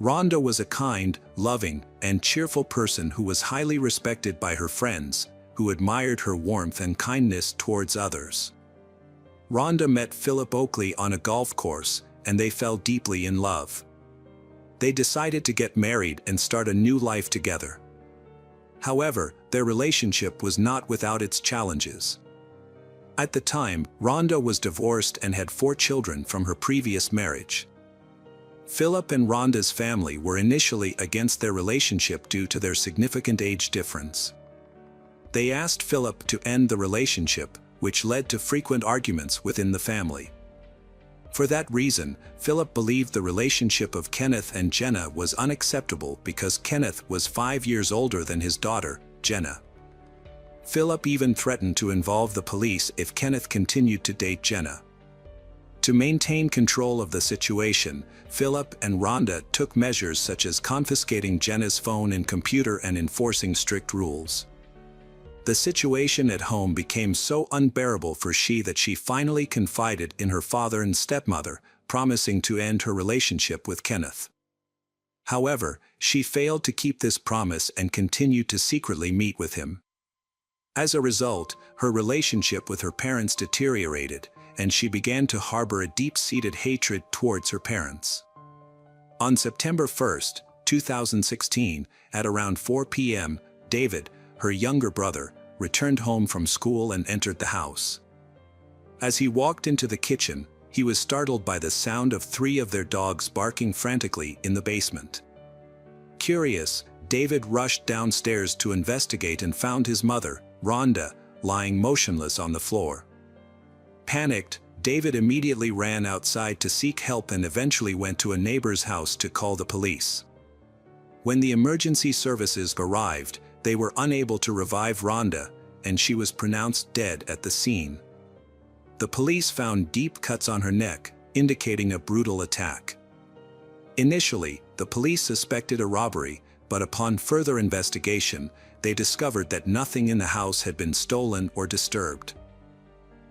Rhonda was a kind, loving, and cheerful person who was highly respected by her friends, who admired her warmth and kindness towards others. Rhonda met Philip Oakley on a golf course, and they fell deeply in love. They decided to get married and start a new life together. However, their relationship was not without its challenges. At the time, Rhonda was divorced and had 4 children from her previous marriage. Philip and Rhonda's family were initially against their relationship due to their significant age difference. They asked Philip to end the relationship, which led to frequent arguments within the family. For that reason, Philip believed the relationship of Kenneth and Jenna was unacceptable because Kenneth was 5 years older than his daughter, Jenna. Philip even threatened to involve the police if Kenneth continued to date Jenna. To maintain control of the situation, Philip and Rhonda took measures such as confiscating Jenna's phone and computer and enforcing strict rules. The situation at home became so unbearable for she that she finally confided in her father and stepmother, promising to end her relationship with Kenneth. However, she failed to keep this promise and continued to secretly meet with him. As a result, her relationship with her parents deteriorated, and she began to harbor a deep-seated hatred towards her parents. On September 1, 2016, at around 4 p.m., David, her younger brother, returned home from school and entered the house. As he walked into the kitchen, he was startled by the sound of 3 of their dogs barking frantically in the basement. Curious, David rushed downstairs to investigate and found his mother, Rhonda, lying motionless on the floor. Panicked, David immediately ran outside to seek help and eventually went to a neighbor's house to call the police. When the emergency services arrived, they were unable to revive Rhonda, and she was pronounced dead at the scene. The police found deep cuts on her neck, indicating a brutal attack. Initially, the police suspected a robbery, but upon further investigation, they discovered that nothing in the house had been stolen or disturbed.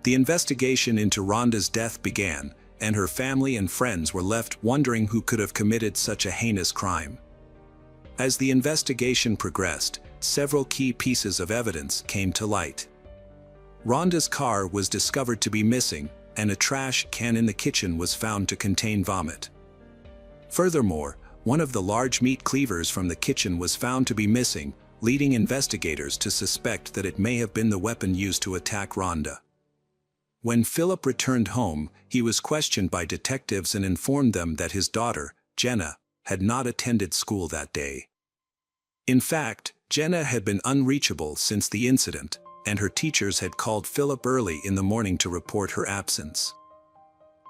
The investigation into Rhonda's death began, and her family and friends were left wondering who could have committed such a heinous crime. As the investigation progressed, several key pieces of evidence came to light. Rhonda's car was discovered to be missing, and a trash can in the kitchen was found to contain vomit. Furthermore, one of the large meat cleavers from the kitchen was found to be missing, leading investigators to suspect that it may have been the weapon used to attack Rhonda. When Philip returned home, he was questioned by detectives and informed them that his daughter, Jenna, had not attended school that day. In fact, Jenna had been unreachable since the incident, and her teachers had called Philip early in the morning to report her absence.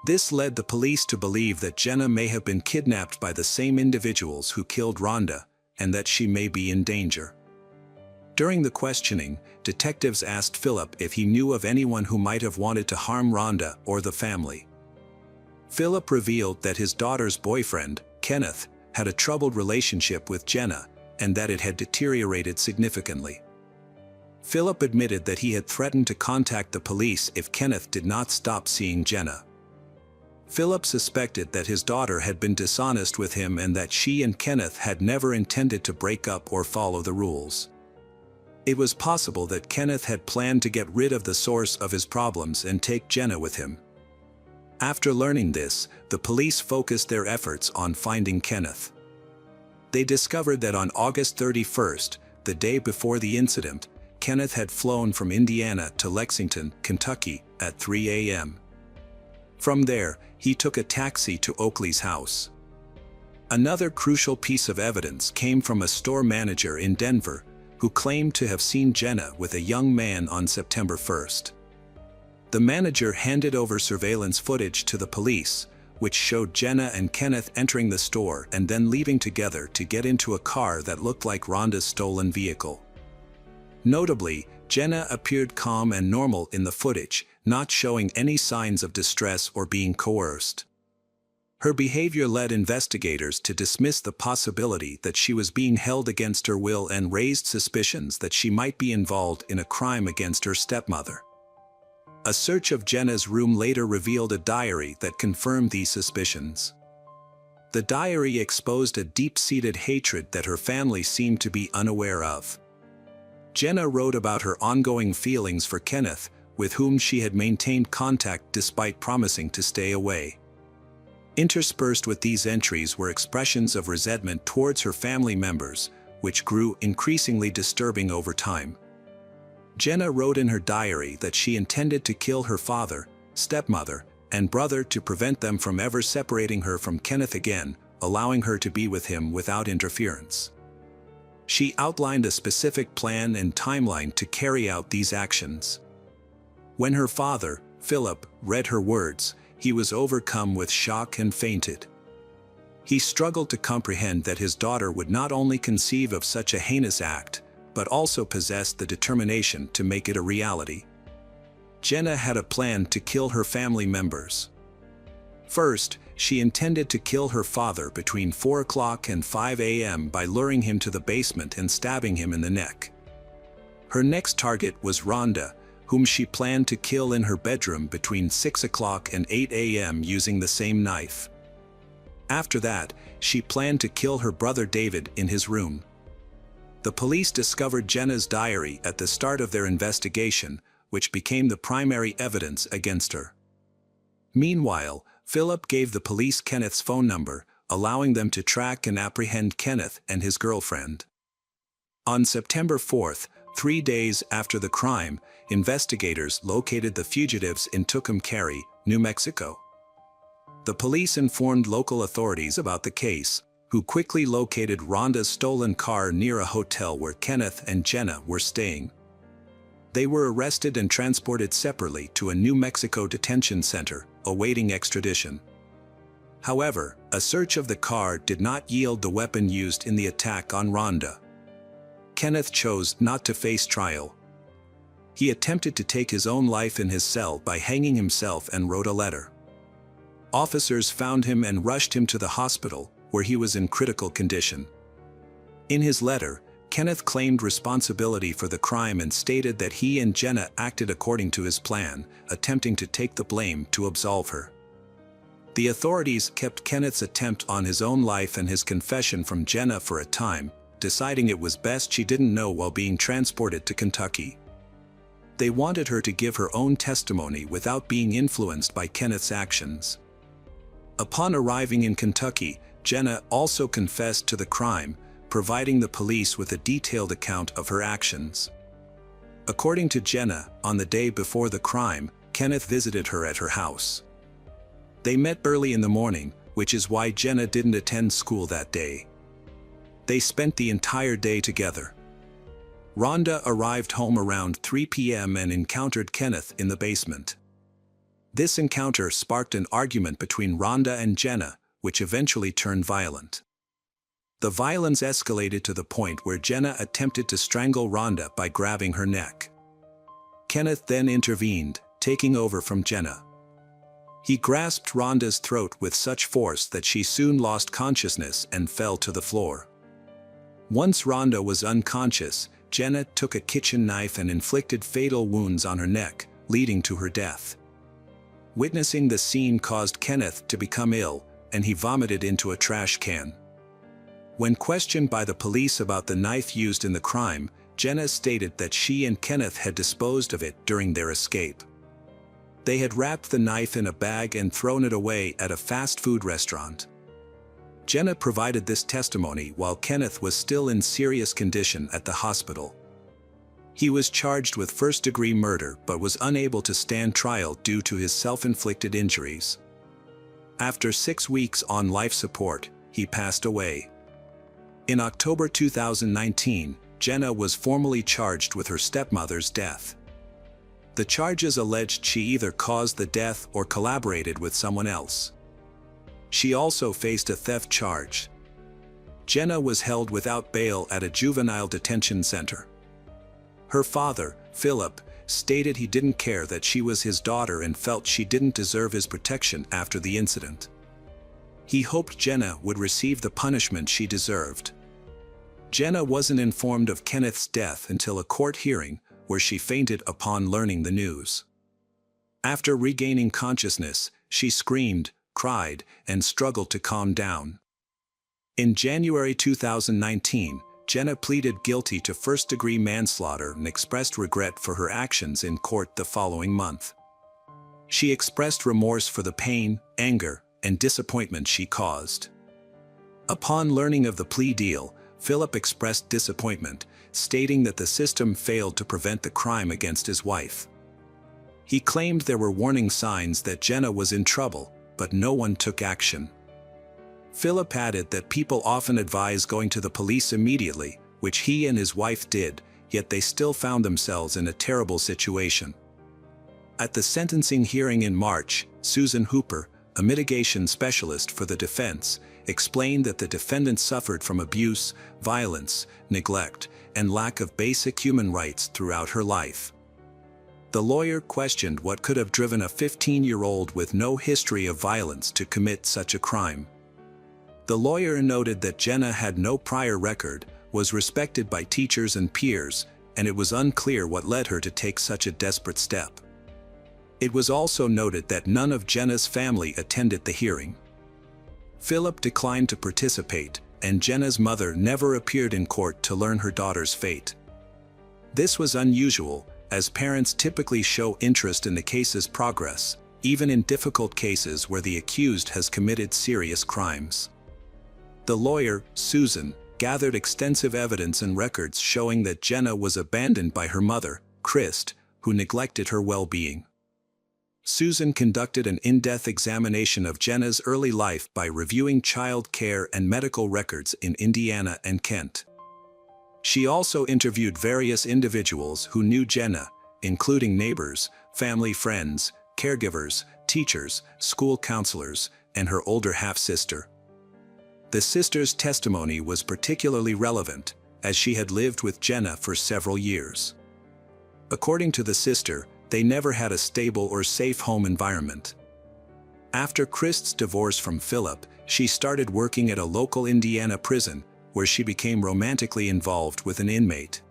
This led the police to believe that Jenna may have been kidnapped by the same individuals who killed Rhonda, and that she may be in danger. During the questioning, detectives asked Philip if he knew of anyone who might have wanted to harm Rhonda or the family. Philip revealed that his daughter's boyfriend, Kenneth, had a troubled relationship with Jenna, and that it had deteriorated significantly. Philip admitted that he had threatened to contact the police if Kenneth did not stop seeing Jenna. Philip suspected that his daughter had been dishonest with him and that she and Kenneth had never intended to break up or follow the rules. It was possible that Kenneth had planned to get rid of the source of his problems and take Jenna with him. After learning this, the police focused their efforts on finding Kenneth. They discovered that on August 31st, the day before the incident, Kenneth had flown from Indiana to Lexington, Kentucky, at 3 a.m. From there, he took a taxi to Oakley's house. Another crucial piece of evidence came from a store manager in Denver, who claimed to have seen Jenna with a young man on September 1st. The manager handed over surveillance footage to the police, which showed Jenna and Kenneth entering the store and then leaving together to get into a car that looked like Rhonda's stolen vehicle. Notably, Jenna appeared calm and normal in the footage, not showing any signs of distress or being coerced. Her behavior led investigators to dismiss the possibility that she was being held against her will and raised suspicions that she might be involved in a crime against her stepmother. A search of Jenna's room later revealed a diary that confirmed these suspicions. The diary exposed a deep-seated hatred that her family seemed to be unaware of. Jenna wrote about her ongoing feelings for Kenneth, with whom she had maintained contact despite promising to stay away. Interspersed with these entries were expressions of resentment towards her family members, which grew increasingly disturbing over time. Jenna wrote in her diary that she intended to kill her father, stepmother, and brother to prevent them from ever separating her from Kenneth again, allowing her to be with him without interference. She outlined a specific plan and timeline to carry out these actions. When her father, Philip, read her words, he was overcome with shock and fainted. He struggled to comprehend that his daughter would not only conceive of such a heinous act, but also possessed the determination to make it a reality. Jenna had a plan to kill her family members. First, she intended to kill her father between 4 o'clock and 5 a.m. by luring him to the basement and stabbing him in the neck. Her next target was Rhonda, whom she planned to kill in her bedroom between 6 o'clock and 8 a.m. using the same knife. After that, she planned to kill her brother David in his room. The police discovered Jenna's diary at the start of their investigation, which became the primary evidence against her. Meanwhile, Philip gave the police Kenneth's phone number, allowing them to track and apprehend Kenneth and his girlfriend. On September 4th, 3 days after the crime, investigators located the fugitives in Tucumcari, New Mexico. The police informed local authorities about the case, who quickly located Rhonda's stolen car near a hotel where Kenneth and Jenna were staying. They were arrested and transported separately to a New Mexico detention center, awaiting extradition. However, a search of the car did not yield the weapon used in the attack on Rhonda. Kenneth chose not to face trial. He attempted to take his own life in his cell by hanging himself and wrote a letter. Officers found him and rushed him to the hospital, where he was in critical condition. In his letter, Kenneth claimed responsibility for the crime and stated that he and Jenna acted according to his plan, attempting to take the blame to absolve her. The authorities kept Kenneth's attempt on his own life and his confession from Jenna for a time, deciding it was best she didn't know while being transported to Kentucky. They wanted her to give her own testimony without being influenced by Kenneth's actions. Upon arriving in Kentucky, Jenna also confessed to the crime, providing the police with a detailed account of her actions. According to Jenna, on the day before the crime, Kenneth visited her at her house. They met early in the morning, which is why Jenna didn't attend school that day. They spent the entire day together. Rhonda arrived home around 3 p.m. and encountered Kenneth in the basement. This encounter sparked an argument between Rhonda and Jenna, which eventually turned violent. The violence escalated to the point where Jenna attempted to strangle Rhonda by grabbing her neck. Kenneth then intervened, taking over from Jenna. He grasped Rhonda's throat with such force that she soon lost consciousness and fell to the floor. Once Rhonda was unconscious, Jenna took a kitchen knife and inflicted fatal wounds on her neck, leading to her death. Witnessing the scene caused Kenneth to become ill, and he vomited into a trash can. When questioned by the police about the knife used in the crime, Jenna stated that she and Kenneth had disposed of it during their escape. They had wrapped the knife in a bag and thrown it away at a fast food restaurant. Jenna provided this testimony while Kenneth was still in serious condition at the hospital. He was charged with first-degree murder but was unable to stand trial due to his self-inflicted injuries. After 6 weeks on life support, he passed away. In October 2019, Jenna was formally charged with her stepmother's death. The charges alleged she either caused the death or collaborated with someone else. She also faced a theft charge. Jenna was held without bail at a juvenile detention center. Her father, Philip, stated he didn't care that she was his daughter and felt she didn't deserve his protection after the incident. He hoped Jenna would receive the punishment she deserved. Jenna wasn't informed of Kenneth's death until a court hearing, where she fainted upon learning the news. After regaining consciousness, she screamed, cried, and struggled to calm down. In January 2019, Jenna pleaded guilty to first-degree manslaughter and expressed regret for her actions in court the following month. She expressed remorse for the pain, anger, and disappointment she caused. Upon learning of the plea deal, Philip expressed disappointment, stating that the system failed to prevent the crime against his wife. He claimed there were warning signs that Jenna was in trouble, but no one took action. Philip added that people often advise going to the police immediately, which he and his wife did, yet they still found themselves in a terrible situation. At the sentencing hearing in March, Susan Hooper, a mitigation specialist for the defense, explained that the defendant suffered from abuse, violence, neglect, and lack of basic human rights throughout her life. The lawyer questioned what could have driven a 15-year-old with no history of violence to commit such a crime. The lawyer noted that Jenna had no prior record, was respected by teachers and peers, and it was unclear what led her to take such a desperate step. It was also noted that none of Jenna's family attended the hearing. Philip declined to participate, and Jenna's mother never appeared in court to learn her daughter's fate. This was unusual, as parents typically show interest in the case's progress, even in difficult cases where the accused has committed serious crimes. The lawyer, Susan, gathered extensive evidence and records showing that Jenna was abandoned by her mother, Christ, who neglected her well-being. Susan conducted an in-depth examination of Jenna's early life by reviewing child care and medical records in Indiana and Kent. She also interviewed various individuals who knew Jenna, including neighbors, family friends, caregivers, teachers, school counselors, and her older half-sister. The sister's testimony was particularly relevant, as she had lived with Jenna for several years. According to the sister, they never had a stable or safe home environment. After Christ's divorce from Philip, she started working at a local Indiana prison, where she became romantically involved with an inmate.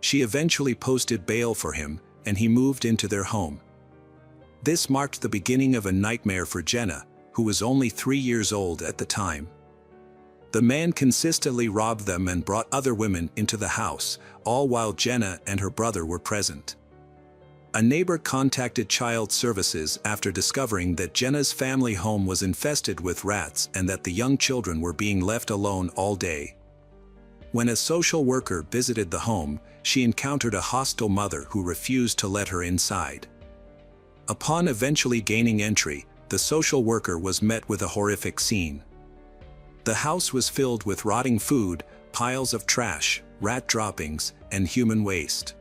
She eventually posted bail for him, and he moved into their home. This marked the beginning of a nightmare for Jenna, who was only 3 years old at the time. The man consistently robbed them and brought other women into the house, all while Jenna and her brother were present. A neighbor contacted Child Services after discovering that Jenna's family home was infested with rats and that the young children were being left alone all day. When a social worker visited the home, she encountered a hostile mother who refused to let her inside. Upon eventually gaining entry, the social worker was met with a horrific scene. The house was filled with rotting food, piles of trash, rat droppings, and human waste.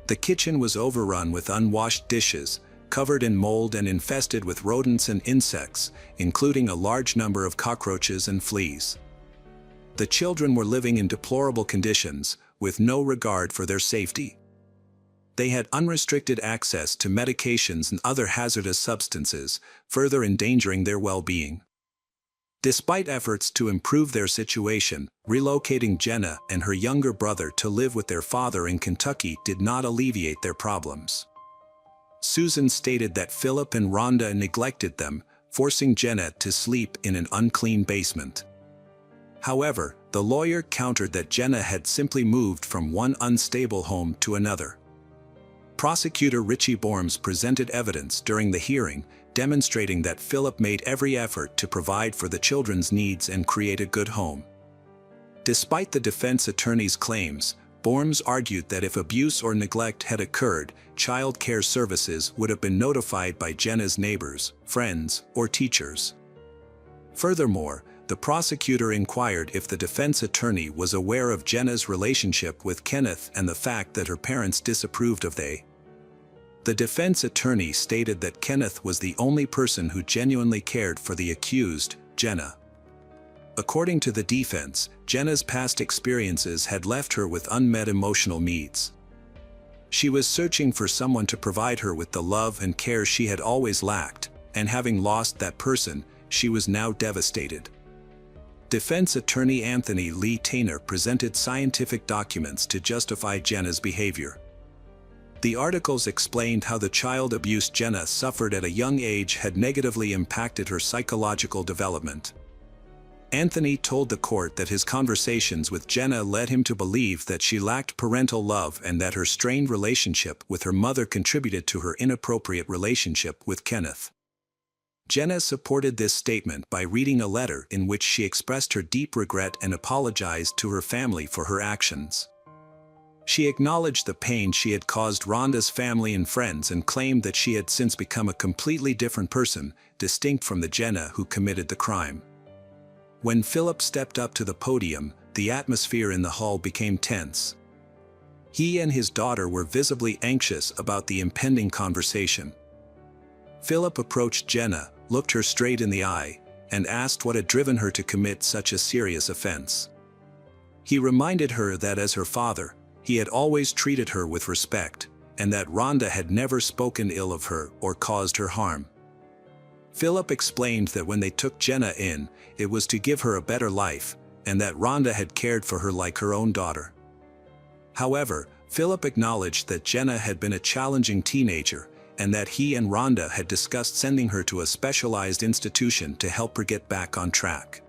The kitchen was overrun with unwashed dishes, covered in mold and infested with rodents and insects, including a large number of cockroaches and fleas. The children were living in deplorable conditions, with no regard for their safety. They had unrestricted access to medications and other hazardous substances, further endangering their well-being. Despite efforts to improve their situation, relocating Jenna and her younger brother to live with their father in Kentucky did not alleviate their problems. Susan stated that Philip and Rhonda neglected them, forcing Jenna to sleep in an unclean basement. However, the lawyer countered that Jenna had simply moved from one unstable home to another. Prosecutor Richie Borms presented evidence during the hearing, demonstrating that Philip made every effort to provide for the children's needs and create a good home. Despite the defense attorney's claims, Borms argued that if abuse or neglect had occurred, child care services would have been notified by Jenna's neighbors, friends, or teachers. Furthermore, the prosecutor inquired if the defense attorney was aware of Jenna's relationship with Kenneth and the fact that her parents disapproved of they. The defense attorney stated that Kenneth was the only person who genuinely cared for the accused, Jenna. According to the defense, Jenna's past experiences had left her with unmet emotional needs. She was searching for someone to provide her with the love and care she had always lacked, and having lost that person, she was now devastated. Defense attorney Anthony Lee Tainer presented scientific documents to justify Jenna's behavior. The articles explained how the child abuse Jenna suffered at a young age had negatively impacted her psychological development. Anthony told the court that his conversations with Jenna led him to believe that she lacked parental love and that her strained relationship with her mother contributed to her inappropriate relationship with Kenneth. Jenna supported this statement by reading a letter in which she expressed her deep regret and apologized to her family for her actions. She acknowledged the pain she had caused Rhonda's family and friends and claimed that she had since become a completely different person, distinct from the Jenna who committed the crime. When Philip stepped up to the podium, the atmosphere in the hall became tense. He and his daughter were visibly anxious about the impending conversation. Philip approached Jenna, looked her straight in the eye, and asked what had driven her to commit such a serious offense. He reminded her that as her father, he had always treated her with respect, and that Rhonda had never spoken ill of her or caused her harm. Philip explained that when they took Jenna in, it was to give her a better life, and that Rhonda had cared for her like her own daughter. However, Philip acknowledged that Jenna had been a challenging teenager, and that he and Rhonda had discussed sending her to a specialized institution to help her get back on track.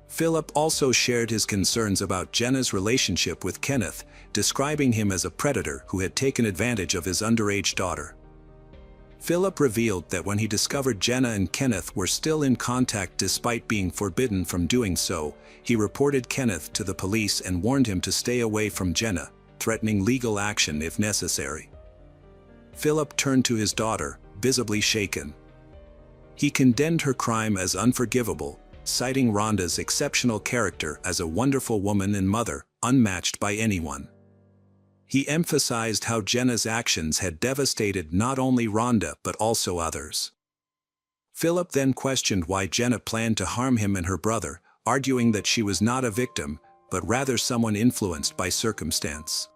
Philip also shared his concerns about Jenna's relationship with Kenneth, describing him as a predator who had taken advantage of his underage daughter. Philip revealed that when he discovered Jenna and Kenneth were still in contact despite being forbidden from doing so, he reported Kenneth to the police and warned him to stay away from Jenna, threatening legal action if necessary. Philip turned to his daughter, visibly shaken. He condemned her crime as unforgivable, citing Rhonda's exceptional character as a wonderful woman and mother, unmatched by anyone. He emphasized how Jenna's actions had devastated not only Rhonda but also others. Philip then questioned why Jenna planned to harm him and her brother, arguing that she was not a victim, but rather someone influenced by circumstance.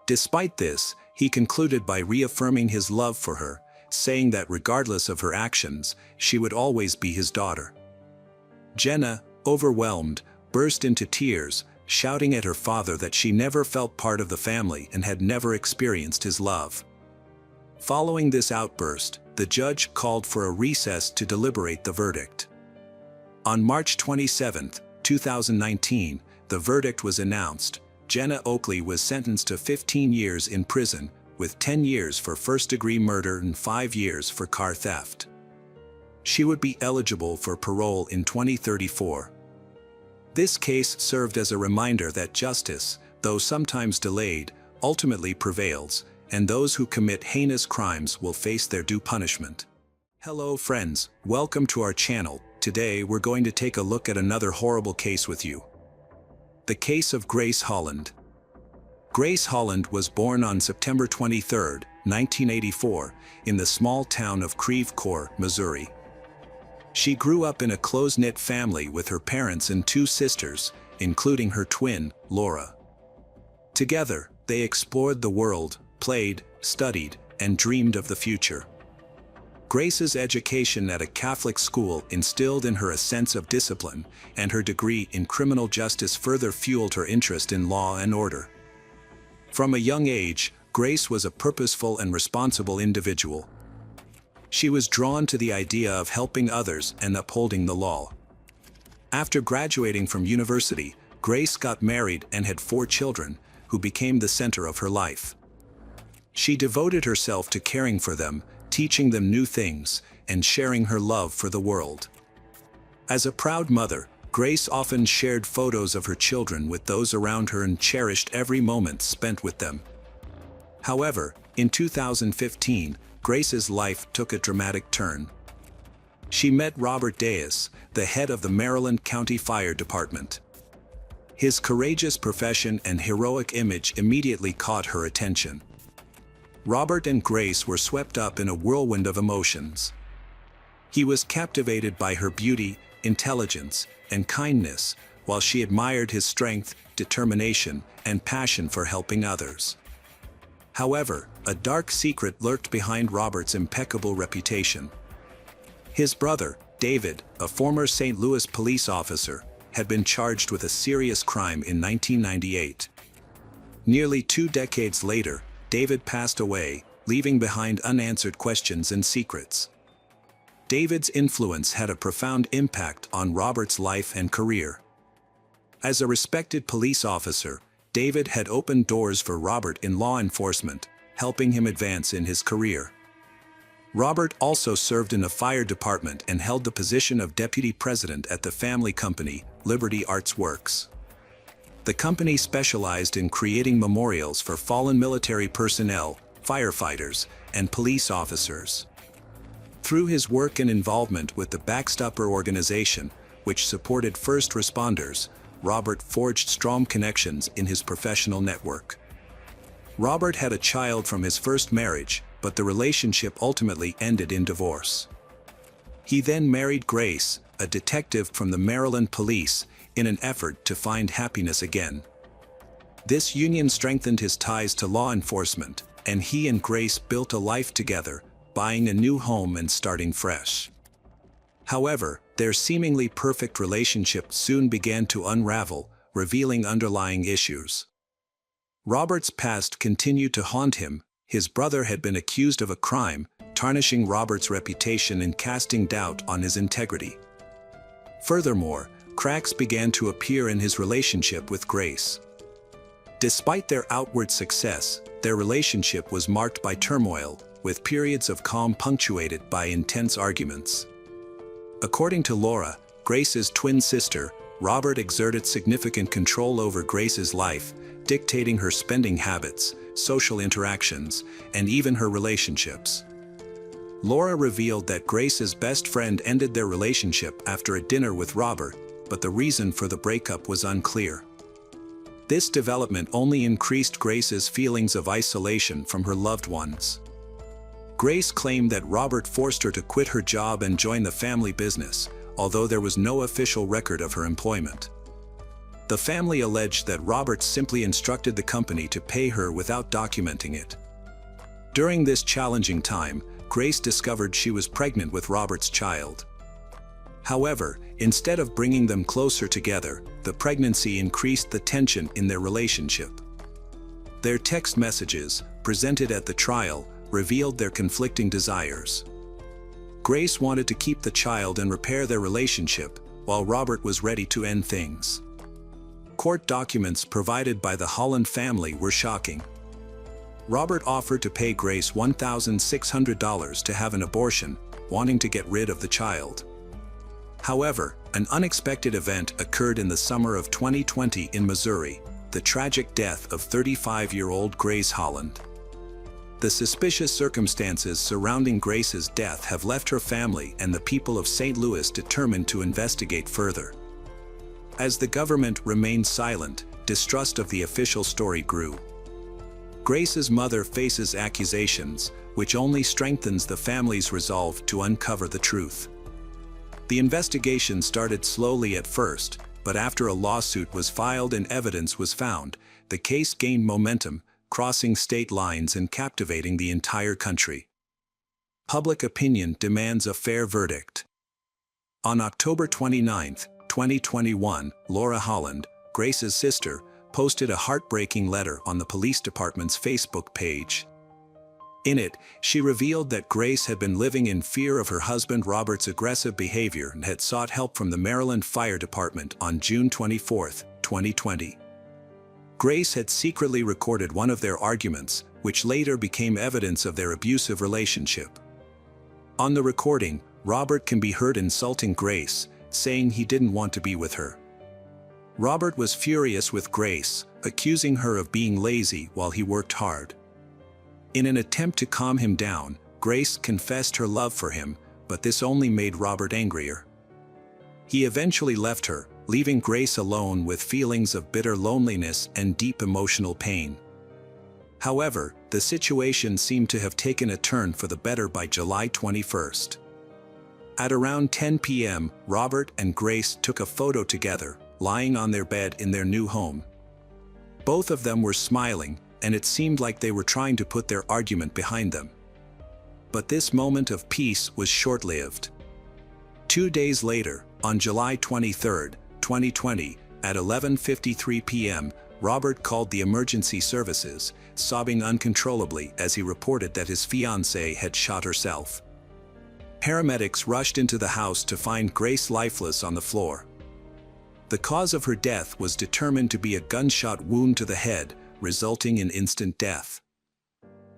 Despite this, he concluded by reaffirming his love for her, saying that regardless of her actions, she would always be his daughter. Jenna, overwhelmed, burst into tears, shouting at her father that she never felt part of the family and had never experienced his love. Following this outburst, the judge called for a recess to deliberate the verdict. On March 27, 2019, the verdict was announced. Jenna Oakley was sentenced to 15 years in prison, with 10 years for first-degree murder and 5 years for car theft. She would be eligible for parole in 2034. This case served as a reminder that justice, though sometimes delayed, ultimately prevails, and those who commit heinous crimes will face their due punishment. Hello friends, welcome to our channel. Today we're going to take a look at another horrible case with you. The case of Grace Holland. Grace Holland was born on September 23, 1984, in the small town of Creve Coeur, Missouri. She grew up in a close-knit family with her parents and 2 sisters, including her twin, Laura. Together, they explored the world, played, studied, and dreamed of the future. Grace's education at a Catholic school instilled in her a sense of discipline, and her degree in criminal justice further fueled her interest in law and order. From a young age, Grace was a purposeful and responsible individual. She was drawn to the idea of helping others and upholding the law. After graduating from university, Grace got married and had 4 children, who became the center of her life. She devoted herself to caring for them, teaching them new things, and sharing her love for the world. As a proud mother, Grace often shared photos of her children with those around her and cherished every moment spent with them. However, in 2015, Grace's life took a dramatic turn. She met Robert Deas, the head of the Maryland County Fire Department. His courageous profession and heroic image immediately caught her attention. Robert and Grace were swept up in a whirlwind of emotions. He was captivated by her beauty, intelligence, and kindness, while she admired his strength, determination, and passion for helping others. However, a dark secret lurked behind Robert's impeccable reputation. His brother, David, a former St. Louis police officer, had been charged with a serious crime in 1998. Nearly 2 decades later, David passed away, leaving behind unanswered questions and secrets. David's influence had a profound impact on Robert's life and career. As a respected police officer, David had opened doors for Robert in law enforcement, helping him advance in his career. Robert also served in the fire department and held the position of deputy president at the family company, Liberty Arts Works. The company specialized in creating memorials for fallen military personnel, firefighters, and police officers. Through his work and involvement with the Backstopper organization, which supported first responders, Robert forged strong connections in his professional network. Robert had a child from his first marriage, but the relationship ultimately ended in divorce. He then married Grace, a detective from the Maryland Police, in an effort to find happiness again. This union strengthened his ties to law enforcement, and he and Grace built a life together, buying a new home and starting fresh. However, their seemingly perfect relationship soon began to unravel, revealing underlying issues. Robert's past continued to haunt him. His brother had been accused of a crime, tarnishing Robert's reputation and casting doubt on his integrity. Furthermore, cracks began to appear in his relationship with Grace. Despite their outward success, their relationship was marked by turmoil, with periods of calm punctuated by intense arguments. According to Laura, Grace's twin sister, Robert exerted significant control over Grace's life, dictating her spending habits, social interactions, and even her relationships. Laura revealed that Grace's best friend ended their relationship after a dinner with Robert, but the reason for the breakup was unclear. This development only increased Grace's feelings of isolation from her loved ones. Grace claimed that Robert forced her to quit her job and join the family business, although there was no official record of her employment. The family alleged that Robert simply instructed the company to pay her without documenting it. During this challenging time, Grace discovered she was pregnant with Robert's child. However, instead of bringing them closer together, the pregnancy increased the tension in their relationship. Their text messages, presented at the trial, revealed their conflicting desires. Grace wanted to keep the child and repair their relationship, while Robert was ready to end things. Court documents provided by the Holland family were shocking. Robert offered to pay Grace $1,600 to have an abortion, wanting to get rid of the child. However, an unexpected event occurred in the summer of 2020 in Missouri, the tragic death of 35-year-old Grace Holland. The suspicious circumstances surrounding Grace's death have left her family and the people of St. Louis determined to investigate further. As the government remained silent, distrust of the official story grew. Grace's mother faces accusations, which only strengthens the family's resolve to uncover the truth. The investigation started slowly at first, but after a lawsuit was filed and evidence was found, the case gained momentum, crossing state lines and captivating the entire country. Public opinion demands a fair verdict. On October 29, 2021, Laura Holland, Grace's sister, posted a heartbreaking letter on the police department's Facebook page. In it, she revealed that Grace had been living in fear of her husband Robert's aggressive behavior and had sought help from the Maryland Fire Department on June 24, 2020. Grace had secretly recorded one of their arguments, which later became evidence of their abusive relationship. On the recording, Robert can be heard insulting Grace, saying he didn't want to be with her. Robert was furious with Grace, accusing her of being lazy while he worked hard. In an attempt to calm him down, Grace confessed her love for him, but this only made Robert angrier. He eventually left her, leaving Grace alone with feelings of bitter loneliness and deep emotional pain. However, the situation seemed to have taken a turn for the better by July 21. At around 10 p.m., Robert and Grace took a photo together, lying on their bed in their new home. Both of them were smiling, and it seemed like they were trying to put their argument behind them. But this moment of peace was short-lived. 2 days later, on July 23, 2020, at 11:53 p.m., Robert called the emergency services, sobbing uncontrollably as he reported that his fiancée had shot herself. Paramedics rushed into the house to find Grace lifeless on the floor. The cause of her death was determined to be a gunshot wound to the head, resulting in instant death.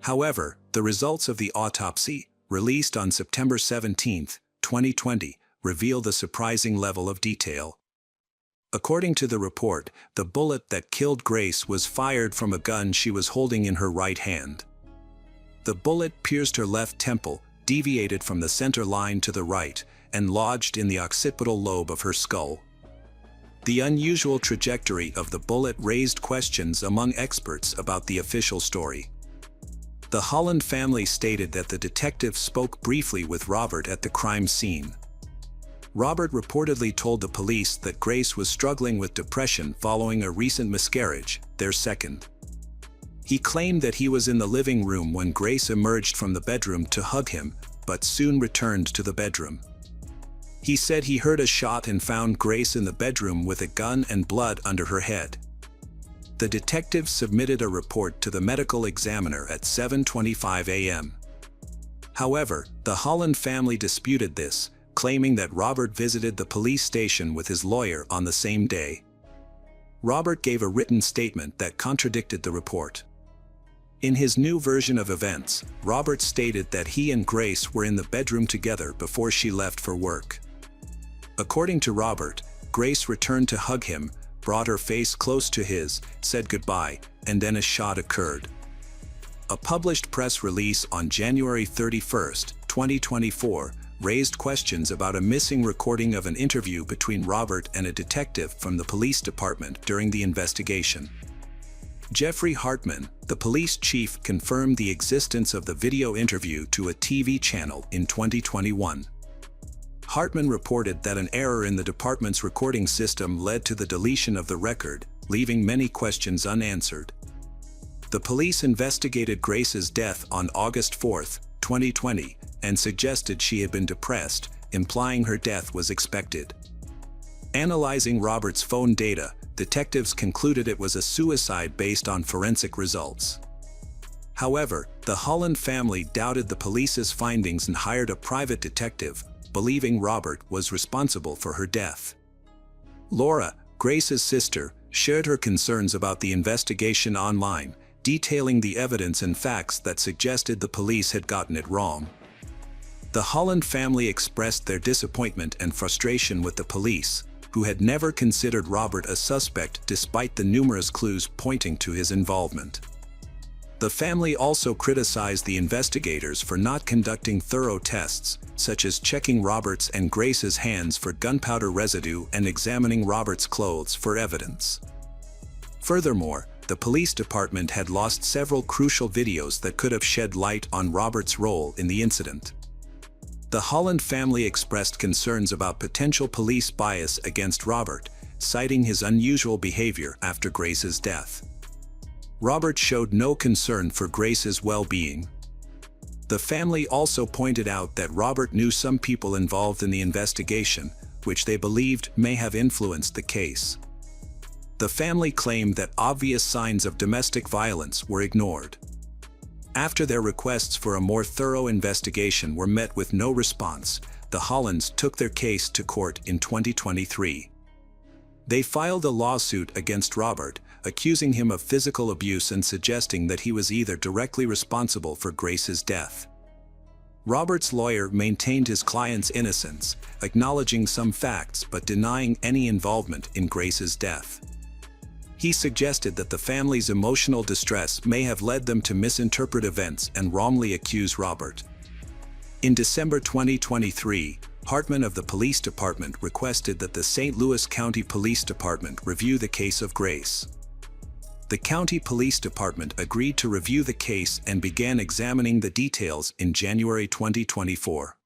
However, the results of the autopsy, released on September 17, 2020, revealed a surprising level of detail. According to the report, the bullet that killed Grace was fired from a gun she was holding in her right hand. The bullet pierced her left temple, deviated from the center line to the right, and lodged in the occipital lobe of her skull. The unusual trajectory of the bullet raised questions among experts about the official story. The Holland family stated that the detective spoke briefly with Robert at the crime scene. Robert reportedly told the police that Grace was struggling with depression following a recent miscarriage, their second. He claimed that he was in the living room when Grace emerged from the bedroom to hug him, but soon returned to the bedroom. He said he heard a shot and found Grace in the bedroom with a gun and blood under her head. The detective submitted a report to the medical examiner at 7:25 a.m. However, the Holland family disputed this, claiming that Robert visited the police station with his lawyer on the same day. Robert gave a written statement that contradicted the report. In his new version of events, Robert stated that he and Grace were in the bedroom together before she left for work. According to Robert, Grace returned to hug him, brought her face close to his, said goodbye, and then a shot occurred. A published press release on January 31, 2024, raised questions about a missing recording of an interview between Robert and a detective from the police department during the investigation. Jeffrey Hartman, the police chief, confirmed the existence of the video interview to a TV channel in 2021. Hartman reported that an error in the department's recording system led to the deletion of the record, leaving many questions unanswered. The police investigated Grace's death on August 4, 2020, and suggested she had been depressed, implying her death was expected. Analyzing Robert's phone data, detectives concluded it was a suicide based on forensic results. However, the Holland family doubted the police's findings and hired a private detective, believing Robert was responsible for her death. Laura, Grace's sister, shared her concerns about the investigation online, detailing the evidence and facts that suggested the police had gotten it wrong. The Holland family expressed their disappointment and frustration with the police, who had never considered Robert a suspect despite the numerous clues pointing to his involvement. The family also criticized the investigators for not conducting thorough tests, such as checking Robert's and Grace's hands for gunpowder residue and examining Robert's clothes for evidence. Furthermore, the police department had lost several crucial videos that could have shed light on Robert's role in the incident. The Holland family expressed concerns about potential police bias against Robert, citing his unusual behavior after Grace's death. Robert showed no concern for Grace's well-being. The family also pointed out that Robert knew some people involved in the investigation, which they believed may have influenced the case. The family claimed that obvious signs of domestic violence were ignored. After their requests for a more thorough investigation were met with no response, the Hollands took their case to court in 2023. They filed a lawsuit against Robert, accusing him of physical abuse and suggesting that he was either directly responsible for Grace's death. Robert's lawyer maintained his client's innocence, acknowledging some facts but denying any involvement in Grace's death. He suggested that the family's emotional distress may have led them to misinterpret events and wrongly accuse Robert. In December 2023, Hartman of the police department requested that the St. Louis County Police Department review the case of Grace. The county police department agreed to review the case and began examining the details in January 2024.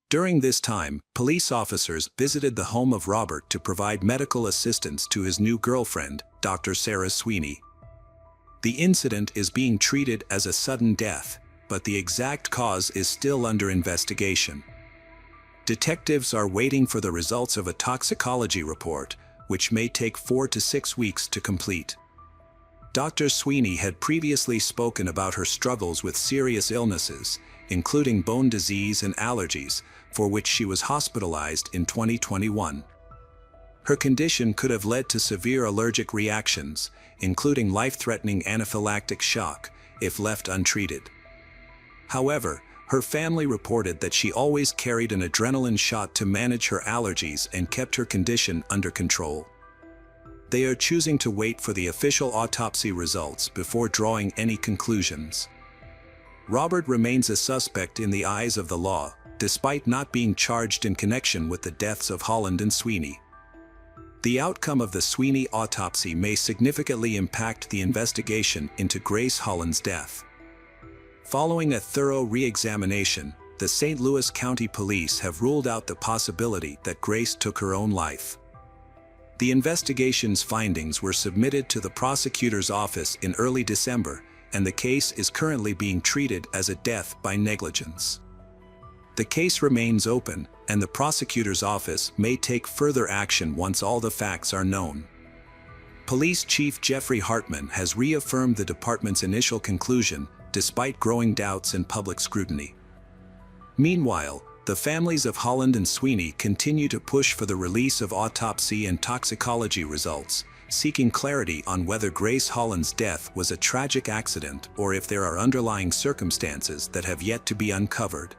During this time, police officers visited the home of Robert to provide medical assistance to his new girlfriend, Dr. Sarah Sweeney. The incident is being treated as a sudden death, but the exact cause is still under investigation. Detectives are waiting for the results of a toxicology report, which may take 4 to 6 weeks to complete. Dr. Sweeney had previously spoken about her struggles with serious illnesses, including bone disease and allergies, for which she was hospitalized in 2021. Her condition could have led to severe allergic reactions, including life-threatening anaphylactic shock, if left untreated. However, her family reported that she always carried an adrenaline shot to manage her allergies and kept her condition under control. They are choosing to wait for the official autopsy results before drawing any conclusions. Robert remains a suspect in the eyes of the law, despite not being charged in connection with the deaths of Holland and Sweeney. The outcome of the Sweeney autopsy may significantly impact the investigation into Grace Holland's death. Following a thorough re-examination, the St. Louis County Police have ruled out the possibility that Grace took her own life. The investigation's findings were submitted to the prosecutor's office in early December, and the case is currently being treated as a death by negligence. The case remains open, and the prosecutor's office may take further action once all the facts are known. Police Chief Jeffrey Hartman has reaffirmed the department's initial conclusion, despite growing doubts and public scrutiny. Meanwhile, the families of Holland and Sweeney continue to push for the release of autopsy and toxicology results, seeking clarity on whether Grace Holland's death was a tragic accident or if there are underlying circumstances that have yet to be uncovered.